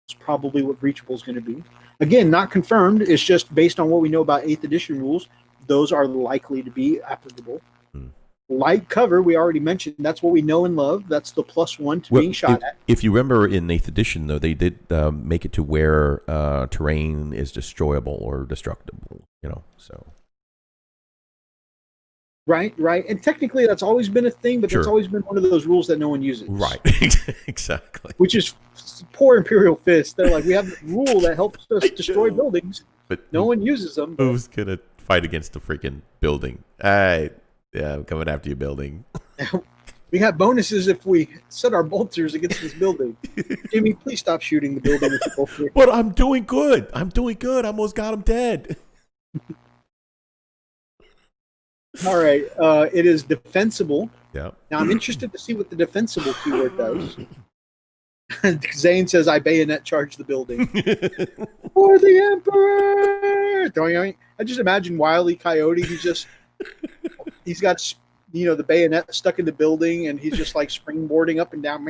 It's probably what breachable is going to be. Again, not confirmed. It's just based on what we know about 8th edition rules. Those are likely to be applicable. Light cover, we already mentioned. That's what we know and love. That's the +1 to being shot at.
If you remember in 8th edition, though, they did make it to where terrain is destroyable or destructible, you know, so.
Right. And technically that's always been a thing, but
Sure.
that's always been one of those rules that no one uses.
Right, exactly.
Which is poor Imperial Fist. They're like, we have a rule that helps us destroy buildings.
But
No one uses them.
who's going to fight against the freaking building? Yeah, I'm coming after you, building.
We have bonuses if we set our bolters against this building. Jimmy, please stop shooting the building with the bolter.
But I'm doing good. I almost got him dead.
All right. It is defensible.
Yeah.
Now, I'm interested to see what the defensible keyword does. Zane says, I bayonet charge the building. For the Emperor! I just imagine Wile E. Coyote. He's got, the bayonet stuck in the building, and he's just like springboarding up and down.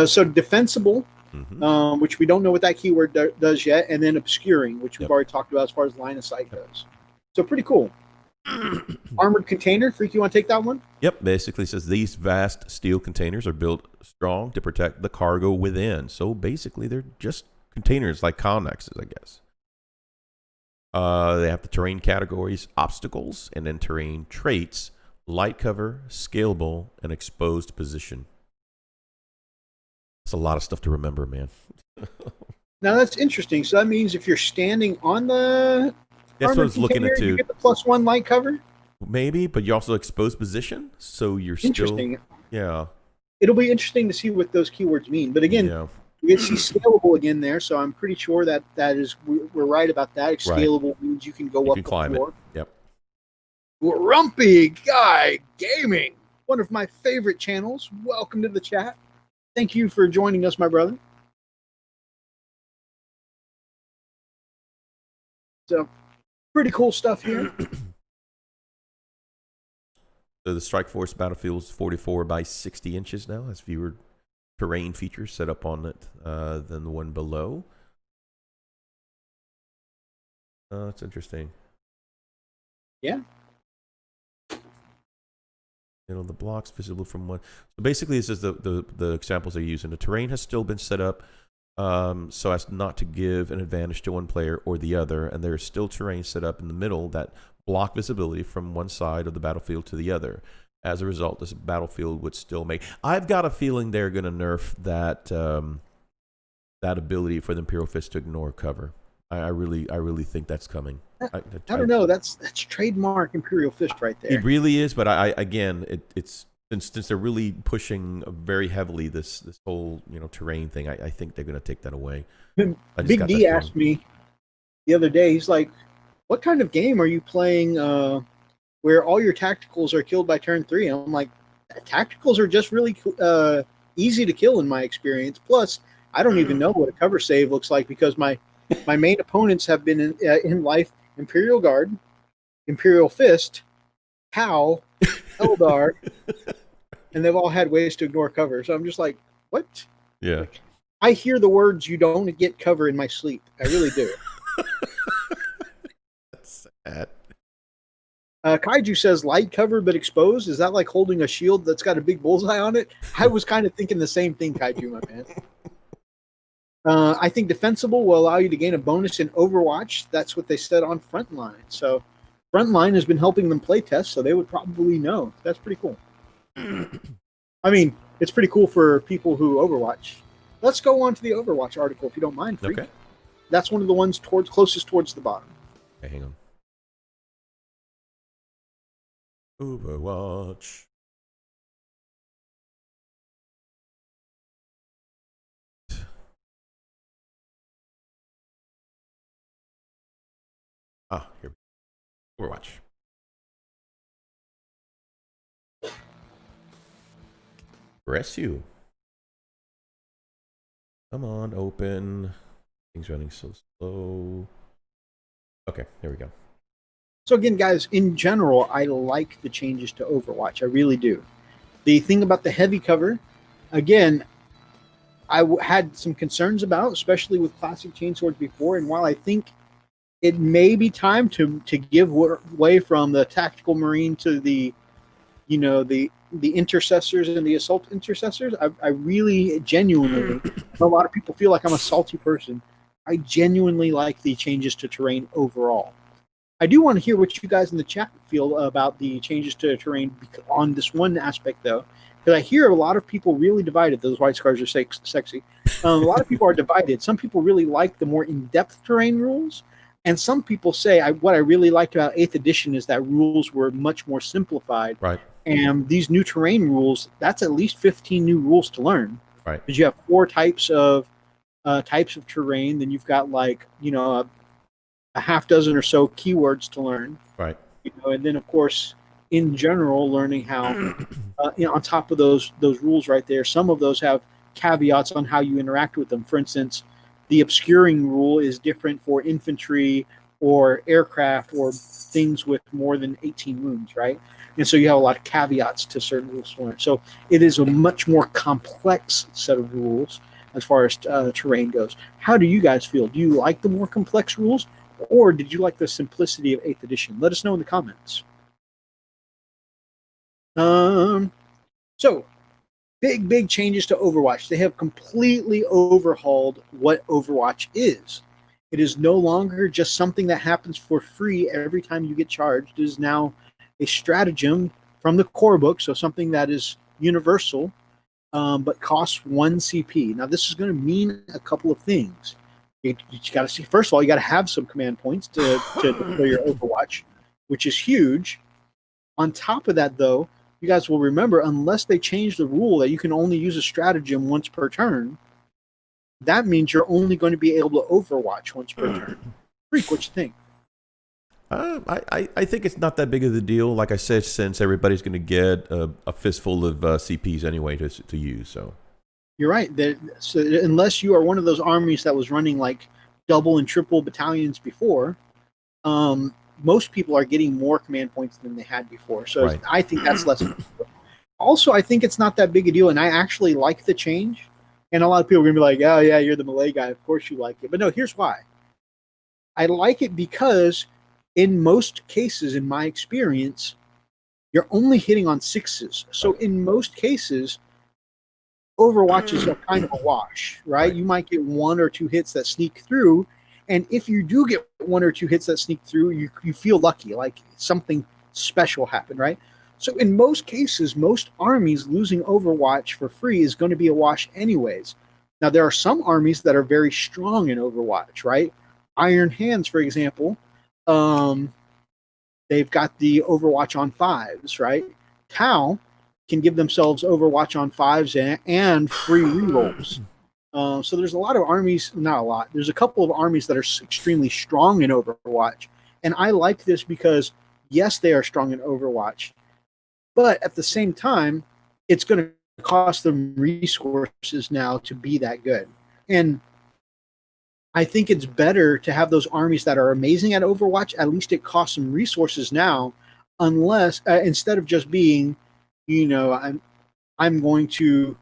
So defensible, which we don't know what that keyword does yet, and then obscuring, which we've already talked about as far as line of sight goes. So pretty cool. Armored container. Freak, you want to take that one?
Yep, basically says these vast steel containers are built strong to protect the cargo within. So basically they're just containers like connexes, I guess. They have the terrain categories, obstacles, and then terrain traits, light cover, scalable, and exposed position. That's a lot of stuff to remember, man.
Now that's interesting. So that means if you're standing on the
That's what I was looking at
you
too.
get the +1 light cover?
Maybe, but you also exposed position, so you're still...
Interesting.
Yeah.
It'll be interesting to see what those keywords mean. But again, you can see scalable again there, so I'm pretty sure that is we're right about that. Scalable means you can go up
can
the
climb
floor.
it. Yep.
Grumpy Guy Gaming, one of my favorite channels. Welcome to the chat. Thank you for joining us, my brother. So, pretty cool stuff here.
So the Strike Force battlefield is 44 by 60 inches now. Has fewer terrain features set up on it than the one below. That's interesting.
Yeah.
The blocks visible from one. So basically, this is the examples they're using. The terrain has still been set up so as not to give an advantage to one player or the other, and there's still terrain set up in the middle that block visibility from one side of the battlefield to the other. As a result, this battlefield would still make. I've got a feeling they're going to nerf that that ability for the Imperial Fist to ignore cover. I really think that's coming.
I don't know. That's trademark Imperial Fist right there.
It really is, but it's since they're really pushing very heavily this whole terrain thing. I think they're going to take that away.
Big D asked me the other day. He's like, "What kind of game are you playing where all your tacticals are killed by turn 3?" And I'm like, "Tacticals are just really easy to kill in my experience. Plus, I don't even know what a cover save looks like because my main opponents have been in life Imperial Guard, Imperial Fist, Cow, Eldar, and they've all had ways to ignore cover. So I'm just like, what?
Yeah.
I hear the words "you don't get cover" in my sleep. I really do.
That's sad.
Kaiju says light cover but exposed. Is that like holding a shield that's got a big bullseye on it? I was kind of thinking the same thing, Kaiju, my man. I think defensible will allow you to gain a bonus in Overwatch. That's what they said on Frontline. So Frontline has been helping them play test, so they would probably know. That's pretty cool. I mean, it's pretty cool for people who Overwatch. Let's go on to the Overwatch article, if you don't mind, Freak.
Okay.
That's one of the ones closest towards the bottom.
Okay, hang on. Overwatch. Here. Overwatch. Bless you. Come on, open. Things running so slow. Okay, there we go.
So again, guys, in general, I like the changes to Overwatch. I really do. The thing about the heavy cover, again, I had some concerns about, especially with classic chainswords before. And while I think it may be time to give way from the tactical marine to the intercessors and the assault intercessors, I really genuinely, a lot of people feel like I'm a salty person. I genuinely like the changes to terrain overall. I do want to hear what you guys in the chat feel about the changes to terrain on this one aspect, though, because I hear a lot of people really divided. Those white scars are sexy. A lot of people are divided. Some people really like the more in-depth terrain rules, and some people say what I really liked about 8th edition is that rules were much more simplified.
Right.
And these new terrain rules, that's at least 15 new rules to learn.
Right.
Because you have 4 types of terrain, then you've got a half dozen or so keywords to learn.
Right.
And then of course, in general, learning how on top of those rules right there, some of those have caveats on how you interact with them. For instance, the obscuring rule is different for infantry or aircraft or things with more than 18 wounds, right? And so you have a lot of caveats to certain rules to learn. So it is a much more complex set of rules as far as terrain goes. How do you guys feel? Do you like the more complex rules, or did you like the simplicity of 8th edition? Let us know in the comments. So, big changes to Overwatch. They have completely overhauled what Overwatch is. It is no longer just something that happens for free every time you get charged. It is now a stratagem from the core book, so something that is universal, but costs 1 CP. Now, this is going to mean a couple of things. You got to see, first of all, you got to have some command points to deploy your Overwatch, which is huge. On top of that, though, you guys will remember, unless they change the rule that you can only use a stratagem once per turn, that means you're only going to be able to Overwatch once per turn. Freak, what you think?
I think it's not that big of a deal. Like I said, since everybody's going to get a fistful of CPs anyway to use. So
you're right. So unless you are one of those armies that was running like double and triple battalions before, most people are getting more command points than they had before. So right. I think that's less. Also, I think it's not that big a deal, and I actually like the change. And a lot of people are going to be like, oh, yeah, you're the melee guy. Of course you like it. But no, here's why. I like it because in most cases, in my experience, you're only hitting on 6s. So in most cases, Overwatches are kind of a wash, right? You might get 1 or 2 hits that sneak through, and if you do get 1 or 2 hits that sneak through, you feel lucky, like something special happened, right? So in most cases, most armies losing Overwatch for free is going to be a wash anyways. Now, there are some armies that are very strong in Overwatch, right? Iron Hands, for example, they've got the Overwatch on 5s, right? Tau can give themselves Overwatch on 5s and free rerolls. So there's a lot of armies, not a lot, there's a couple of armies that are extremely strong in Overwatch. And I like this because, yes, they are strong in Overwatch, but at the same time, it's going to cost them resources now to be that good. And I think it's better to have those armies that are amazing at Overwatch. At least it costs them resources now, unless instead of just being, I'm going to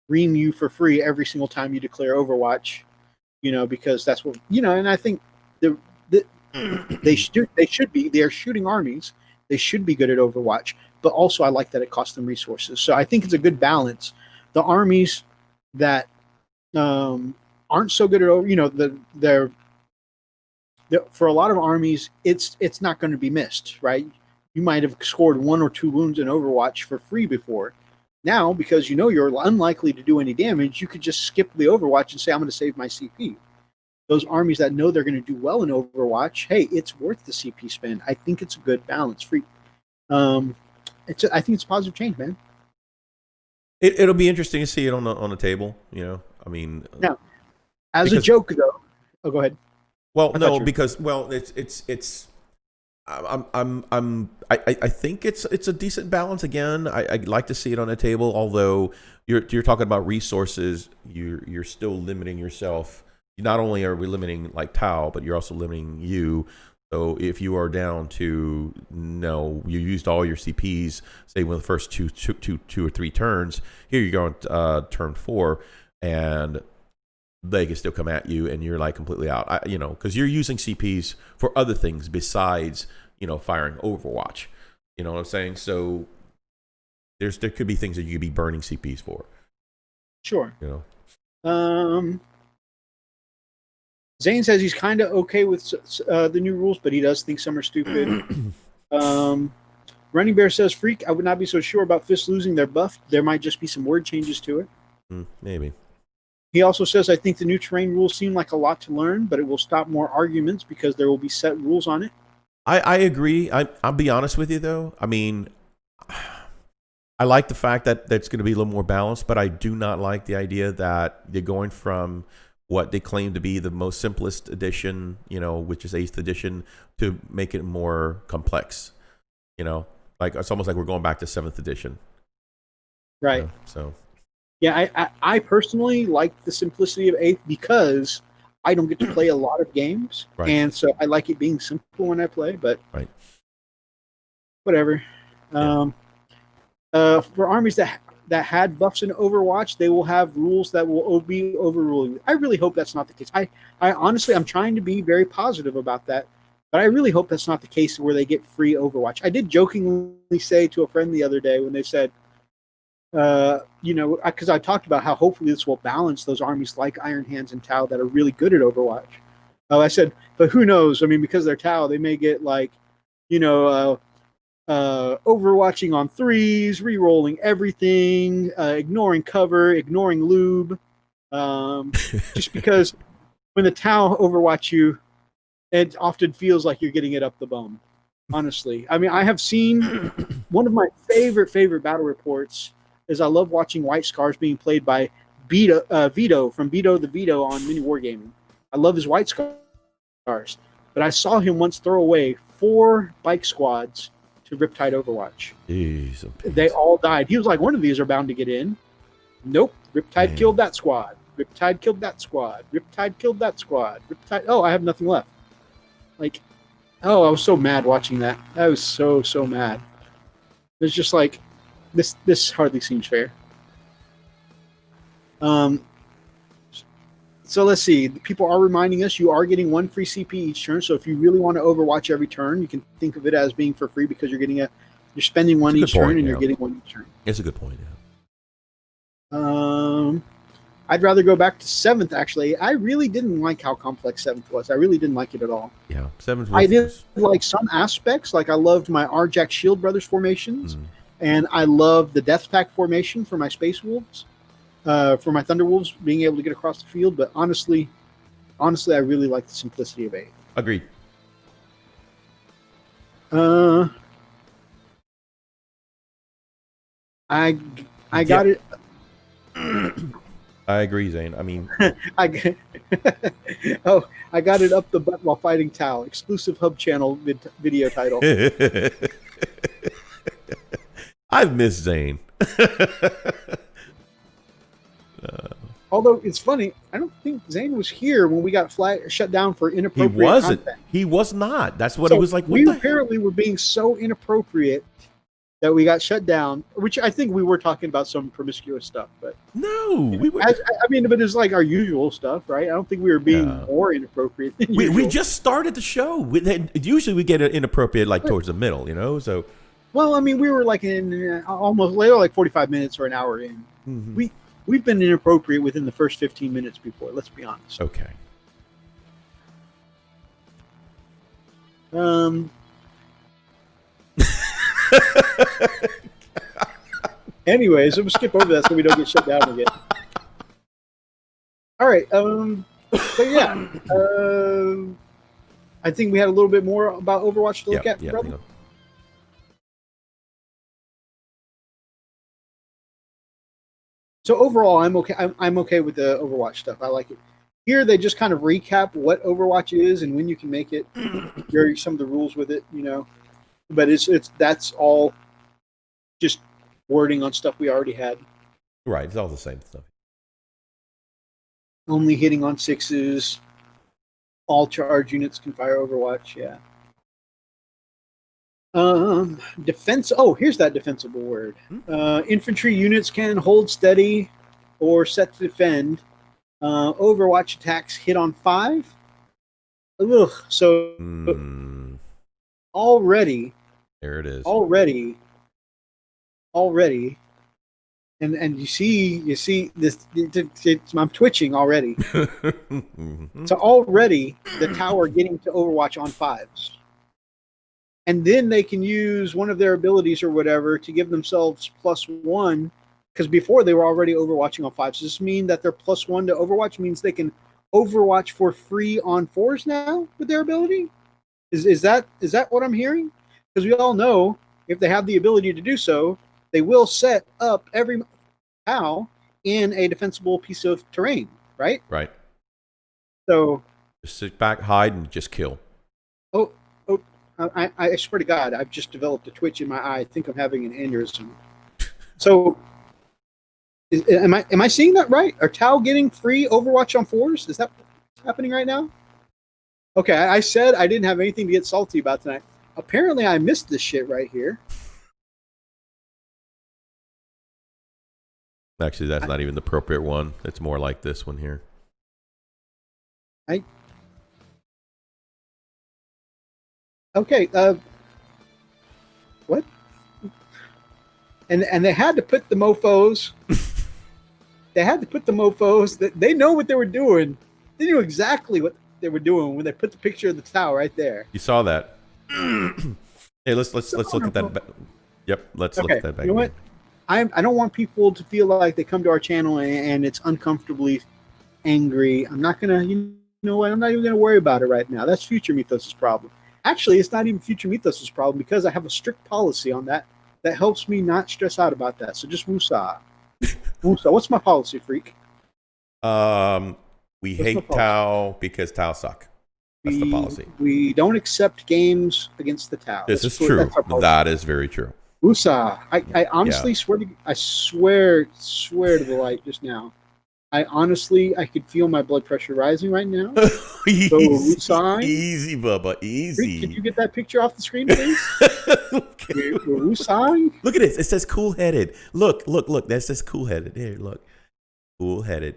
ream you for free every single time you declare Overwatch, because that's what And I think they should be. They are shooting armies. They should be good at Overwatch, but also I like that it costs them resources. So I think it's a good balance. The armies that aren't so good at they're for a lot of armies, it's not going to be missed, right? You might have scored 1 or 2 wounds in Overwatch for free before. Now, because you're unlikely to do any damage, you could just skip the Overwatch and say, I'm going to save my CP. Those armies that know they're going to do well in Overwatch, hey, it's worth the CP spend. I think it's a good balance. I think it's a positive change, man.
It'll be interesting to see it on the table. I mean,
now, as a joke though. Oh, go ahead.
Well, no, because it's. I think it's a decent balance. Again, I'd like to see it on the table. Although you're talking about resources, you're still limiting yourself. Not only are we limiting like Tau, but you're also limiting you. So if you are down to you used all your CPs, say with the first two or 3 turns. Here you go on turn 4, and they can still come at you, and you're like completely out. Because you're using CPs for other things besides firing Overwatch. You know what I'm saying? So there could be things that you could be burning CPs for. Sure.
Zane says he's kind of okay with the new rules, but he does think some are stupid. Running Bear says, Freak, I would not be so sure about Fist losing their buff. There might just be some word changes to it.
Maybe.
He also says, I think the new terrain rules seem like a lot to learn, but it will stop more arguments because there will be set rules on it.
I agree. I'll be honest with you, though. I mean, I like the fact that it's going to be a little more balanced, but I do not like the idea that they're going from what they claim to be the most simplest edition, which is 8th edition, to make it more complex. Like it's almost like we're going back to 7th edition.
Right.
So.
Yeah, I personally like the simplicity of 8th because I don't get to play a lot of games,
right.
And so I like it being simple when I play. But
right.
Whatever. Yeah. For armies that had buffs in Overwatch, they will have rules that will be overruling. I really hope that's not the case. I honestly, I'm trying to be very positive about that, but I really hope that's not the case where they get free Overwatch. I did jokingly say to a friend the other day when they said, because I talked about how hopefully this will balance those armies like Iron Hands and Tau that are really good at Overwatch. I said, but who knows? I mean, because they're Tau, they may get like, overwatching on 3s, re-rolling everything, ignoring cover, ignoring lube. Just because when the Tau overwatch you, it often feels like you're getting it up the bum. Honestly, I mean, I have seen one of my favorite battle reports is I love watching White Scars being played by Vito from Vito the Vito on Mini Wargaming. I love his White Scars, but I saw him once throw away 4 bike squads to Riptide Overwatch.
Jeez,
they all died. He was like, one of these are bound to get in. Nope. Riptide killed that squad. Riptide killed that squad. Riptide killed that squad. Riptide. Oh, I have nothing left. I was so mad watching that. I was so mad. It's just like, this hardly seems fair. Let's So let's see. People are reminding us you are getting 1 free CP each turn. So if you really want to Overwatch every turn, you can think of it as being for free because you're spending 1 each turn and you're getting 1 each turn.
It's a good point. Yeah.
I'd rather go back to 7th. Actually, I really didn't like how complex 7th was. I really didn't like it at all.
Yeah, 7th.
I did like some aspects. Like I loved my Arjack Shield Brothers formations, and I loved the Death Pack formation for my Space Wolves. For my Thunder Wolves being able to get across the field, but honestly, I really like the simplicity of 8.
Agreed.
I got it.
I agree, Zane. I mean,
I got it up the butt while fighting Tau. Exclusive Hub Channel video title.
I've missed Zane.
Although it's funny, I don't think Zane was here when we got shut down for inappropriate content.
He was not. That's what it was like.
We apparently were being so inappropriate that we got shut down, which I think we were talking about some promiscuous stuff. But
no, we were.
I mean, but it's like our usual stuff, right? I don't think we were being more inappropriate than usual.
We just started the show. Usually we get inappropriate like towards the middle, you know? So.
Well, I mean, we were like in almost later, like 45 minutes or an hour in. Mm-hmm. We've been inappropriate within the first 15 minutes before. Let's be honest.
Okay.
Anyways, we'll skip over that so we don't get shut down again. All right. So yeah, I think we had a little bit more about Overwatch to look at, brother.
Yeah.
So overall, I'm okay. I'm okay with the Overwatch stuff. I like it. Here, they just kind of recap what Overwatch is and when you can make it. Some of the rules with it, you know. But that's all just wording on stuff we already had.
Right, it's all the same stuff.
Only hitting on 6s. All charge units can fire Overwatch. Yeah. Defense. Oh, here's that defensible word. Infantry units can hold steady or set to defend. Overwatch attacks hit on 5. Ugh. So already,
there it is.
Already, and you see this. I'm twitching already. So already, the tower getting to Overwatch on 5s. And then they can use one of their abilities or whatever to give themselves +1, because before they were already overwatching on 5s. Does this mean that their +1 to Overwatch means they can Overwatch for free on 4s now with their ability? Is that what I'm hearing? Because we all know if they have the ability to do so, they will set up every POW in a defensible piece of terrain, right?
Right.
So
just sit back, hide, and just kill.
I swear to God, I've just developed a twitch in my eye. I think I'm having an aneurysm. So, am I seeing that right? Are Tau getting free Overwatch on 4s? Is that happening right now? Okay, I said I didn't have anything to get salty about tonight. Apparently, I missed this shit right here.
Actually, that's not even the appropriate one. It's more like this one here.
Okay, what? And they had to put the mofos. That they know what they were doing. They knew exactly what they were doing when they put the picture of the tower right there.
You saw that. Hey, let's look at that. Yep, let's look at that back.
You know what? I don't want people to feel like they come to our channel and it's uncomfortably angry. I'm not gonna. You know what? I'm not even gonna worry about it right now. That's Future Methos' problem. Actually, it's not even Future Methos' problem because I have a strict policy on that helps me not stress out about that. So just woosah. Woosah. What's my policy, Freak?
We hate Tau because Tau suck. That's the policy.
We don't accept games against the Tau.
This is true. That is very true.
Woosah. I honestly swear to the light just now. I could feel my blood pressure rising right now.
Easy, Bubba, easy.
Could you get that picture off the screen, please?
Look at this. It says cool-headed. Look. That says cool-headed. Here, look. Cool-headed.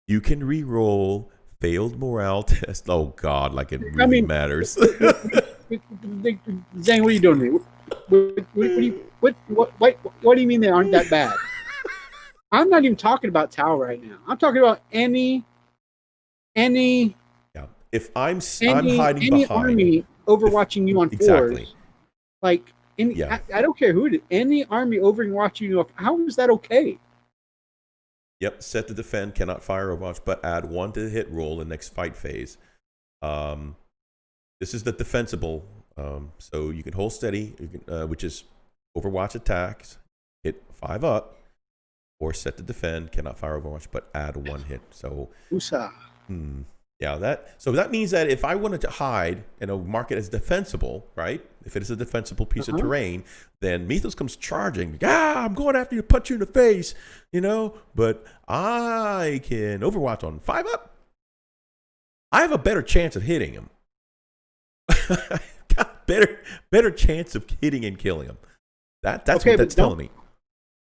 You can re-roll Failed morale test. Oh God, like it really matters.
Zang, what are you doing here? What do you mean they aren't that bad? I'm not even talking about Tau right now. I'm talking about any
Yeah. If I'm hiding
any
behind
army overwatching you on
exactly.
fours, like I don't care who it is, any army overwatching you. How is that okay?
Yep. Set to defend, cannot fire Overwatch, but add 1 to the hit roll in next fight phase. This is the defensible. So you can hold steady, which is Overwatch attacks, hit 5 up, or set to defend, cannot fire Overwatch, but add 1 hit. So, yeah, that means that if I wanted to hide and mark it as defensible, right? If it is a defensible piece of terrain, then Methos comes charging. I'm going after you to punch you in the face, But I can Overwatch on 5 up. I have a better chance of hitting him. Got better chance of hitting and killing him. That's what that's telling me.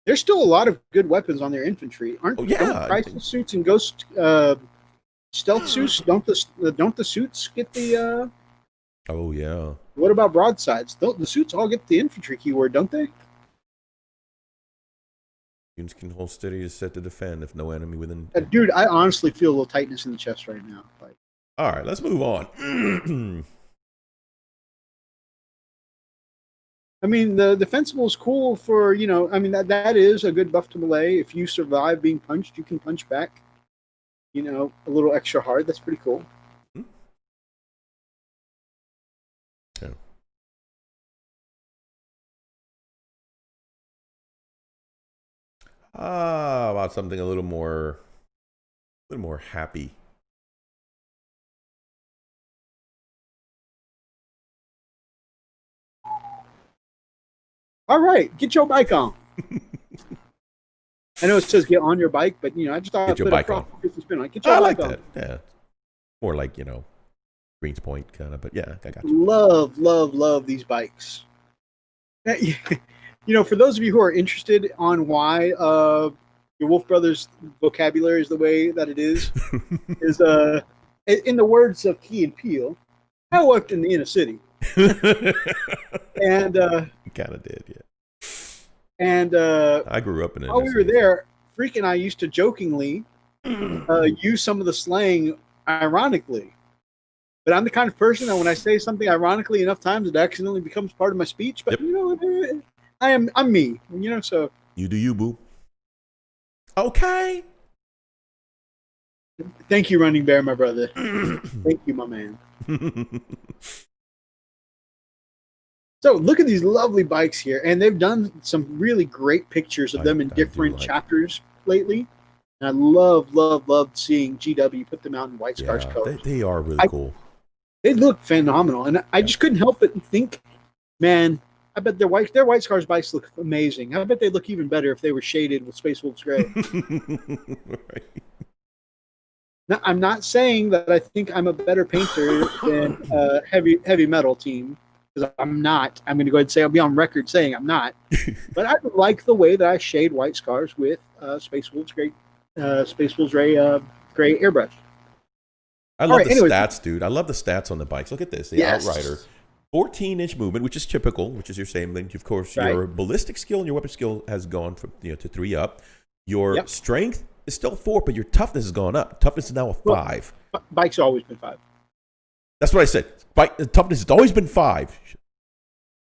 There's still a lot of good weapons on their infantry, aren't?
Oh, yeah.
Don't crisis suits and ghost stealth suits? Don't the suits get the?
Oh yeah.
What about broadsides? The suits all get the infantry keyword, don't they?
Units can hold steady is set to defend if no enemy within.
Dude, I honestly feel a little tightness in the chest right now.
All right, let's move on.
I mean, the defensible is cool for, I mean, that is a good buff to melee. If you survive being punched, you can punch back, a little extra hard. That's pretty cool.
Yeah. About something a little more happy.
All right, get your bike on. I know it says get on your bike, but I just thought
get your bike on.
Get your bike
on.
That.
Yeah, more like Greens Point kind of, but yeah, I got you.
Love these bikes. For those of you who are interested on why your Wolf Brothers vocabulary is the way that it is in the words of Key and Peele, I worked in the inner city. And
kind of did, yeah.
And
I grew up in it.
While we were there, Freak and I used to jokingly use some of the slang ironically. But I'm the kind of person that when I say something ironically enough times, it accidentally becomes part of my speech. But I'm me. So
you do you, boo. Okay.
Thank you, Running Bear, my brother. Thank you, my man. So look at these lovely bikes here, and they've done some really great pictures of them in different chapters lately. And I love seeing GW put them out in White Scars colors.
They are really cool.
They look phenomenal, and I just couldn't help but think, man, I bet their White Scars bikes look amazing. I bet they look even better if they were shaded with Space Wolves Gray.
Right.
Now, I'm not saying that I think I'm a better painter than heavy metal team. Because I'm not. I'm going to go ahead and say I'll be on record saying I'm not. But I like the way that I shade White Scars with Space Wolves Gray airbrush.
I love the stats, dude. I love the stats on the bikes. Look at this. The Outrider. 14-inch movement, which is typical, which is your same thing. Of course, your ballistic skill and your weapon skill has gone from to 3 up. Your strength is still 4, but your toughness has gone up. Toughness is now a 5.
Well, bike's always been 5.
That's what I said. Toughness has always been 5.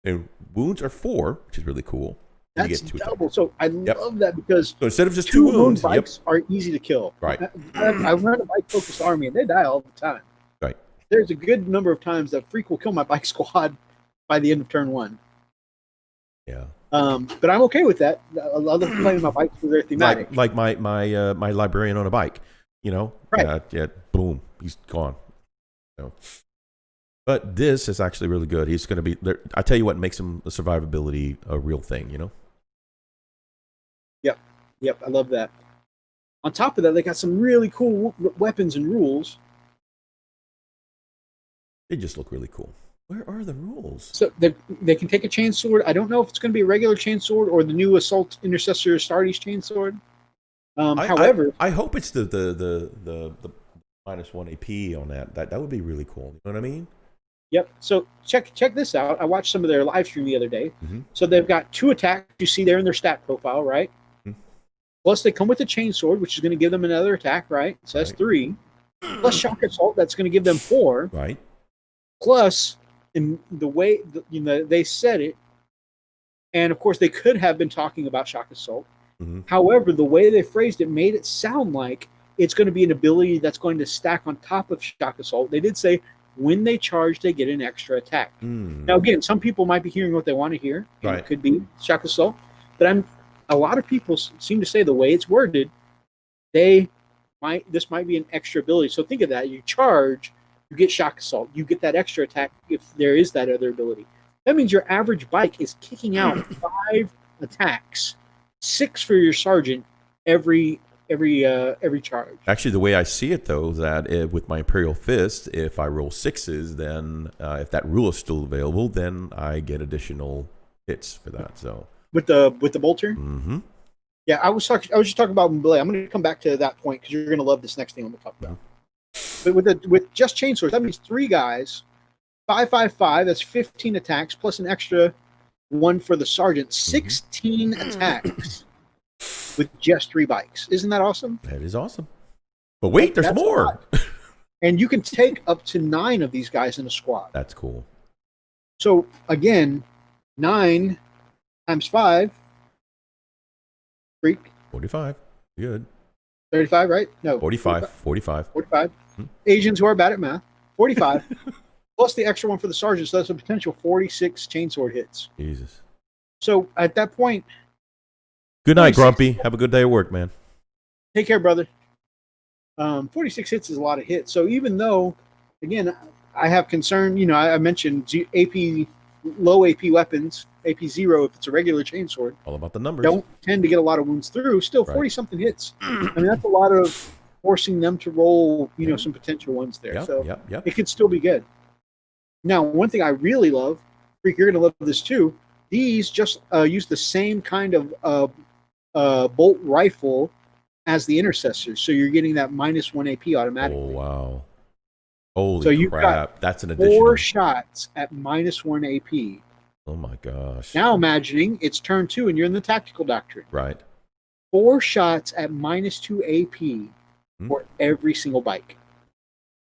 And wounds are 4, which is really cool.
That's double. So I love that because
so instead of just 2 wounds,
bikes are easy to kill.
Right.
I run a bike-focused army, and they die all the time.
Right.
There's a good number of times that Freak will kill my bike squad by the end of turn 1.
Yeah.
But I'm okay with that. I love playing my bikes because they're thematic.
Like my librarian on a bike.
Right.
Boom, he's gone. But this is actually really good. He's going to be there. I tell you what makes him the survivability a real thing,
Yep, I love that. On top of that, they got some really cool weapons and rules.
They just look really cool. Where are the rules?
So they can take a chain sword. I don't know if it's going to be a regular chain sword or the new Assault Intercessor Astartes chain sword. However,
I hope it's the -1 AP on that. That would be really cool. You know what I mean?
Yep. So check this out. I watched some of their live stream the other day.
Mm-hmm.
So they've got 2 attacks you see there in their stat profile, right?
Mm-hmm.
Plus they come with a chainsword, which is going to give them another attack, right? So that's 3. Plus shock assault, that's going to give them 4.
Right.
Plus, in the way they said it, and of course they could have been talking about shock assault.
Mm-hmm.
However, the way they phrased it made it sound like it's going to be an ability that's going to stack on top of shock assault. They did say when they charge, they get an extra attack. Now, again, some people might be hearing what they want to hear.
Right.
It could be shock assault, but a lot of people seem to say the way it's worded, this might be an extra ability. So think of that: you charge, you get shock assault, you get that extra attack if there is that other ability. That means your average bike is kicking out 5 attacks, 6 for your sergeant every charge.
Actually, the way I see it, though, is that with my Imperial Fist, if I roll 6s, then if that rule is still available, then I get additional hits for that. So
with the bolter,
mm-hmm.
Yeah, I was just talking about melee. I'm going to come back to that point because you're going to love this next thing I'm going to talk about. But with just chainswords, that means 3 guys, 555. That's 15 attacks plus an extra 1 for the sergeant. 16 attacks. With just 3 bikes. Isn't that awesome?
That is awesome. But wait, there's more.
And you can take up to 9 of these guys in a squad.
That's cool.
So, again, 9 times 5. Freak.
45. Good.
35, right? No.
45. 45.
45. Asians who are bad at math. 45. Plus the extra 1 for the sergeant. So that's a potential 46 chainsword hits.
Jesus.
So, at that point,
good night, Grumpy. Have a good day at work, man.
Take care, brother. 46 hits is a lot of hits. So even though, again, I have concern, I mentioned AP, low AP weapons, AP 0 if it's a regular chainsword.
All about the numbers.
Don't tend to get a lot of wounds through. Still, 40-something hits. I mean, that's a lot of forcing them to roll, some potential ones there.
Yep,
so
yep.
it could still be good. Now, one thing I really love, Freak, you're going to love this too, these just use the same kind of bolt rifle as the intercessor, so you're getting that -1 AP automatically.
Oh wow! Holy
so you've
crap!
Got
that's an additional
4 shots at -1 AP.
Oh my gosh!
Now imagining it's turn 2 and you're in the tactical doctrine.
Right.
4 shots at -2 AP for every single bike.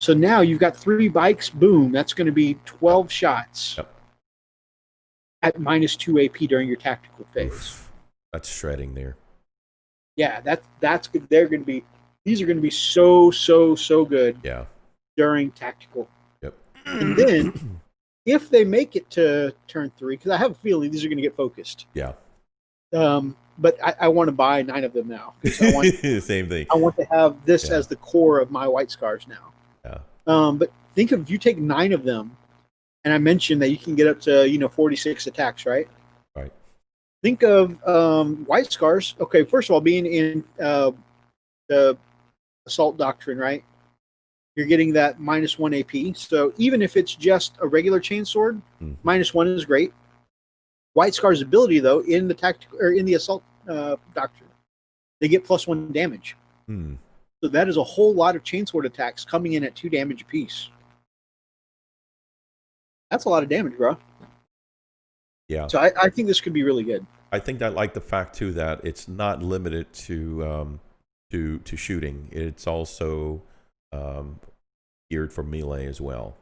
So now you've got 3 bikes. Boom! That's going to be 12 shots at -2 AP during your tactical phase.
Oof. That's shredding there.
Yeah, that's good. These are going to be so good.
Yeah.
During tactical.
Yep.
And then, if they make it to turn 3, because I have a feeling these are going to get focused.
Yeah.
But I want to buy 9 of them now.
Same thing.
I want to have this as the core of my white scars now.
Yeah.
But think of, if you take 9 of them, and I mentioned that you can get up to 46 attacks, right?
Right.
Think of white scars. Okay, first of all, being in the assault doctrine, right? You're getting that -1 AP. So even if it's just a regular chainsword, -1 is great. White Scar's ability, though, in the tactical or in the assault doctrine, they get +1 damage. So that is a whole lot of chainsword attacks coming in at 2 damage apiece. That's a lot of damage, bro.
Yeah.
So I think this could be really good.
I think I like the fact too that it's not limited to shooting. It's also geared for melee as well.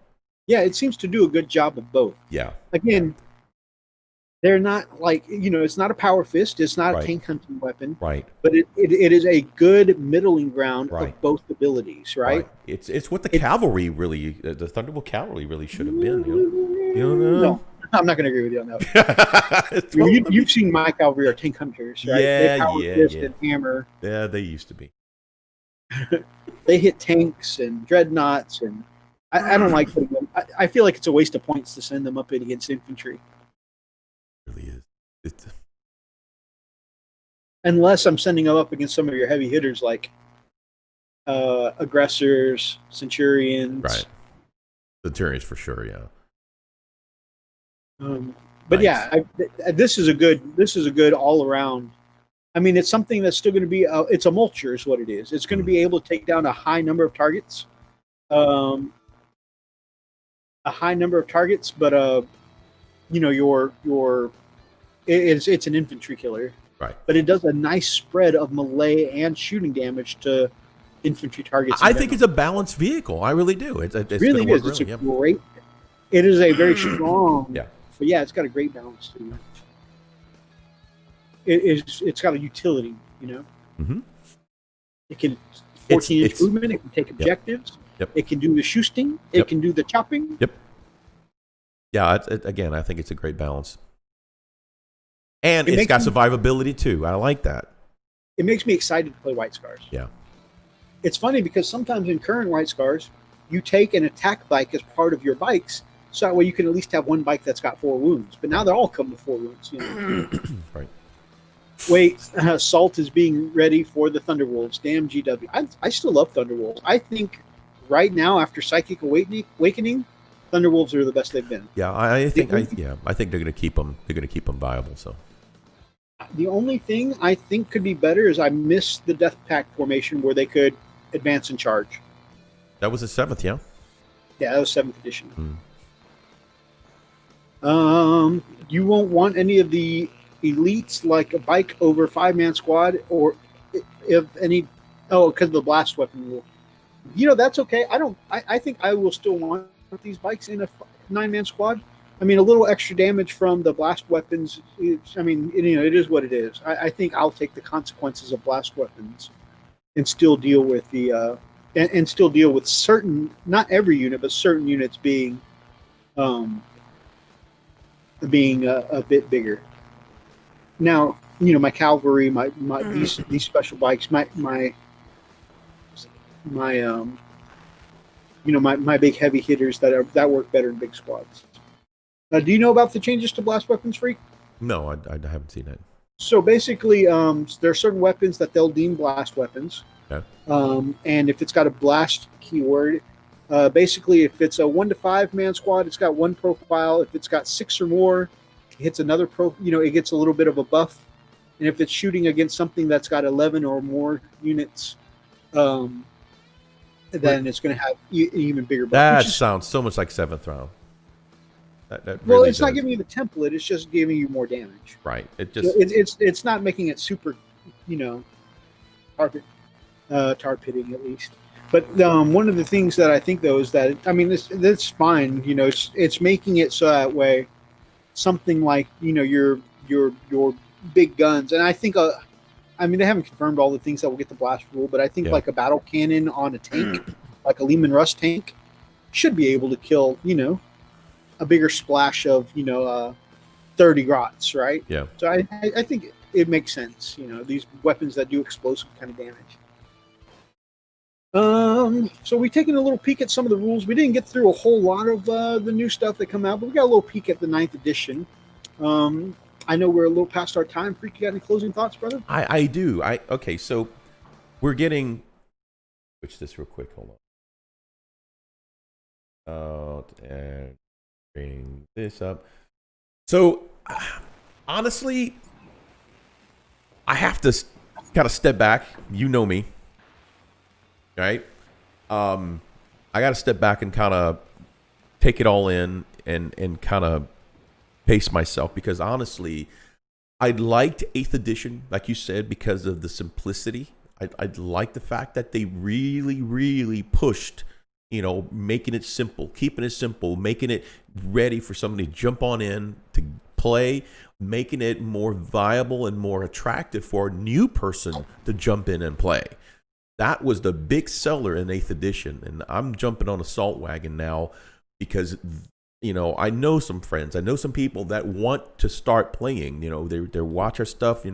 Yeah, it seems to do a good job of both.
Yeah.
Again, they're not like, it's not a power fist. It's not
Right.
a tank hunting weapon.
Right.
But it is a good middling ground
Right.
of both abilities, right?
It's what the cavalry really, the Thunderbolt cavalry really should have been. You know?
No, I'm not going to agree with you on that. You've seen my cavalry are tank hunters, right?
Yeah,
they power fist and hammer.
Yeah, they used to be.
They hit tanks and dreadnoughts, and I don't like putting them. I feel like it's a waste of points to send them up against infantry.
It really is.
Unless I'm sending them up against some of your heavy hitters like aggressors, centurions.
Right. Centurions for sure, yeah.
But
Nice.
yeah, this is a good all around. I mean, it's something that's still going to be it's a mulcher is what it is. It's going to be able to take down a high number of targets a high number of targets, but it's an infantry killer,
Right.
but it does a nice spread of melee and shooting damage to infantry targets.
I think it's a balanced vehicle. I really do. It's
really is. It's a great. It is a very strong.
Yeah.
But yeah, it's got a great balance too. It's got a utility,
Mm-hmm.
It can 14-inch movement. It can take objectives.
Yep.
It can do the shooting. It can do the chopping.
Yep. Yeah. Again, I think it's a great balance, and it's got survivability too. I like that.
It makes me excited to play White Scars.
Yeah.
It's funny because sometimes in current White Scars, you take an attack bike as part of your bikes, so that way you can at least have one bike that's got 4 wounds. But now they're all come with 4 wounds.
Right.
Wait, Salt is being ready for the Thunderwolves. Damn GW. I still love Thunderwolves. I think right now, after Psychic Awakening, Thunderwolves are the best they've been.
Yeah, I think they're going to keep them. They're going to keep them viable. So
the only thing I think could be better is I miss the Death Pact formation where they could advance and charge.
That was the 7th, yeah.
Yeah, that was 7th edition. You won't want any of the elites like a bike over 5-man squad, or if any. Oh, because of the blast weapon rule. That's okay. I think I will still want these bikes in a 9-man squad. I mean, a little extra damage from the blast weapons. It is what it is. I think I'll take the consequences of blast weapons and still deal with the and still deal with certain, not every unit, but certain units being a bit bigger. Now, my cavalry, these special bikes, my big heavy hitters that work better in big squads. Do you know about the changes to blast weapons, Freak?
No, I haven't seen it.
So basically, there are certain weapons that they'll deem blast weapons.
Okay.
And if it's got a blast keyword, basically if it's a 1 to 5-man squad, it's got 1 profile. If it's got 6 or more, it hits another it gets a little bit of a buff. And if it's shooting against something that's got 11 or more units, then it's going to have even bigger buff.
That sounds so much like 7th round. That
well,
really
it's not giving you the template; it's just giving you more damage.
Right.
It's not making it super, tar pitting at least. But one of the things that I think though is that that's fine. It's making it so that way something like your big guns, and I think they haven't confirmed all the things that will get the blast rule, but I think like a battle cannon on a tank, like a Lehman Russ tank, should be able to kill a bigger splash of 30 grots, right?
Yeah.
So I think it makes sense. These weapons that do explosive kind of damage. So we've taken a little peek at some of the rules. We didn't get through a whole lot of the new stuff that come out, but we got a little peek at the 9th edition. I know we're a little past our time. Freak, you got any closing thoughts, brother?
I do. Okay, so we're getting. Switch this real quick. Hold on. And bring this up. So, honestly, I have to kind of step back. You know me, right? I got to step back and kind of take it all in and kind of pace myself, because honestly, I liked 8th edition, like you said, because of the simplicity. I like the fact that they really, really pushed, making it simple, keeping it simple, making it ready for somebody to jump on in to play, making it more viable and more attractive for a new person to jump in and play. That was the big seller in 8th edition. And I'm jumping on a salt wagon now because, I know some friends, I know some people that want to start playing. They watch our stuff,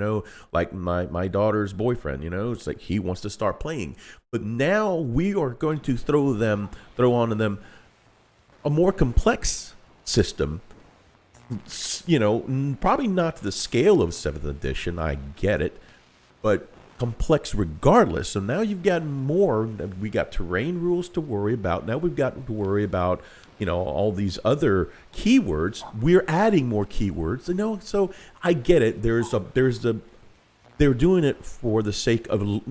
like my daughter's boyfriend, it's like he wants to start playing. But now we are going to throw onto them a more complex system, probably not to the scale of 7th edition, I get it, but complex regardless. So now you've got more. We got terrain rules to worry about. Now we've got to worry about all these other keywords. We're adding more keywords. So I get it. They're doing it for the sake of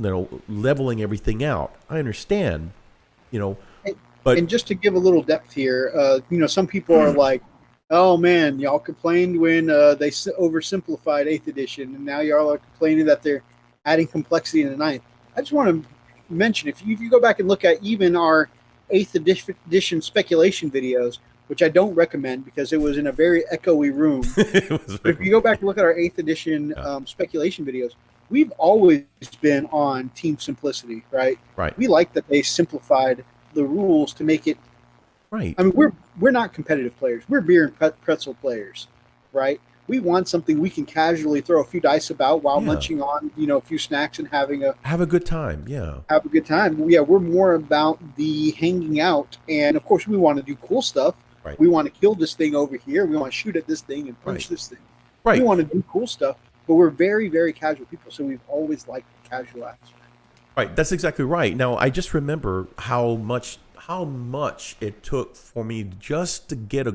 leveling everything out. I understand. But
And just to give a little depth here, some people are like, "Oh man, y'all complained when they oversimplified Eighth Edition, and now y'all are complaining that they're adding complexity in the Ninth." I just want to mention, if you go back and look at even our Eighth Edition speculation videos, which I don't recommend because it was in a very echoey room. But if you go back and look at our 8th edition speculation videos, we've always been on team simplicity, right?
Right.
We like that they simplified the rules to make it.
Right.
I mean, we're not competitive players. We're beer and pretzel players, right? We want something we can casually throw a few dice about while munching on, a few snacks and have
a good time. Yeah.
Have a good time. Yeah, we're more about the hanging out, and of course, we want to do cool stuff.
Right.
We want to kill this thing over here. We want to shoot at this thing and punch this thing.
Right.
We want to do cool stuff, but we're very, very casual people, so we've always liked the casual aspect.
Right. That's exactly right. Now, I just remember how much it took for me just to get a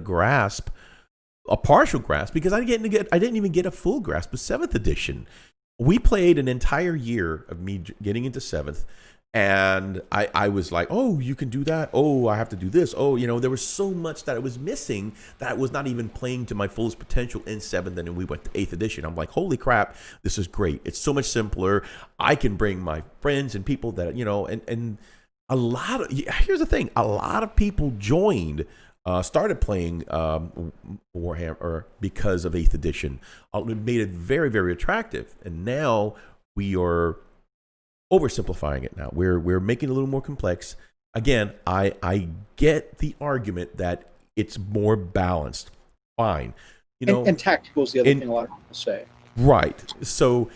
partial grasp, because I didn't even get a full grasp of 7th edition. We played an entire year of me getting into 7th. And I was like, oh, you can do that. Oh, I have to do this. Oh, there was so much that I was missing that I was not even playing to my fullest potential in 7th. And then we went to 8th edition. I'm like, holy crap, this is great. It's so much simpler. I can bring my friends and people that, and here's the thing. A lot of people started playing Warhammer because of 8th edition. It made it very, very attractive. And now we are oversimplifying it now. We're making it a little more complex. Again, I get the argument that it's more balanced. Fine.
And tactical is the other thing a lot of people say.
Right. So,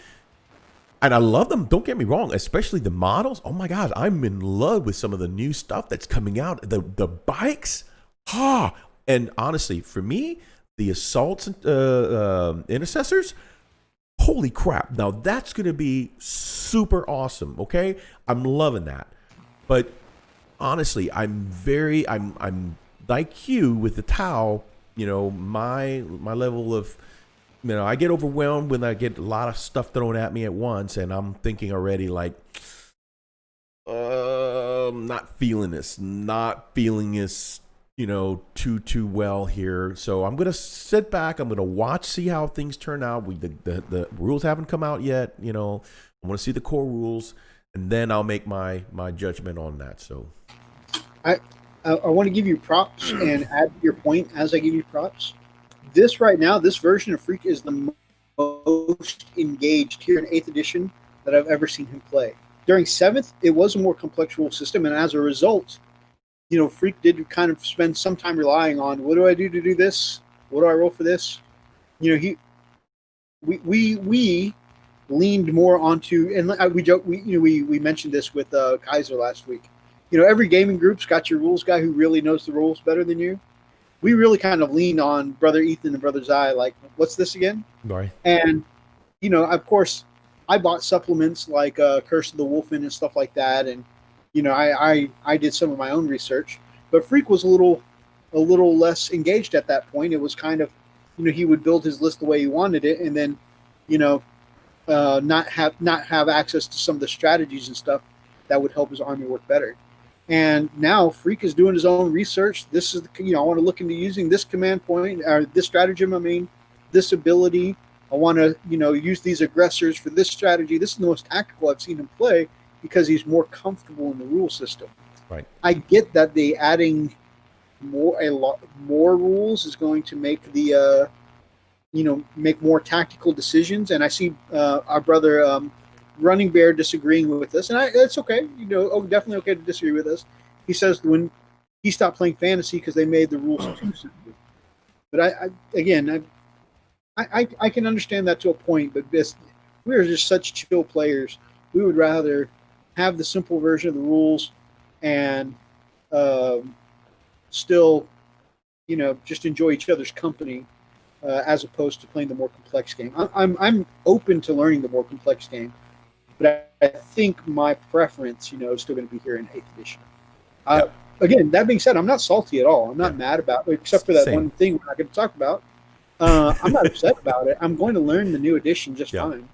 and I love them. Don't get me wrong, especially the models. Oh my God, I'm in love with some of the new stuff that's coming out. The bikes. And honestly, for me, the assaults intercessors, holy crap. Now that's going to be super awesome. Okay. I'm loving that. But honestly, I'm like you with the Tau, my level of, I get overwhelmed when I get a lot of stuff thrown at me at once. And I'm thinking already like, not feeling this, too well here. So I'm going to sit back. I'm going to watch, see how things turn out. The rules haven't come out yet. I want to see the core rules, and then I'll make my judgment on that. So
I want to give you props and add to your point as I give you props. This right now, this version of Freak is the most engaged here in 8th edition that I've ever seen him play. During 7th, it was a more complex rule system, and as a result, Freak did kind of spend some time relying on, what do I do to do this? What do I roll for this? We leaned more onto, and we joke, we mentioned this with Kaiser last week. Every gaming group's got your rules guy who really knows the rules better than you. We really kind of leaned on Brother Ethan and Brother Zai, like, what's this again?
Right.
And, of course, I bought supplements like Curse of the Wolfen and stuff like that, and I did some of my own research, but Freak was a little less engaged at that point. It was kind of, he would build his list the way he wanted it, and then, not have access to some of the strategies and stuff that would help his army work better. And now Freak is doing his own research. This is, I want to look into using this command point or this stratagem. This ability. I want to, use these aggressors for this strategy. This is the most tactical I've seen him play, because he's more comfortable in the rule system.
Right.
I get that adding a lot more rules is going to make the make more tactical decisions. And I see our brother Running Bear disagreeing with us, and it's okay. Definitely okay to disagree with us. He says when he stopped playing fantasy because they made the rules too simple. But I can understand that to a point. But we are just such chill players. We would rather have the simple version of the rules and still, just enjoy each other's company as opposed to playing the more complex game. I'm open to learning the more complex game, but I think my preference, is still going to be here in 8th edition. Again, that being said, I'm not salty at all. I'm not mad about it, except for that one thing we're not going to talk about. I'm not upset about it. I'm going to learn the new edition just fine.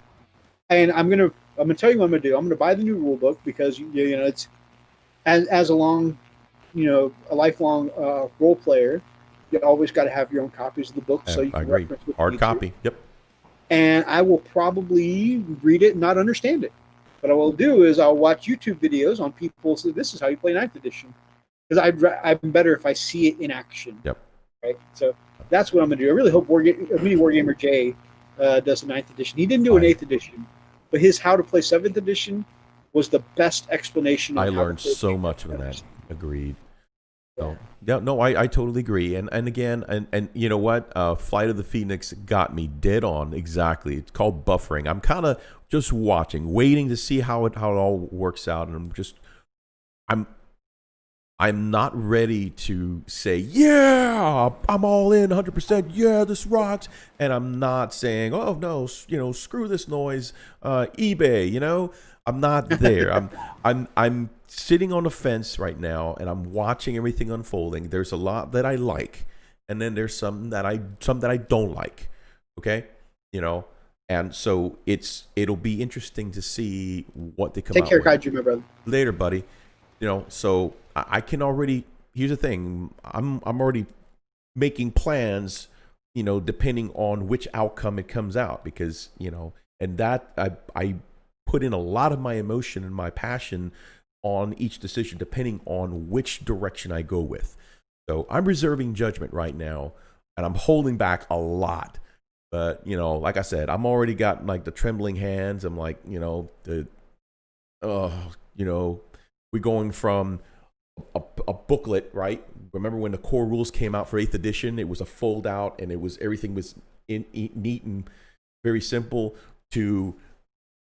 And I'm going to tell you what I'm going to do. I'm going to buy the new rule book because, it's as along a lifelong role player, you always got to have your own copies of the book so you
I
can
agree.
reference what you
Hard
need to.
copy. Yep.
And I will probably read it and not understand it. What I will do is I'll watch YouTube videos on people say this is how you play 9th edition, because I'm better if I see it in action.
Yep.
Right. So that's what I'm gonna do. I really hope Mini Wargamer J does a 9th edition. He didn't do an 8th edition, but his How to Play 7th edition was the best explanation.
I learned so much from that. Agreed. So, yeah, no, I totally agree. And again, and you know what? Flight of the Phoenix got me dead on exactly. It's called buffering. I'm kind of just watching, waiting to see how it all works out, and I'm not ready to say, yeah, I'm all in 100%. Yeah, this rocks. And I'm not saying, oh no, screw this noise, eBay. I'm not there. I'm sitting on the fence right now, and I'm watching everything unfolding. There's a lot that I like, and then there's some that I don't like. Okay, and so it'll be interesting to see what they come out with.
Take care, Kaiju, my brother.
Later, buddy. So I can already. Here's the thing. I'm already making plans. Depending on which outcome it comes out, because and that I put in a lot of my emotion and my passion on each decision, depending on which direction I go with. So I'm reserving judgment right now, and I'm holding back a lot. But like I said, I'm already got like the trembling hands. I'm like, we're going from a booklet, right? Remember when the core rules came out for 8th edition? It was a fold out, and everything was neat and very simple, to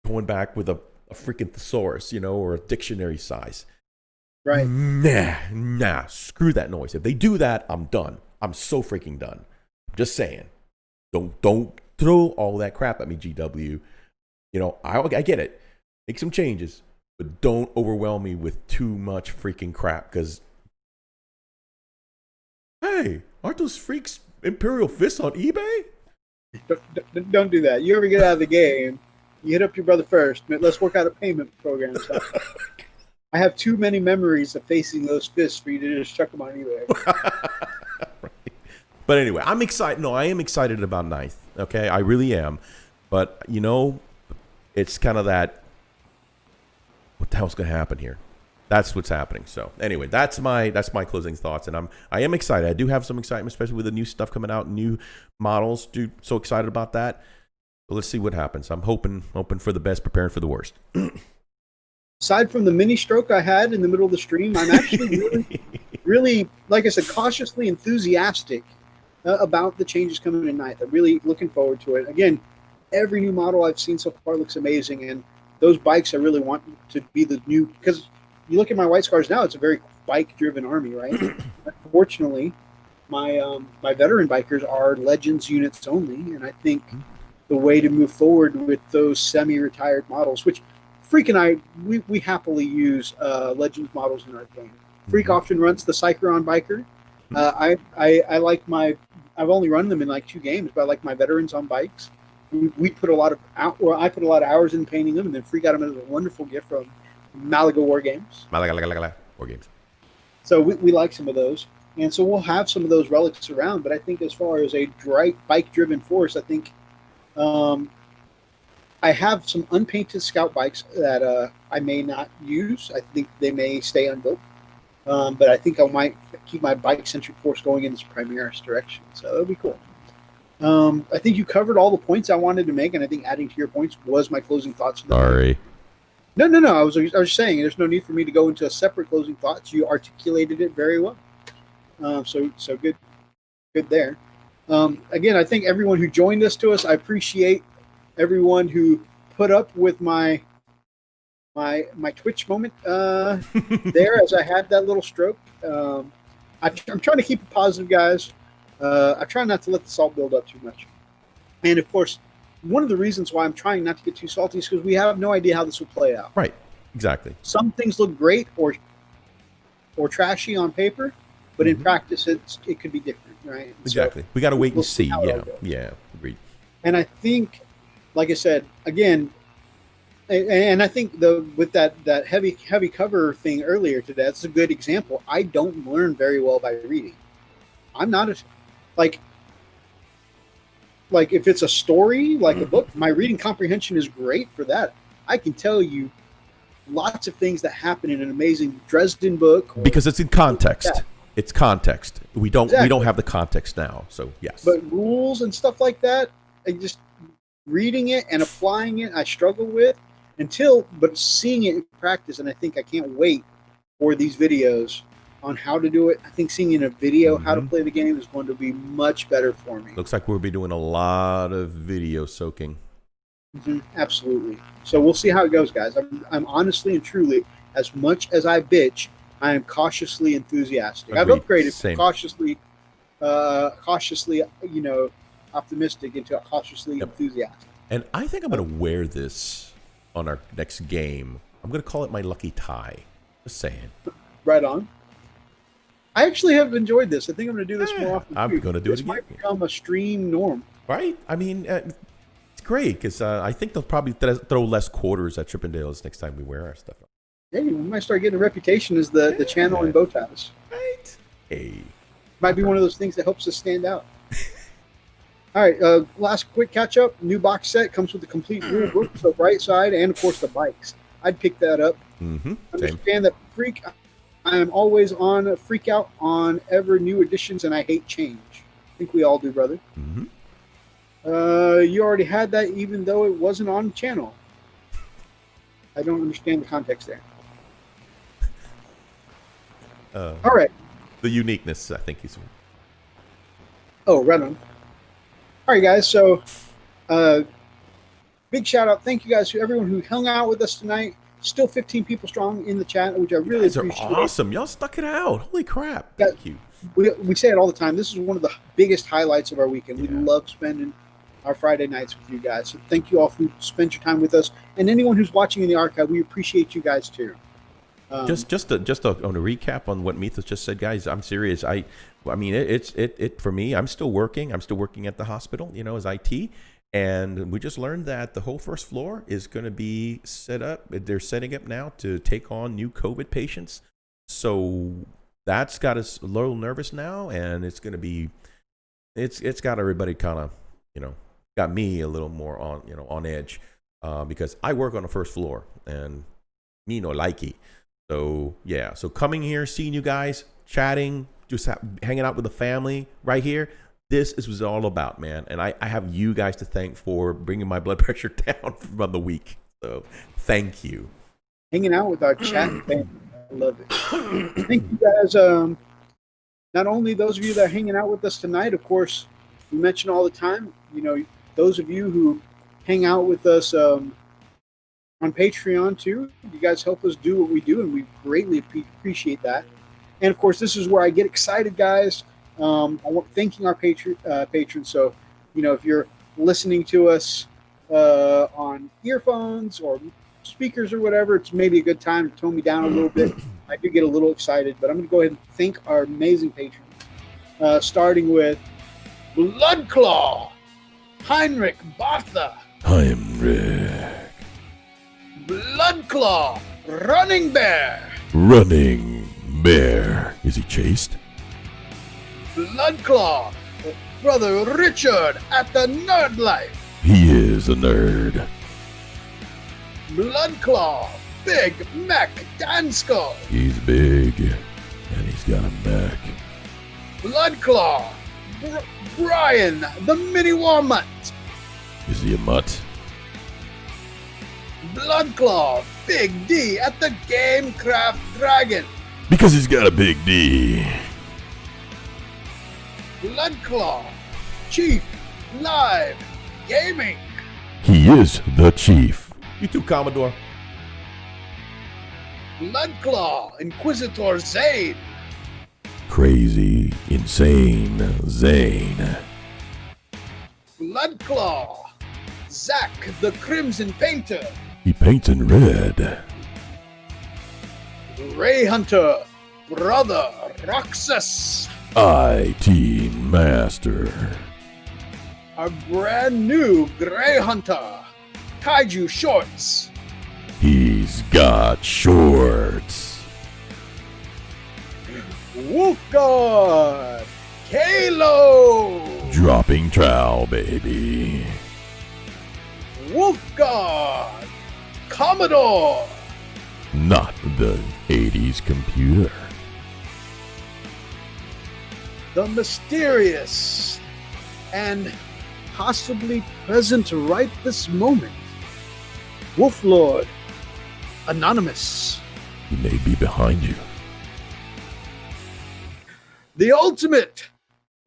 going back with a freaking thesaurus, or a dictionary size.
Right.
Nah, screw that noise. If they do that, I'm done. I'm so freaking done. I'm just saying. Don't throw all that crap at me, GW. I get it. Make some changes, but don't overwhelm me with too much freaking crap, because hey, aren't those freaks Imperial Fists on eBay?
Don't do that. You ever get out of the game, you hit up your brother first. Let's work out a payment program. So I have too many memories of facing those fists for you to just chuck them on eBay.
Right. But anyway, I'm excited. No, I am excited about 9th. Okay, I really am. But it's kind of that. What the hell's going to happen here? That's what's happening. So anyway, that's my closing thoughts, and I am excited. I do have some excitement, especially with the new stuff coming out, new models. Dude, so excited about that. So let's see what happens. I'm hoping for the best, preparing for the worst.
Aside from the mini stroke I had in the middle of the stream, I'm actually really, like I said, cautiously enthusiastic about the changes coming in 9th. I'm really looking forward to it. Again, every new model I've seen so far looks amazing, and those bikes I really want to be the new, because you look at my White Scars now, it's a very bike-driven army, right? Unfortunately, my veteran bikers are Legends units only, and I think the way to move forward with those semi-retired models, which Freak and I, we happily use Legends models in our game. Freak often runs the Cycleron biker. I like I've only run them in like 2 games, but I like my veterans on bikes. I put a lot of hours in painting them, and then Freak got them as a wonderful gift from Malaga Wargames.
Wargames.
So we like some of those, and so we'll have some of those relics around. But I think as far as a bike-driven force, I think I have some unpainted scout bikes that I may not use. I think they may stay unbuilt, but I think I might keep my bike-centric force going in this Primaris direction. So that'll be cool. I think you covered all the points I wanted to make, and I think adding to your points was my closing thoughts.
Sorry.
No. I was just saying there's no need for me to go into a separate closing thoughts. You articulated it very well. So good there. Again, I think everyone who joined us, I appreciate everyone who put up with my Twitch moment there as I had that little stroke. I'm trying to keep it positive, guys. I try not to let the salt build up too much. And of course, one of the reasons why I'm trying not to get too salty is because we have no idea how this will play out.
Right. Exactly.
Some things look great or trashy on paper, but in practice, it could be different, right?
Exactly. So we got to wait and see. Yeah. Agreed.
And I think, like I said, again, And I think with that heavy cover thing earlier today, that's a good example. I don't learn very well by reading. I'm not like if it's a story, like a book, my reading comprehension is great for that. I can tell you lots of things that happen in an amazing Dresden book
because it's in context.
Yeah.
It's context. We don't have the context now. So yes.
But rules and stuff like that, I just reading it and applying it, I struggle with but seeing it in practice, and I think I can't wait for these videos on how to do it. I think seeing in a video how to play the game is going to be much better for me.
Looks like we'll be doing a lot of video soaking.
Absolutely. So we'll see how it goes, guys. I'm honestly and truly, as much as I bitch, I am cautiously enthusiastic.
Agreed.
I've upgraded
Same.
from cautiously, optimistic into cautiously enthusiastic.
And I think I'm going to wear this on our next game. I'm going to call it my lucky tie. Just saying.
Right on. I actually have enjoyed this. I think I'm going to do this more often.
I'm going to do it again.
This might become a stream norm.
Right? I mean, it's great because I think they'll probably throw less quarters at Chippendales next time we wear our stuff.
Hey, we might start getting a reputation as the channel in bow ties.
Right? Hey.
Might be one of those things that helps us stand out. All right, last quick catch up. New box set comes with the complete rule book, so right side, and of course the bikes. I'd pick that up. Understand that Freak. I am always on freak out on ever new additions, and I hate change. I think we all do, brother. You already had that, even though it wasn't on the channel. I don't understand the context there. All right.
The uniqueness, I think he's.
Oh, right on. All right, guys. So, big shout out. Thank you guys to everyone who hung out with us tonight. Still 15 people strong in the chat, which I really appreciate.
Are awesome. Y'all stuck it out. Holy crap. Thank you.
We say it all the time. This is one of the biggest highlights of our weekend. We love spending our Friday nights with you guys. So thank you all who spent your time with us. And anyone who's watching in the archive, we appreciate you guys too.
Just on a recap on what Methos just said, guys. I'm serious. I mean, it for me. I'm still working. I'm still working at the hospital, as IT, and we just learned that the whole first floor is going to be set up. They're setting up now to take on new COVID patients. So that's got us a little nervous now, and it's going to be, it's got everybody kind of, got me a little more on edge, because I work on the first floor and me no likey. So yeah, so coming here, seeing you guys, chatting, just hanging out with the family right here. This is what it's all about, man. And I have you guys to thank for bringing my blood pressure down from the week. So thank you.
Hanging out with our chat family. I love it. Thank you guys. Not only those of you that are hanging out with us tonight, of course, we mention all the time, those of you who hang out with us on Patreon too. You guys help us do what we do, and we greatly appreciate that. And of course, this is where I get excited, guys. I want thanking our patrons. So, if you're listening to us on earphones or speakers or whatever, it's maybe a good time to tone me down a little bit. I do get a little excited, but I'm going to go ahead and thank our amazing patrons, starting with Bloodclaw, Heinrich Bartha, Bloodclaw, Running Bear.
Is he chased?
Bloodclaw, Brother Richard at the Nerd Life.
He is a nerd.
Bloodclaw, Big Mac Dansko.
He's big, and he's got a Mac.
Bloodclaw, Brian the Mini War Mutt.
Is he a mutt?
Bloodclaw, Big D at the Gamecraft Dragon.
Because he's got a big D.
Bloodclaw, Chief Live Gaming.
He is the chief. You too, Commodore.
Bloodclaw, Inquisitor Zane.
Crazy, insane Zane.
Bloodclaw, Zack the Crimson Painter.
He paints in red.
Ray Hunter, Brother Roxas.
IT Master.
Our brand new Grey Hunter, Kaiju Shorts.
He's got shorts.
Wolfguard Kalo.
Dropping trowel, baby.
Wolfguard Commodore.
Not the 80s computer.
The mysterious and possibly present right this moment, Wolflord Anonymous.
He may be behind you.
The ultimate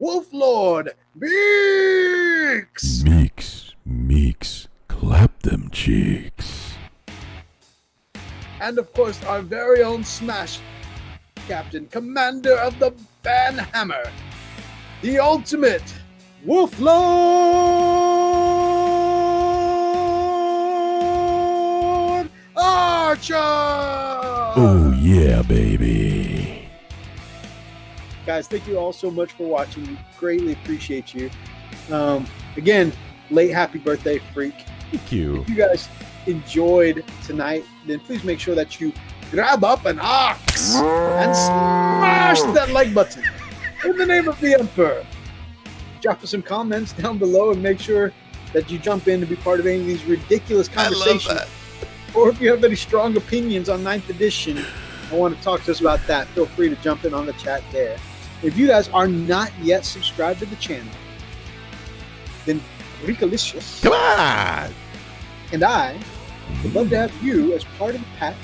Wolflord Meeks.
Meeks, clap them cheeks.
And of course, our very own Smash Captain, commander of the Banhammer, the ultimate Wolflord Archer.
Oh yeah, baby.
Guys, thank you all so much for watching. We greatly appreciate you. Again, late happy birthday, Freak.
Thank you.
If you guys enjoyed tonight, then please make sure that you grab up an ox and smash that like button in the name of the Emperor. Drop us some comments down below and make sure that you jump in to be part of any of these ridiculous conversations. I love that. Or if you have any strong opinions on 9th edition and want to talk to us about that, feel free to jump in on the chat there. If you guys are not yet subscribed to the channel, then Ricolicious
Come on!
and I would love to have you as part of the pack,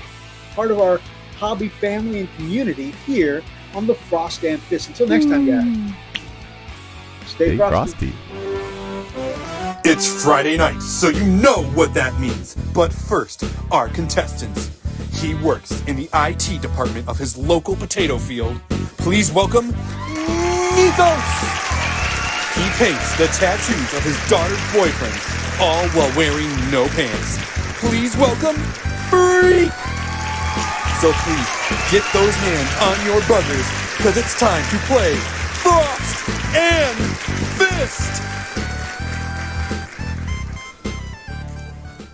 part of our hobby family and community here on the Frost and Fist. Until next time, guys. Stay frosty.
It's Friday night, so you know what that means. But first, our contestants. He works in the IT department of his local potato field. Please welcome Methos! He paints the tattoos of his daughter's boyfriend, all while wearing no pants. Please welcome Freak! So please, get those hands on your buzzers, because it's time to play Frost and Fist!